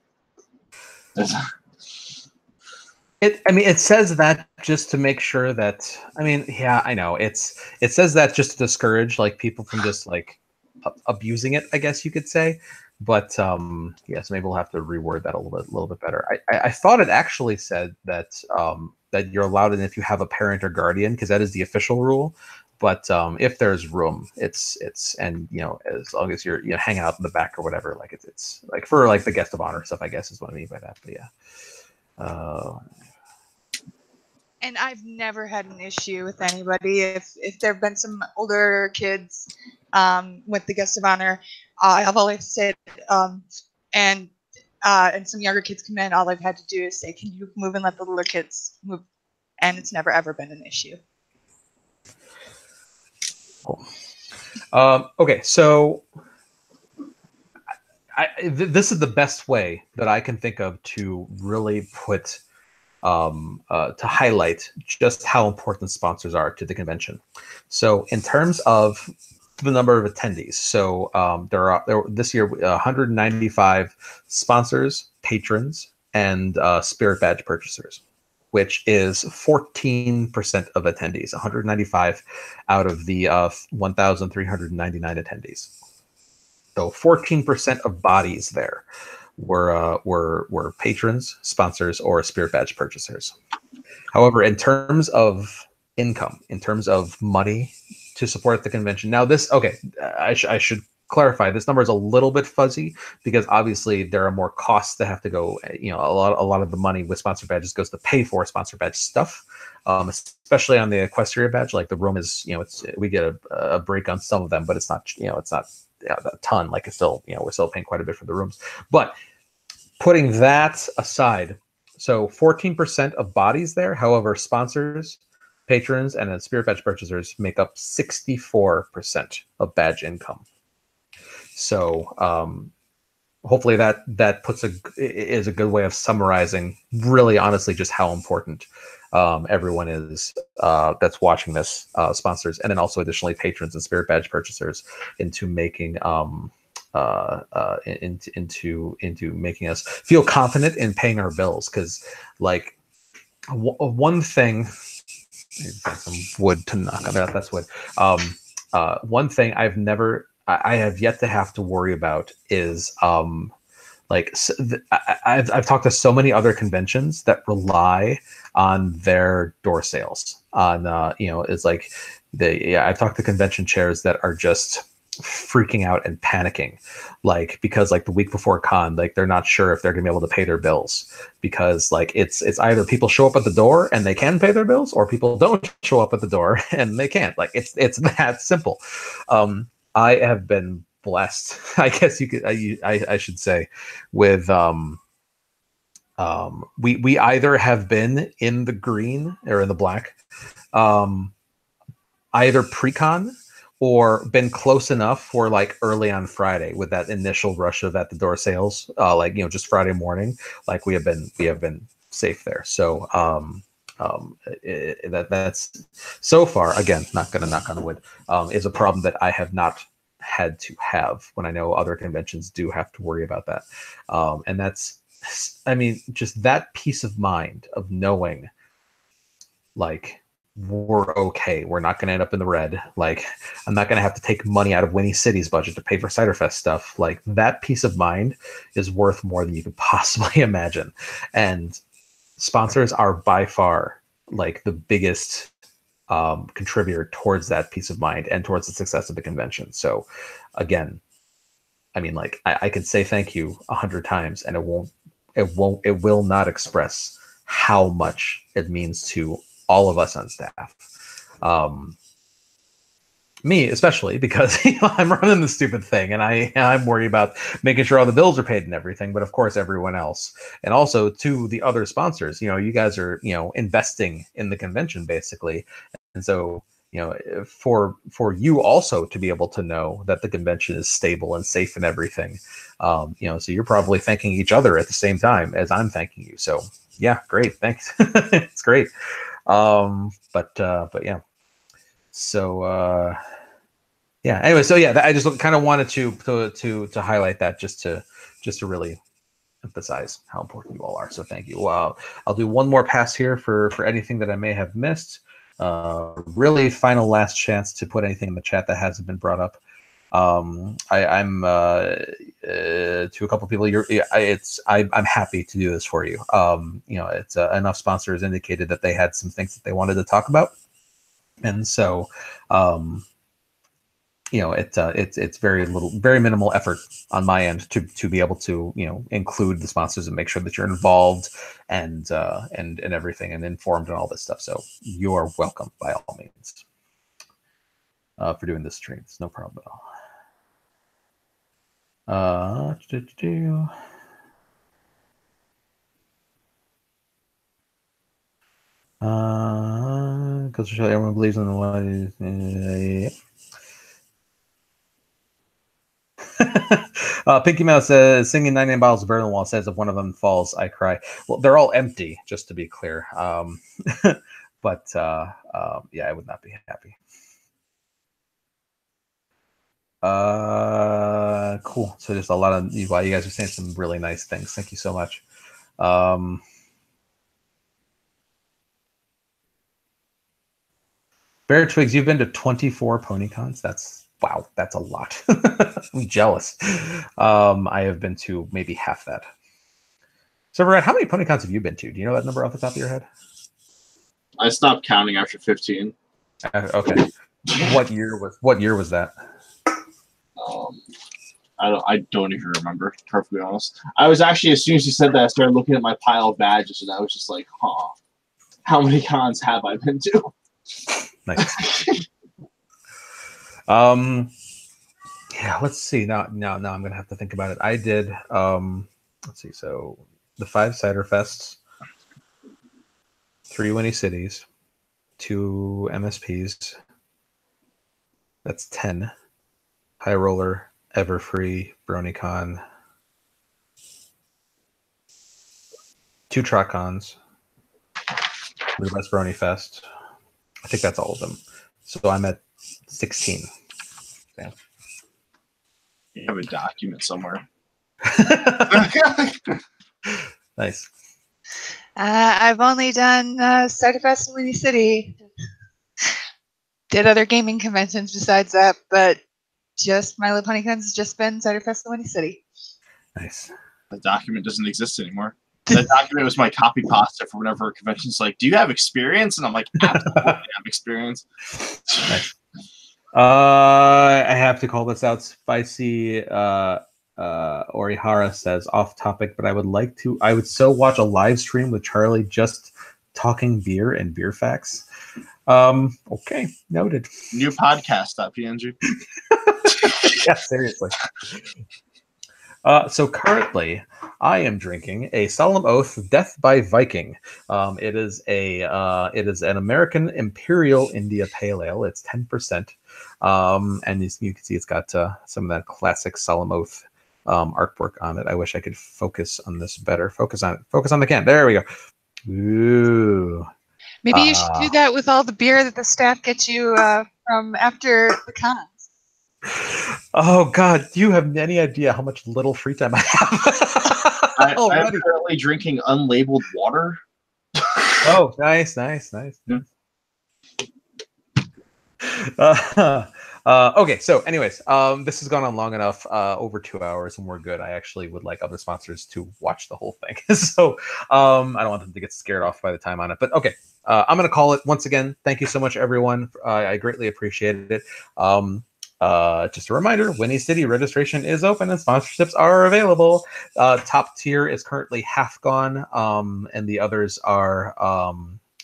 It says that just to make sure that. I mean, yeah, I know it says that just to discourage like people from just like abusing it, I guess you could say. But yes, maybe we'll have to reword that a little bit better. I thought it actually said that that you're allowed in if you have a parent or guardian, because that is the official rule. But if there's room, it's and as long as you're hanging out in the back or whatever, like it's like for like the guest of honor stuff, I guess is what I mean by that. But yeah. And I've never had an issue with anybody. If there have been some older kids with the guest of honor, I've always said, and some younger kids come in, all I've had to do is say, "Can you move and let the littler kids move?" And it's never ever been an issue. Cool. Okay, so this is the best way that I can think of to really put to highlight just how important sponsors are to the convention. So in terms of the number of attendees, so there are this year 195 sponsors, patrons, and spirit badge purchasers, which is 14% of attendees, 195 out of the 1,399 attendees. So 14% of bodies there were patrons, sponsors, or spirit badge purchasers. However, in terms of income, in terms of money to support the convention, now this, okay, I should clarify, this number is a little bit fuzzy because obviously there are more costs that have to go. A lot of the money with sponsor badges goes to pay for sponsor badge stuff, especially on the Equestria badge. Like the room is, we get a break on some of them, but it's not, a ton. Like it's still, we're still paying quite a bit for the rooms. But putting that aside, so 14% of bodies there. However, sponsors, patrons, and then spirit badge purchasers make up 64% of badge income. So hopefully that is a good way of summarizing, really honestly, just how important everyone is that's watching this, sponsors, and then also additionally patrons and spirit badge purchasers into making into making us feel confident in paying our bills. Because like one thing, got some wood to knock on that. That's wood. One thing I have yet to have to worry about is I've talked to so many other conventions that rely on their door sales. It's like I've talked to convention chairs that are just freaking out and panicking, because the week before con, they're not sure if they're gonna be able to pay their bills, because it's either people show up at the door and they can pay their bills, or people don't show up at the door and they can't. It's that simple. I have been blessed, I guess I should say, with we either have been in the green or in the black, either pre-con or been close enough for early on Friday with that initial rush of at the door sales, just Friday morning. We have been safe there. So that's so far, again, not gonna knock on wood, is a problem that I have not had to have, when I know other conventions do have to worry about that. And that's, just that peace of mind of knowing we're okay, we're not going to end up in the red. I'm not going to have to take money out of Winnie City's budget to pay for Ciderfest stuff. That peace of mind is worth more than you could possibly imagine. And sponsors are by far the biggest contributor towards that peace of mind and towards the success of the convention. So again, I could say thank you 100 times and it will not express how much it means to all of us on staff. Me especially, because I'm running the stupid thing and I'm worried about making sure all the bills are paid and everything, but of course everyone else, and also to the other sponsors, you guys are investing in the convention basically. And so for you also to be able to know that the convention is stable and safe and everything, so you're probably thanking each other at the same time as I'm thanking you. So yeah, great, thanks. It's great. But yeah, so yeah. Anyway, so yeah, I just kind of wanted to highlight that just to really emphasize how important you all are. So thank you. I'll do one more pass here for anything that I may have missed. Really final last chance to put anything in the chat that hasn't been brought up. I'm to a couple people. I'm happy to do this for you. It's enough sponsors indicated that they had some things that they wanted to talk about, and so it's very minimal effort on my end to be able to include the sponsors and make sure that you're involved and everything and informed and all this stuff. So you are welcome by all means for doing this stream. It's no problem at all. Because everyone believes in the one. Pinky Mouse says, singing 99 bottles of Berlin Wall says if one of them falls, I cry. Well, they're all empty, just to be clear. But yeah, I would not be happy. Cool. So just a lot of you guys are saying some really nice things. Thank you so much. Bear Twigs, you've been to 24 PonyCons. Wow, that's a lot. I'm jealous. I have been to maybe half that. So, Brad, how many PonyCons have you been to? Do you know that number off the top of your head? I stopped counting after 15. Okay. What year was that? I don't even remember, to be perfectly honest. I was actually, as soon as you said that, I started looking at my pile of badges, and I was just like, huh, how many cons have I been to? Nice. Yeah, let's see. Now I'm gonna have to think about it. I did let's see, so the 5 Cider Fests, 3 Winnie Cities, 2 MSPs. That's 10. High Roller, Everfree, BronyCon, 2 Trotcons, the Best Brony Fest. I think that's all of them. So I'm at 16. Damn. You have a document somewhere. Nice. I've only done Ciderfest in Winnie City. Did other gaming conventions besides that, but just My Little Pony Cons has just been Ciderfest in Winnie City. Nice. The document doesn't exist anymore. That document was my copy pasta for whenever a convention's like, do you have experience? And I'm like, absolutely I have experience. Nice. I have to call this out. Spicy Orihara says, off topic, but I would so watch a live stream with Charlie just talking beer and beer facts. Okay, noted. New podcast.png. Yeah, seriously. So currently, I am drinking a Solemn Oath Death by Viking. It is an American Imperial India Pale Ale. It's 10%, and you can see it's got some of that classic Solemn Oath artwork on it. I wish I could focus on this better. Focus on the can. There we go. Ooh. Maybe you should do that with all the beer that the staff gets you from after the cons. Oh God, do you have any idea how much little free time I have? I'm currently drinking unlabeled water. Oh, nice. Yeah. Okay, so anyways, this has gone on long enough, over 2 hours, and we're good. I actually would like other sponsors to watch the whole thing. So I don't want them to get scared off by the time on it. But okay, I'm going to call it once again. Thank you so much, everyone. I greatly appreciated it. Just a reminder, Winnie City registration is open and sponsorships are available. Top tier is currently half gone, and the others are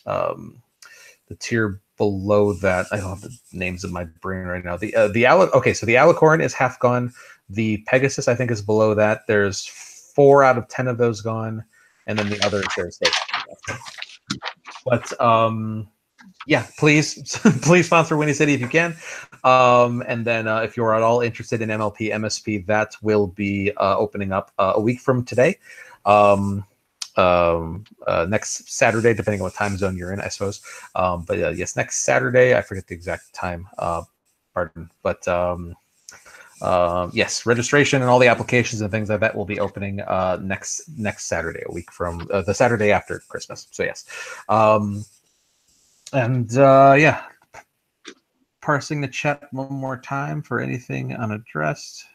the tier below that. I don't have the names in my brain right now. So the Alicorn is half gone. The Pegasus, I think, is below that. There's 4 out of 10 of those gone, and then the others there's like. But yeah, please sponsor Winnie City if you can. And then if you're at all interested in MLP MSP, that will be opening up a week from today. Next Saturday, depending on what time zone you're in, I suppose. But yes, next Saturday, I forget the exact time. pardon. But yes, registration and all the applications and things like that will be opening next Saturday, a week from the Saturday after Christmas. So yes, yeah, parsing the chat one more time for anything unaddressed.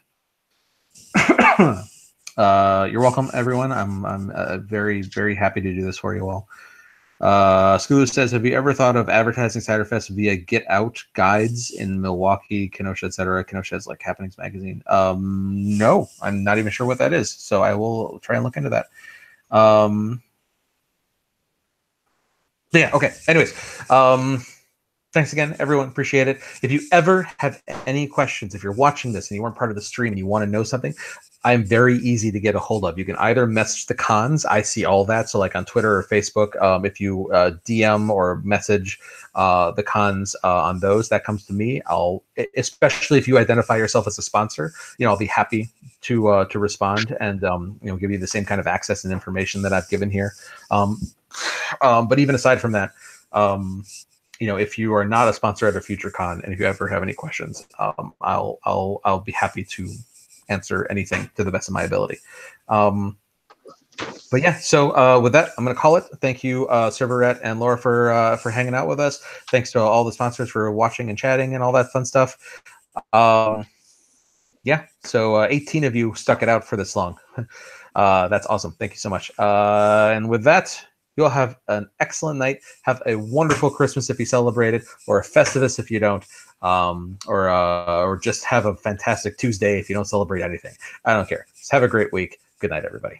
You're welcome, everyone. I'm very, very happy to do this for you all. Scooter says, have you ever thought of advertising Ciderfest via Get Out guides in Milwaukee, Kenosha, etc.? Kenosha is like Happenings Magazine. No, I'm not even sure what that is, so I will try and look into that. Yeah, okay. Anyways, thanks again, everyone. Appreciate it. If you ever have any questions, if you're watching this and you weren't part of the stream and you want to know something, I'm very easy to get a hold of. You can either message the cons. I see all that. So like on Twitter or Facebook, if you DM or message the cons on those, that comes to me. Especially if you identify yourself as a sponsor, I'll be happy to respond and give you the same kind of access and information that I've given here. But even aside from that, if you are not a sponsor at a future con and if you ever have any questions, I'll be happy to answer anything to the best of my ability. But yeah, so with that, I'm going to call it. Thank you, Serverette and Laura, for hanging out with us. Thanks to all the sponsors for watching and chatting and all that fun stuff. Yeah, so 18 of you stuck it out for this long. That's awesome. Thank you so much. And with that, you'll have an excellent night. Have a wonderful Christmas if you celebrate it, or a Festivus if you don't. Or just have a fantastic Tuesday if you don't celebrate anything. I don't care. Just have a great week. Good night, everybody.